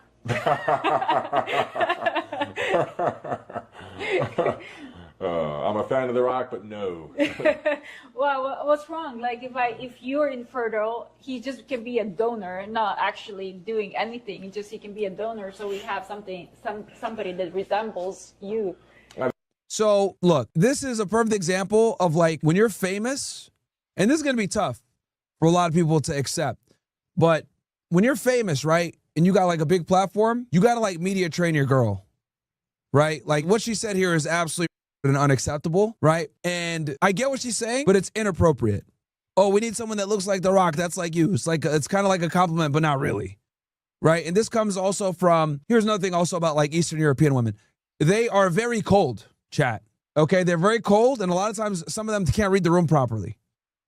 I'm a fan of The Rock, but no. Well, what's wrong? Like if you're infertile, he just can be a donor, not actually doing anything. He can be a donor, so we have somebody that resembles you. So look, this is a perfect example of like when you're famous, and this is gonna be tough for a lot of people to accept, but when you're famous, right, and you got like a big platform, you gotta like media train your girl, right? Like what she said here is absolutely and unacceptable, right? And I get what she's saying, but it's inappropriate. Oh, we need someone that looks like The Rock. That's like you. It's kind of like a compliment, but not really, right? And this comes also from, here's another thing also about like Eastern European women. They are very cold, chat. Okay, they're very cold, and a lot of times some of them can't read the room properly,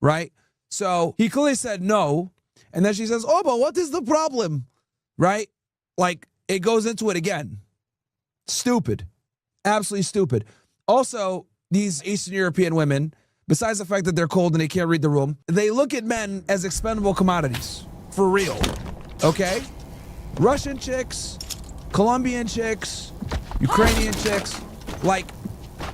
right? So he clearly said no, and then she says, oh, but what is the problem, right? Like it goes into it again. Stupid, absolutely stupid. Also, these Eastern European women, besides the fact that they're cold and they can't read the room, they look at men as expendable commodities. For real. Okay? Russian chicks, Colombian chicks, Ukrainian chicks. Like,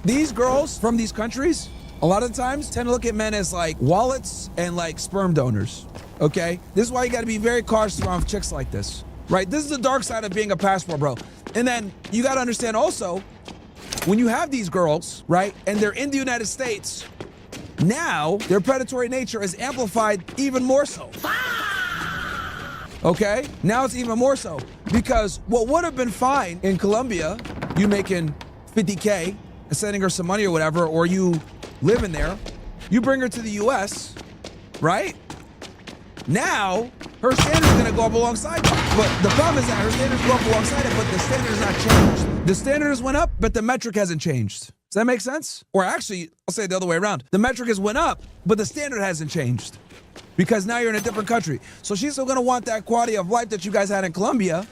these girls from these countries, a lot of times tend to look at men as like wallets and like sperm donors. Okay? This is why you gotta be very cautious around chicks like this. Right? This is the dark side of being a passport bro. And then you gotta understand also, when you have these girls, right, and they're in the United States, now their predatory nature is amplified even more so. Okay? Now it's even more so. Because what would have been fine in Colombia, you making 50K and sending her some money or whatever, or you living there, you bring her to the US, right? Now, her standard is going to go up alongside it. But the problem is that her standards go up alongside it, but the standard has not changed. The standards went up, but the metric hasn't changed. Does that make sense? Or actually, I'll say it the other way around. The metric has went up, but the standard hasn't changed. Because now you're in a different country. So she's still going to want that quality of life that you guys had in Colombia,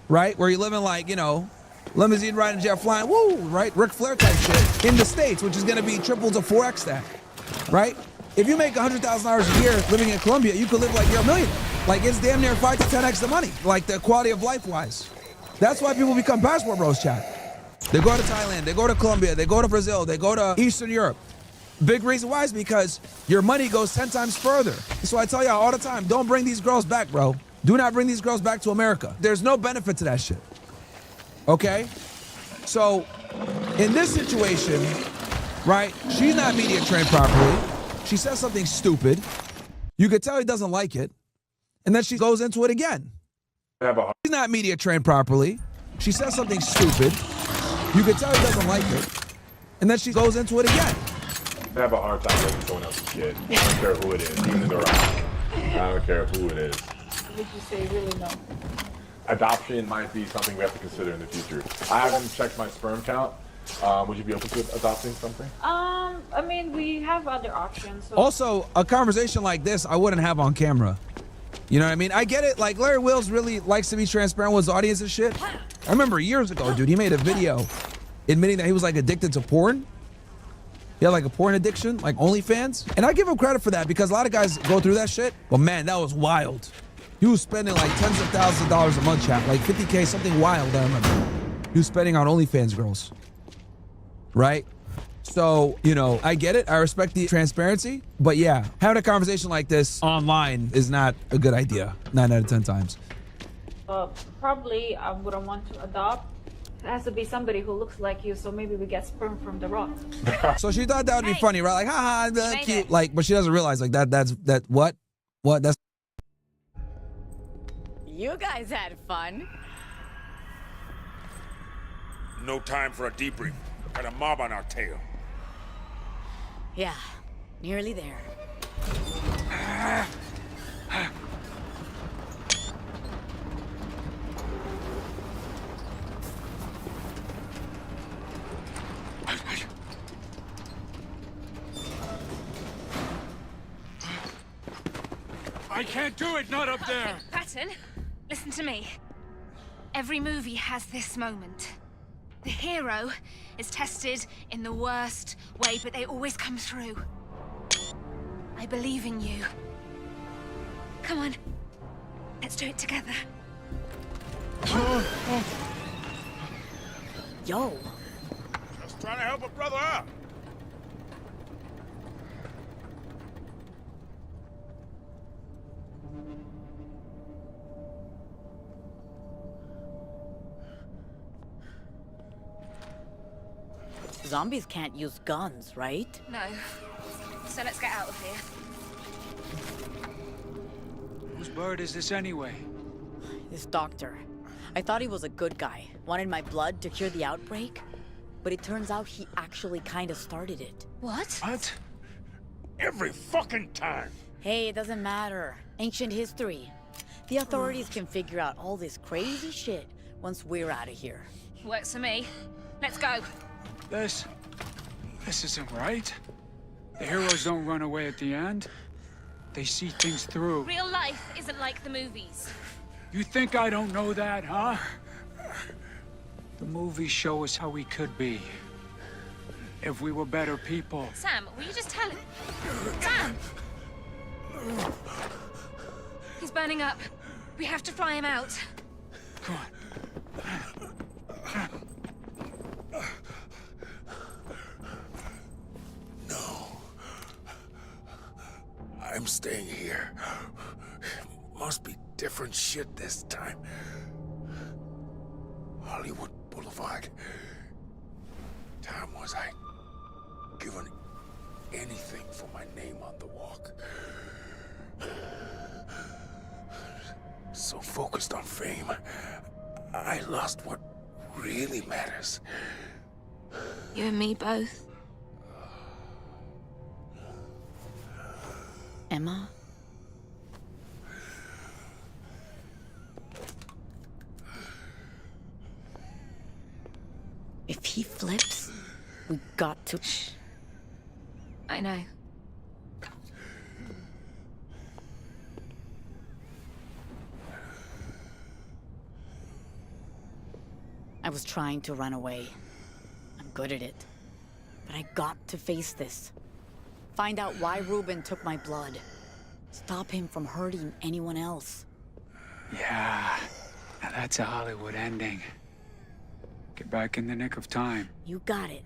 right? Where you're living like, you know, limousine riding, jet flying, woo, right? Ric Flair type shit in the States, which is going to be triple to 4x that, right? If you make $100,000 a year living in Colombia, you could live like you're a millionaire. Like, it's damn near 5 to 10x the money, like the quality of life wise. That's why people become passport bros, chat. They go to Thailand, they go to Colombia, they go to Brazil, they go to Eastern Europe. Big reason why is because your money goes 10 times further. So I tell y'all all the time, don't bring these girls back, bro. Do not bring these girls back to America. There's no benefit to that shit. Okay? So, in this situation, right, she's not media trained properly. She says something stupid. You could tell he doesn't like it. And then she goes into it again. She's not media trained properly. She says something stupid. You could tell he doesn't like it. And then she goes into it again. I have a hard time letting someone else's kid. I don't care who it is, even if they're right. I don't care who it is. Would you say really no? Adoption might be something we have to consider in the future. I haven't checked my sperm count. Would you be open to adopting something? I mean, we have other options. So. Also, a conversation like this, I wouldn't have on camera. You know what I mean? I get it. Like, Larry Wills really likes to be transparent with his audience and shit. I remember years ago, dude, he made a video admitting that he was like addicted to porn. He had like a porn addiction, like OnlyFans. And I give him credit for that because a lot of guys go through that shit. But man, that was wild. He was spending like tens of thousands of dollars a month, chat. Like 50K, something wild, I remember. He was spending on OnlyFans girls. Right? So, you know, I get it. I respect the transparency. But yeah, having a conversation like this online is not a good idea. 9 out of 10 times. Probably I wouldn't want to adopt. It has to be somebody who looks like you, so maybe we get sperm from the rock. So she thought that would be funny, right? Like, haha, that's cute. Like, but she doesn't realize like what? What? That's You guys had fun. No time for a debrief. Got a mob on our tail. Yeah, nearly there. I can't do it, not up there. Patton, listen to me. Every movie has this moment. The hero is tested in the worst way, but they always come through. I believe in you. Come on, let's do it together. Yo. Just trying to help a brother out. Zombies can't use guns, right? No. So let's get out of here. Whose bird is this anyway? This doctor. I thought he was a good guy. Wanted my blood to cure the outbreak. But it turns out he actually kind of started it. What? What? Every fucking time. Hey, it doesn't matter. Ancient history. The authorities can figure out all this crazy shit once we're out of here. Works for me. Let's go. This isn't right. The heroes don't run away at the end. They see things through. Real life isn't like the movies. You think I don't know that, huh? The movies show us how we could be. If we were better people. Sam, will you just tell him? Sam! He's burning up. We have to fly him out. Come on. I'm staying here. Must be different shit this time. Hollywood Boulevard. Time was I given anything for my name on the walk. So focused on fame, I lost what really matters. You and me both. Emma? If he flips, we got to... Shh. I know. I was trying to run away. I'm good at it. But I got to face this. Find out why Ruben took my blood. Stop him from hurting anyone else. Yeah, now that's a Hollywood ending. Get back in the nick of time. You got it.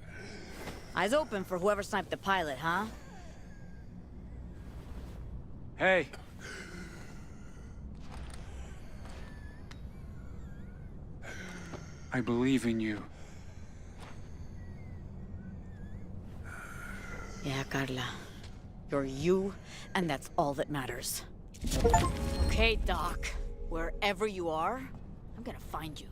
Eyes open for whoever sniped the pilot, huh? Hey. I believe in you. Yeah, Carla. You're you, and that's all that matters. Okay, Doc. Wherever you are, I'm gonna find you.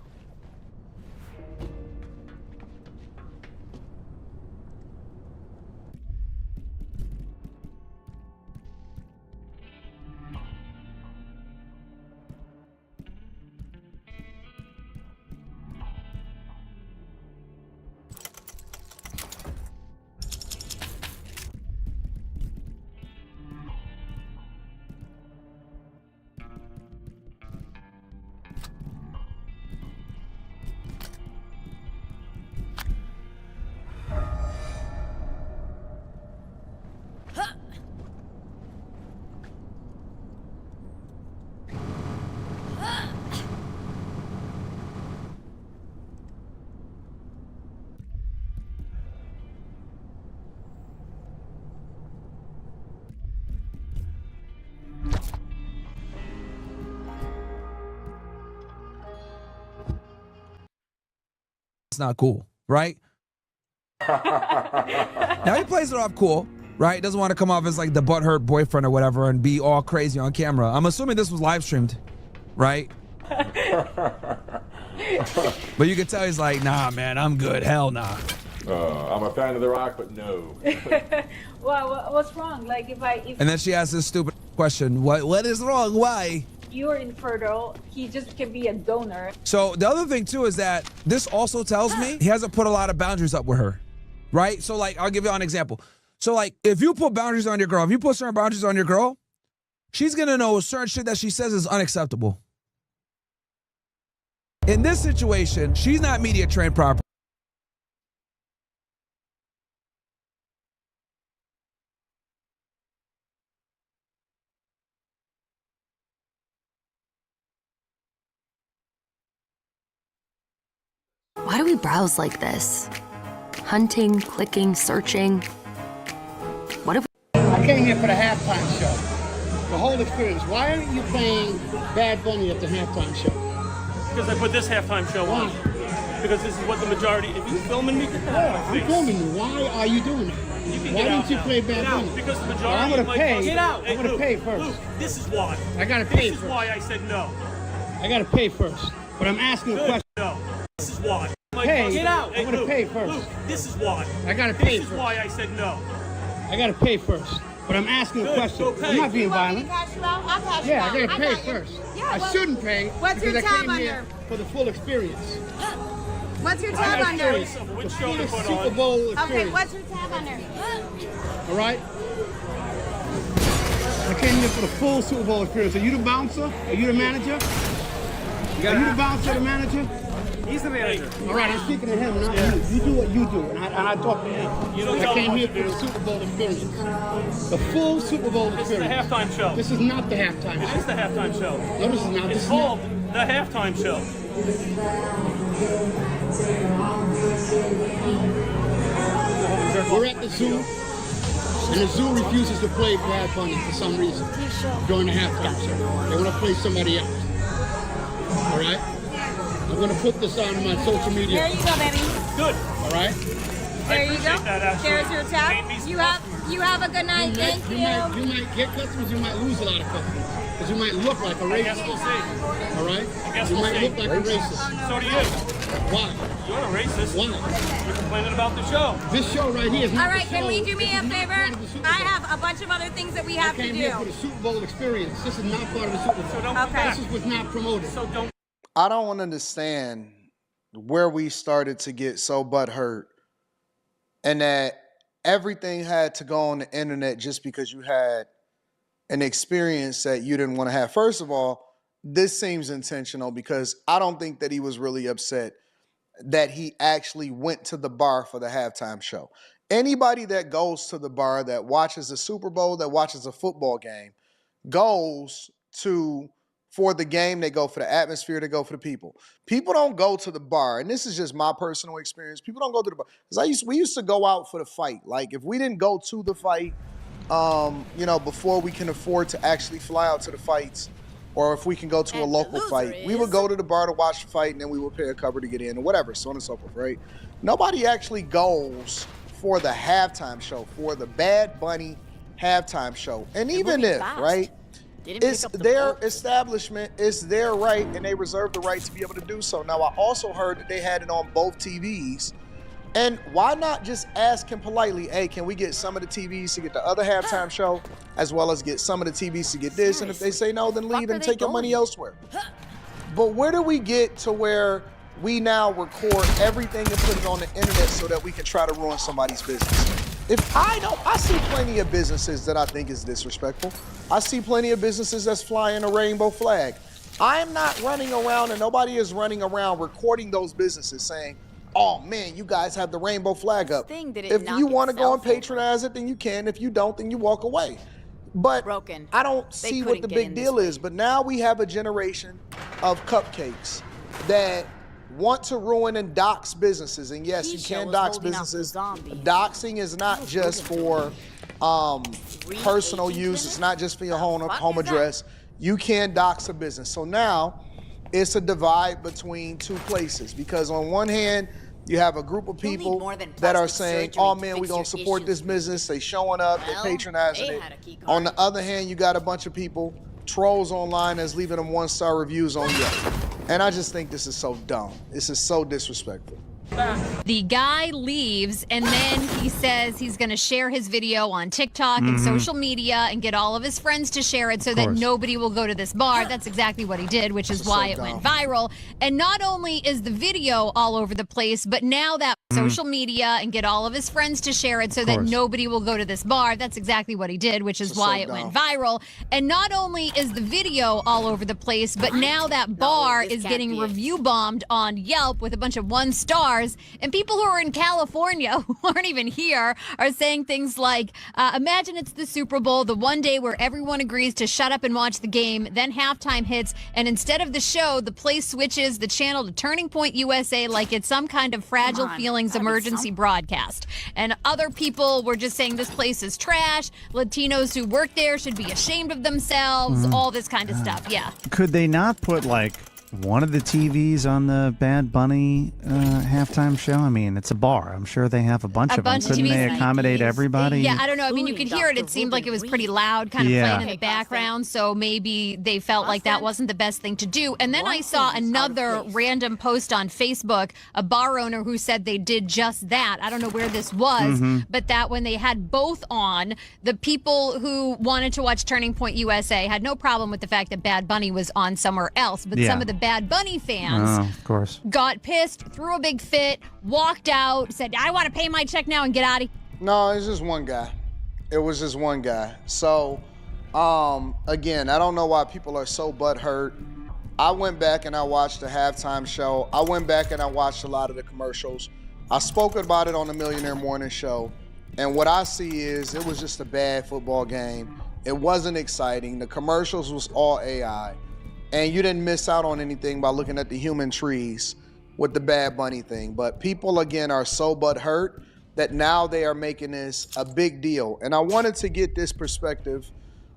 It's not cool, right? Now he plays it off cool, right? Doesn't want to come off as like the butthurt boyfriend or whatever and be all crazy on camera. I'm assuming this was live streamed, right? But you can tell he's like, nah, man, I'm good. Hell nah. I'm a fan of The Rock, but no. Well, what's wrong? Like if And then she asks this stupid question, what is wrong? Why? you're infertile, he just can be a donor. So the other thing too is that this also tells me he hasn't put a lot of boundaries up with her, right? So like, I'll give you an example. So like, if you put boundaries on your girl, if you put certain boundaries on your girl, she's gonna know certain shit that she says is unacceptable. In this situation, she's not media trained properly. Why do we browse like this? Hunting, clicking, searching. What if I came here for the halftime show. The whole experience. Why aren't you playing Bad Bunny at the halftime show? Because I put this halftime show on. Because this is what the majority. If you filming me, get that out of my I'm face. filming you. Why are you doing that? Why didn't you play Bad Bunny? Because the majority I'm gonna of my pay. Get out. I'm gonna pay first. Luke, this is why. I gotta pay This is first. why I said no. I gotta pay first. But I'm asking a Good. question. No. This is why. Pay. Get out. I'm gonna Luke, pay first. Luke, this is why. I gotta pay This is first. why I said no. I gotta pay first. But I'm asking a Good, question. go pay. I'm not being You want me violent. to cash you out? I'll cash you Yeah, out. I gotta I pay got you. first. Yeah, I well, shouldn't pay what's your because I tab came here under? for the full experience. What's your I tab gotta under? pay the full Super Bowl experience. Okay, what's your tab under? All right? I came here for the full Super Bowl experience. Are you the bouncer? Are you the manager? Are you the bouncer or the manager? He's the manager. All right, I'm speaking to him, not you. You do what you do, and I talk to him. You don't I tell him came what here to for do. the Super Bowl experience. The full Super Bowl This is the experience. halftime show. This is not the halftime It show. is the halftime show. No, this is not. This It's is called the halftime show. We're at the zoo, and the zoo refuses to play Bad Bunny for some reason during the halftime show. They want to play somebody else. All right? I'm going to put this on my social media. There you go, baby. Good. All right? There you go. that, actually. There's your tab. You have a good night. Thank you. You might get customers, you might lose a lot of customers. Because you might look like a I guess racist. we'll see. All right? I guess You we'll might see. look like a racist. So do you. Why? You're a racist. Why? You're complaining about the show. This show right here is not All right, the can show. we do me a This is not favor? part of the Super I Bowl. have a bunch of other things that we have I to came here for do. the Super Bowl experience. This is not part of the Super Bowl. So don't Okay. This was not promoted. So don't. I don't understand where we started to get so butthurt and that everything had to go on the internet just because you had an experience that you didn't want to have. First of all, this seems intentional because I don't think that he was really upset that he actually went to the bar for the halftime show. Anybody that goes to the bar, that watches the Super Bowl, that watches a football game, goes for the game, they go for the atmosphere, they go for the people. People don't go to the bar, and this is just my personal experience. People don't go to the bar because we used to go out for the fight. Like if we didn't go to the fight, before we can afford to actually fly out to the fights, or if we can go to a local fight, we would go to the bar to watch the fight, and then we would pay a cover to get in, or whatever, so on and so forth, right? Nobody actually goes for the halftime show, for the Bad Bunny halftime show. And even if, right, it's their establishment, it's their right, and they reserve the right to be able to do so. Now, I also heard that they had it on both TVs. And why not just ask him politely, hey, can we get some of the TVs to get the other halftime show, as well as get some of the TVs to get this? And if they say no, then leave and take your money elsewhere. But where do we get to where we now record everything and put it on the internet so that we can try to ruin somebody's business? I see plenty of businesses that I think is disrespectful. I see plenty of businesses that's flying a rainbow flag. I am not running around, and nobody is running around recording those businesses saying, oh man, you guys have the rainbow flag up. If you want to go and patronize it, then you can. If you don't, then you walk away. But I don't see what the big deal is. But now we have a generation of cupcakes that want to ruin and dox businesses. And yes, you can dox businesses. Doxing is not just for personal use. It's not just for your home address. You can dox a business. So now it's a divide between two places, because on one hand, you have a group of people that are saying, oh man, we're going to support this business. They showing up, they patronizing it. On the other hand, you got a bunch of people, trolls online, that's leaving them 1-star reviews on Yelp. And I just think this is so dumb. This is so disrespectful. The guy leaves, and then he says he's going to share his video on TikTok and social media and get all of his friends to share it so that nobody will go to this bar. That's exactly what he did, which is why it went viral. And not only is the video all over the place, but now that social media and get all of his friends to share it so that nobody will go to this bar. That's exactly what he did, which is why it went viral. And not only is the video all over the place, but now that bar is getting review bombed on Yelp with a bunch of 1-stars. And people who are in California, who aren't even here, are saying things like, imagine it's the Super Bowl, the one day where everyone agrees to shut up and watch the game, then halftime hits, and instead of the show, the place switches the channel to Turning Point USA like it's some kind of Fragile Feelings emergency broadcast. And other people were just saying this place is trash, Latinos who work there should be ashamed of themselves, all this kind of stuff, yeah. Could they not put, like, one of the TVs on the Bad Bunny halftime show? I mean, it's a bar. I'm sure they have a bunch of them. Couldn't they accommodate everybody? Yeah, I don't know. I mean, you could hear it. It seemed like it was pretty loud, kind of playing in the background. So maybe they felt like that wasn't the best thing to do. And then I saw another random post on Facebook, a bar owner who said they did just that. I don't know where this was, but that when they had both on, the people who wanted to watch Turning Point USA had no problem with the fact that Bad Bunny was on somewhere else. But some of the Bad Bunny fans of course, got pissed, threw a big fit, walked out, said, I want to pay my check now and get out of here. No, it's just one guy. It was just one guy. So, again, I don't know why people are so butthurt. I went back and I watched the halftime show. I went back and I watched a lot of the commercials. I spoke about it on the Millionaire Morning Show. And what I see is it was just a bad football game. It wasn't exciting. The commercials was all AI. And you didn't miss out on anything by looking at the human trees with the Bad Bunny thing. But people, again, are so butthurt that now they are making this a big deal. And I wanted to get this perspective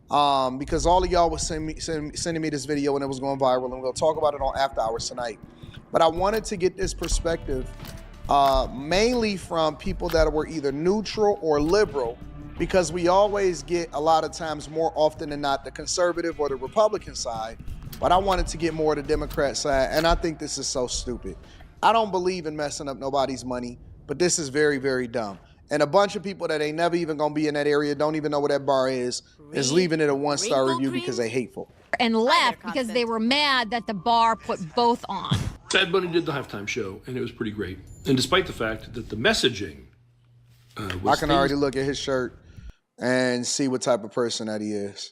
because all of y'all was sending me this video when it was going viral, and we'll talk about it on After Hours tonight. But I wanted to get this perspective mainly from people that were either neutral or liberal, because we always get a lot of times, more often than not, the conservative or the Republican side. But I wanted to get more of the Democrat side, and I think this is so stupid. I don't believe in messing up nobody's money, but this is very, very dumb. And a bunch of people that ain't never even gonna be in that area, don't even know where that bar is leaving it a 1-star review because they hateful. And left because they were mad that the bar put both on. Bad Bunny did the halftime show, and it was pretty great. And despite the fact that the messaging was I can already look at his shirt and see what type of person that he is.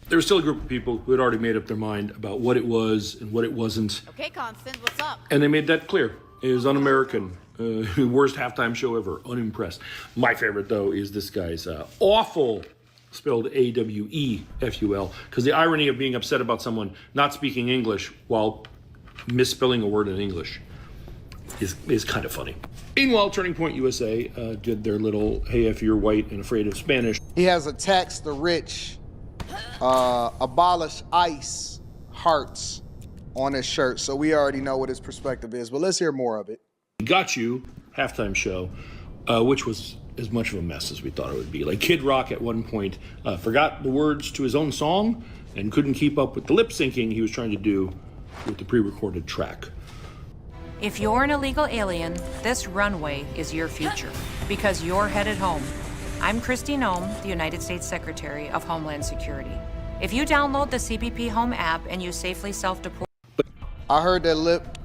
There was still a group of people who had already made up their mind about what it was and what it wasn't. Okay, Constant, what's up? And they made that clear. It was un-American. Worst halftime show ever. Unimpressed. My favorite, though, is this guy's awful spelled A-W-E-F-U-L, because the irony of being upset about someone not speaking English while misspelling a word in English is kind of funny. Meanwhile, Turning Point USA did their little, hey, if you're white and afraid of Spanish. He has a tax the rich, abolish ICE hearts on his shirt. So we already know what his perspective is, but let's hear more of it. Got You halftime show, which was as much of a mess as we thought it would be. Like Kid Rock at one point forgot the words to his own song and couldn't keep up with the lip syncing he was trying to do with the pre-recorded track. If you're an illegal alien, this runway is your future because you're headed home. I'm Kristi Noem, the United States Secretary of Homeland Security. If you download the CBP Home app and you safely self-deport... I heard that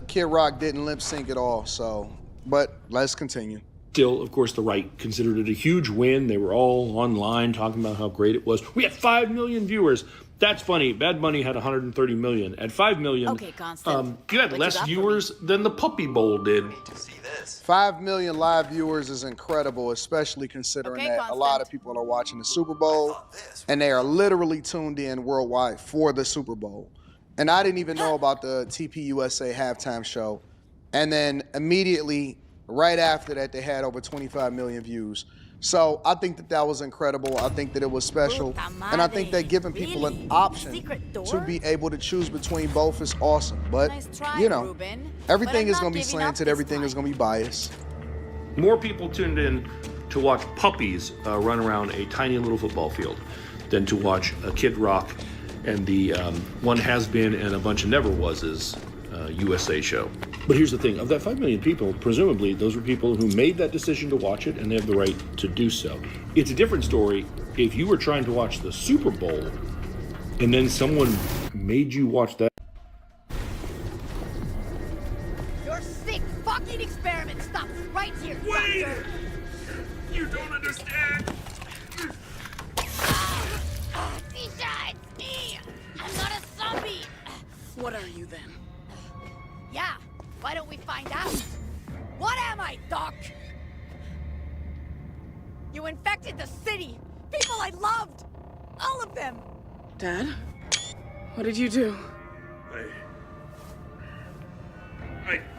Kid Rock didn't lip sync at all, so, but let's continue. Still, of course, the right considered it a huge win. They were all online talking about how great it was. We had 5 million viewers. That's funny. Bad Bunny had 130 million. At 5 million, Okay, Constant. you had less viewers than the Puppy Bowl did. 5 million live viewers is incredible, especially considering that a lot of people are watching the Super Bowl and they are literally tuned in worldwide for the Super Bowl. And I didn't even know about the TPUSA halftime show. And then immediately, right after that, they had over 25 million views. So I think that that was incredible. I think that it was special. And I think that giving people an option to be able to choose between both is awesome. But, you know, everything is going to be slanted. Everything is going to be biased. More people tuned in to watch puppies run around a tiny little football field than to watch a Kid Rock and the One Has Been and a bunch of Never Was's USA show. But here's the thing, of that 5 million people, presumably those were people who made that decision to watch it and they have the right to do so. It's a different story if you were trying to watch the Super Bowl and then someone made you watch that. Your sick fucking experiment stops right here. Wait! Doctor. You don't understand. Tisha, it's me. I'm not a zombie. What are you then? Yeah, why don't we find out? What am I, Doc? You infected the city. People I loved. All of them. Dad? What did you do?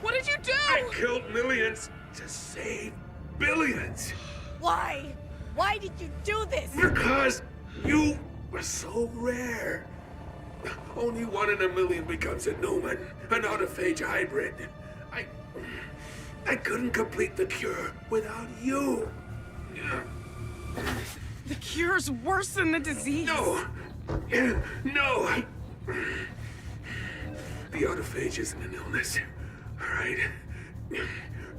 What did you do? I killed millions to save billions. Why? Why did you do this? Because you were so rare. Only 1 in a million becomes a Newman, an autophage hybrid. I couldn't complete the cure without you. The cure's worse than the disease. No. No. The autophagy isn't an illness. All right?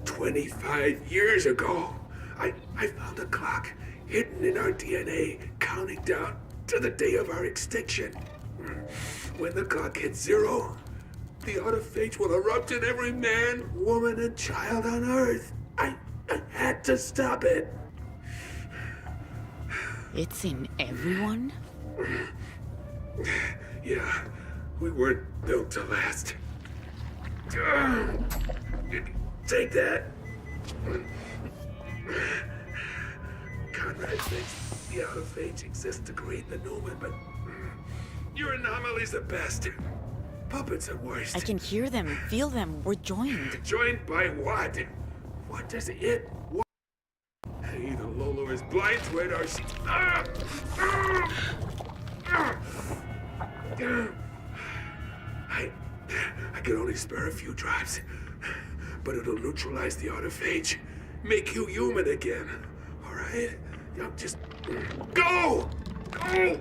25 years ago, I found a clock hidden in our DNA, counting down to the day of our extinction. When the clock hits 0, the autophage will erupt in every man, woman, and child on Earth. I had to stop it. It's in everyone? Yeah, we weren't built to last. Take that. Conrad thinks the autophage exists to create the Newman, but your anomaly's the best. Puppets are worst. I can hear them, feel them. We're joined. Joined by what? What does it want? Either Lolo is blind to it or she... I can only spare a few drops, but it'll neutralize the autophage, make you human again. All right? Now just go! Go!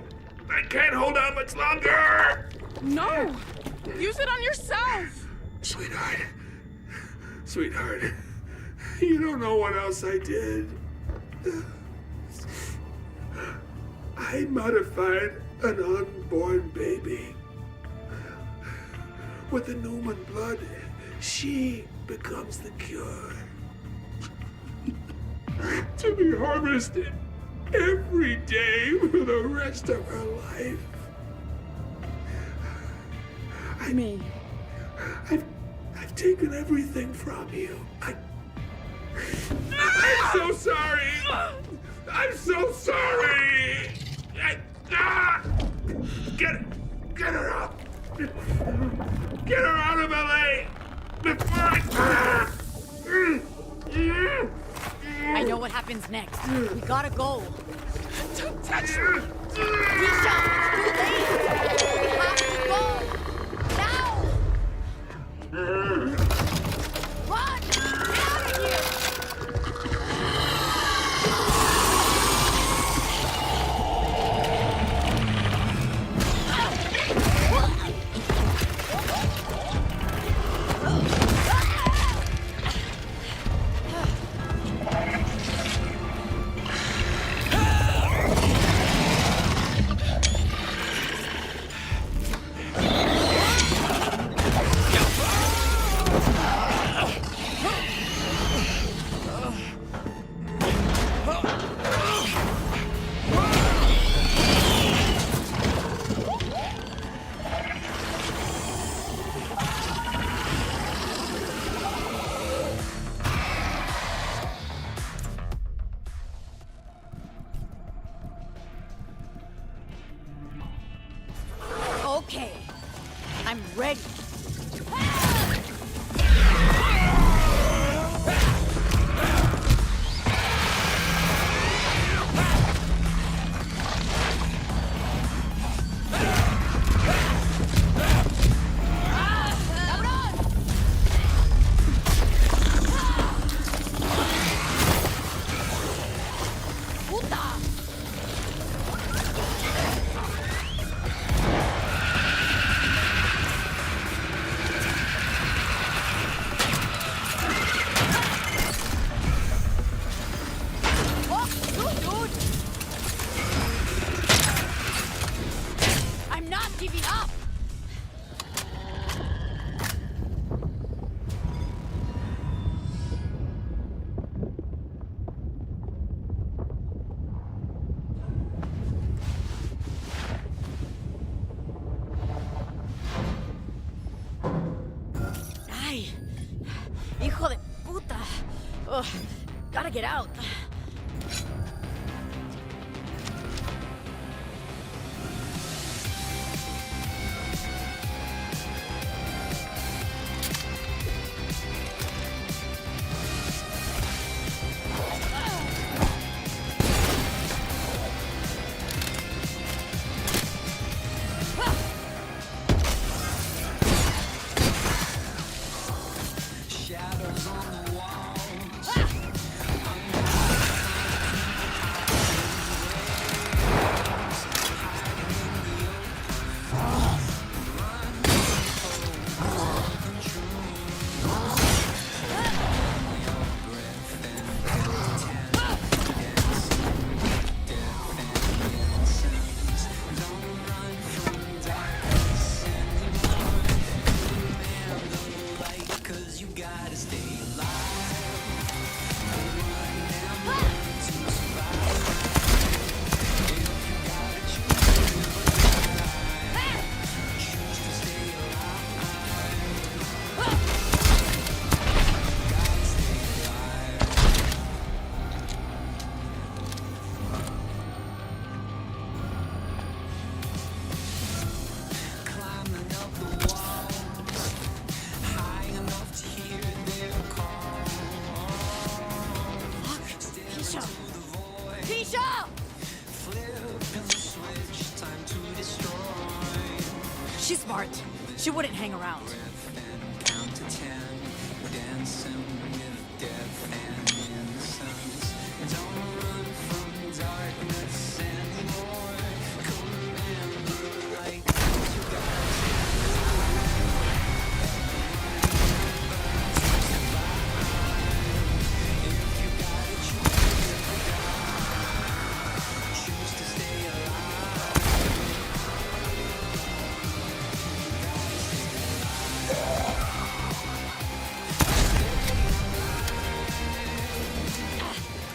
I can't hold on much longer! No! Use it on yourself! Sweetheart, you don't know what else I did. I modified an unborn baby. With the Newman blood, she becomes the cure. To be harvested every day for the rest of her life. I've taken everything from you. I'm so sorry. I'm so sorry. Ah! Get her out! Get her out of LA! Before I know what happens next. We gotta go. Don't touch me! Tisha, it's too late! We have to go! Now! Run! Get out of here! Okay, I'm ready. I'm not giving up! Ay, hijo de puta. Ugh, gotta get out. Tisha! She's smart. She wouldn't hang around.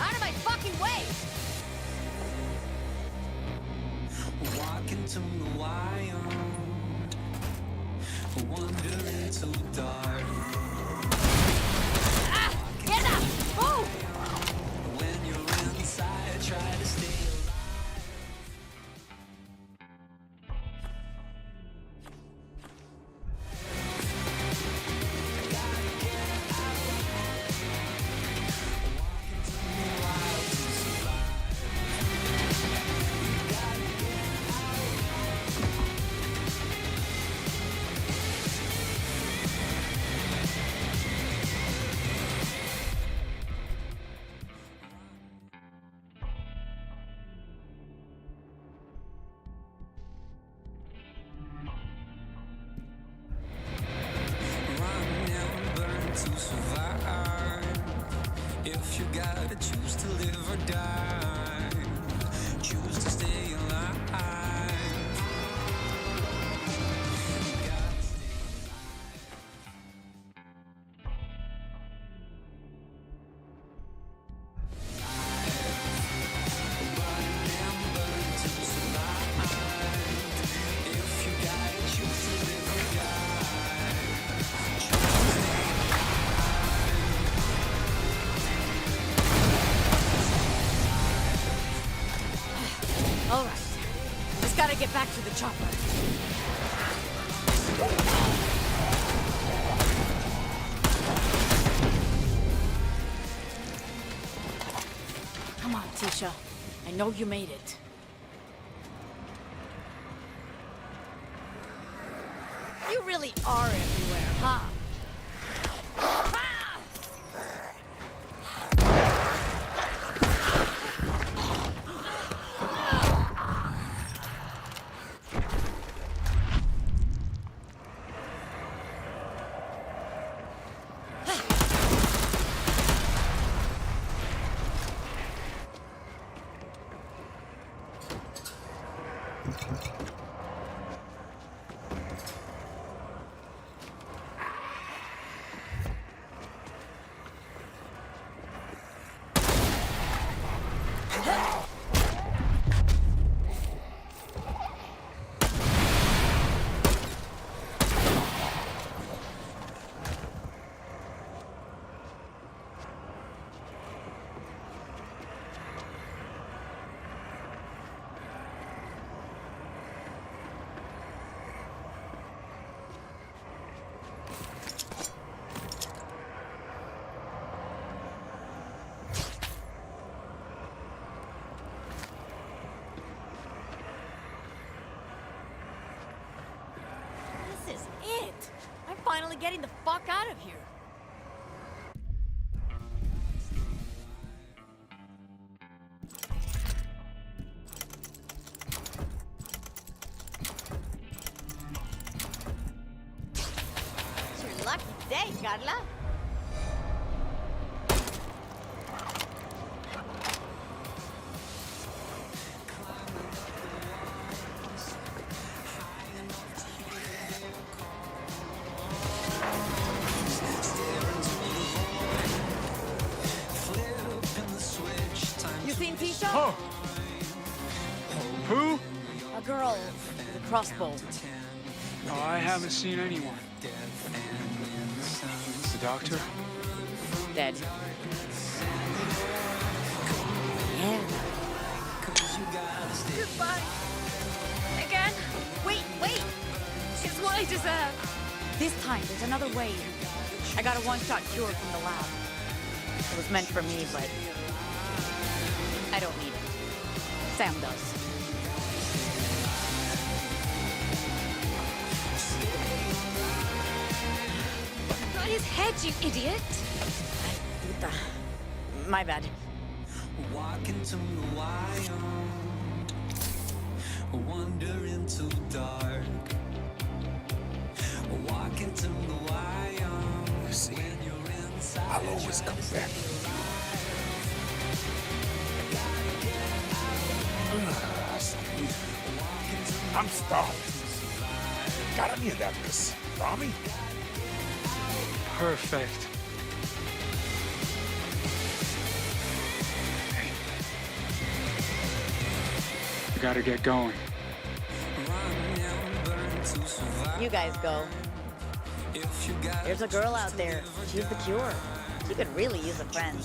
Out of my fucking way! Walk into the wire, wander into dark. Ah! Get up! Move! When you're inside, try to stay chopper. Come on, Tisha. I know you made it. You really are everywhere, huh? This is it! I'm finally getting the fuck out of here. It's your lucky day, Carla. You seen Tisha? Oh. Who? A girl with a crossbow. No, I haven't seen anyone. The doctor? Dead. Yeah. Goodbye. Again? Wait! It's what I deserve. This time, there's another way. I got a one-shot cure from the lab. It was meant for me, but I don't need it. Sam does. Not his head, you idiot. Puta. My bad. Walk into the wire, wander into dark. Walk into the wire. You see, I'll always come back. I'm starving. Got any of that pastrami? Perfect. We gotta get going. You guys go. There's a girl out there. She's the cure. She could really use a friend.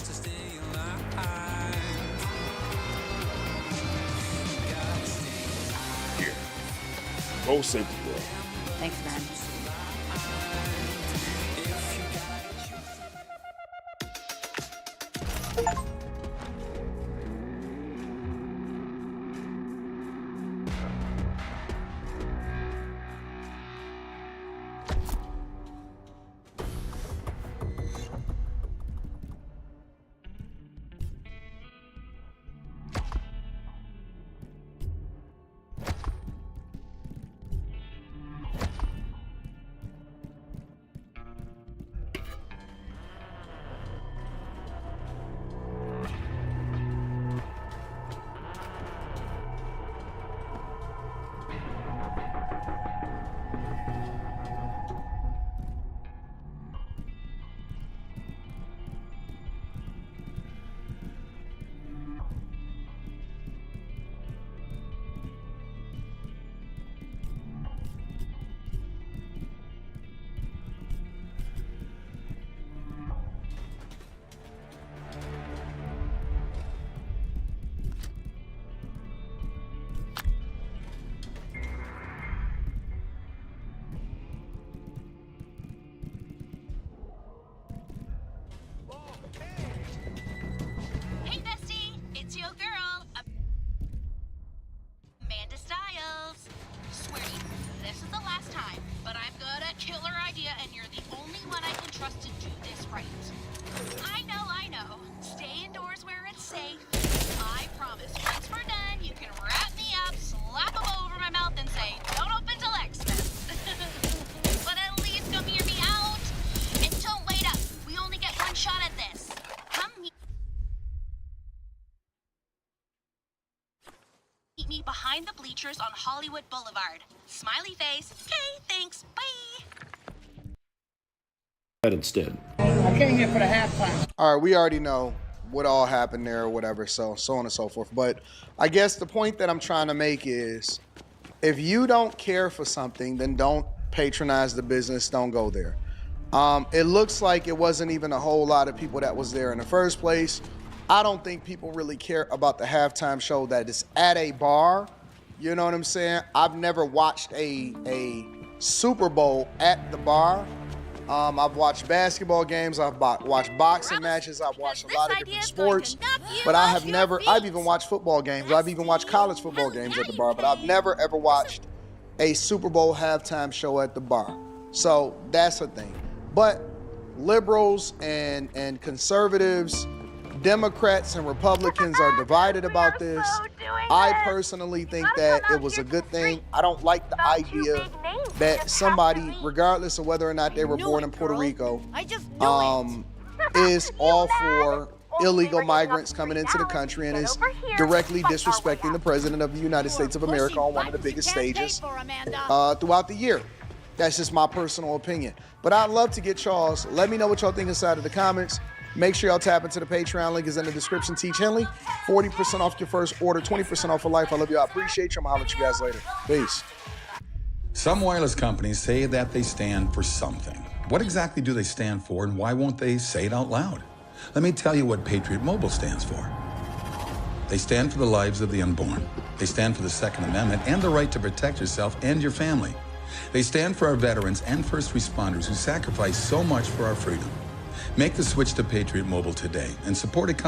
Here. Go save the world. Thanks, man. behind the bleachers on Hollywood Boulevard. Smiley face. Okay, thanks. Bye. Instead. I came here for the halftime. All right, we already know what all happened there or whatever, so on and so forth. But I guess the point that I'm trying to make is, if you don't care for something, then don't patronize the business, don't go there. It looks like it wasn't even a whole lot of people that was there in the first place. I don't think people really care about the halftime show that is at a bar. You know what I'm saying? I've never watched a Super Bowl at the bar. I've watched basketball games, I've watched boxing matches, I've watched a lot of different sports, but I've even watched football games, I've even watched college football games at the bar, but I've never ever watched a Super Bowl halftime show at the bar. So that's a thing. But liberals and conservatives, Democrats and Republicans are divided about this. I personally think that it was a good thing. I don't like the idea that somebody, regardless of whether or not they were born in Puerto Rico, is all for illegal migrants coming into the country and is directly disrespecting the President of the United States of America on one of the biggest stages throughout the year. That's just my personal opinion. But I'd love to get y'all's. Let me know what y'all think inside of the comments. Make sure y'all tap into the Patreon. Link is in the description. Teach Henley, 40% off your first order, 20% off for life. I love you. I appreciate you. I'm gonna holler at you guys later. Peace. Some wireless companies say that they stand for something. What exactly do they stand for, and why won't they say it out loud? Let me tell you what Patriot Mobile stands for. They stand for the lives of the unborn. They stand for the Second Amendment and the right to protect yourself and your family. They stand for our veterans and first responders who sacrifice so much for our freedom. Make the switch to Patriot Mobile today and support a company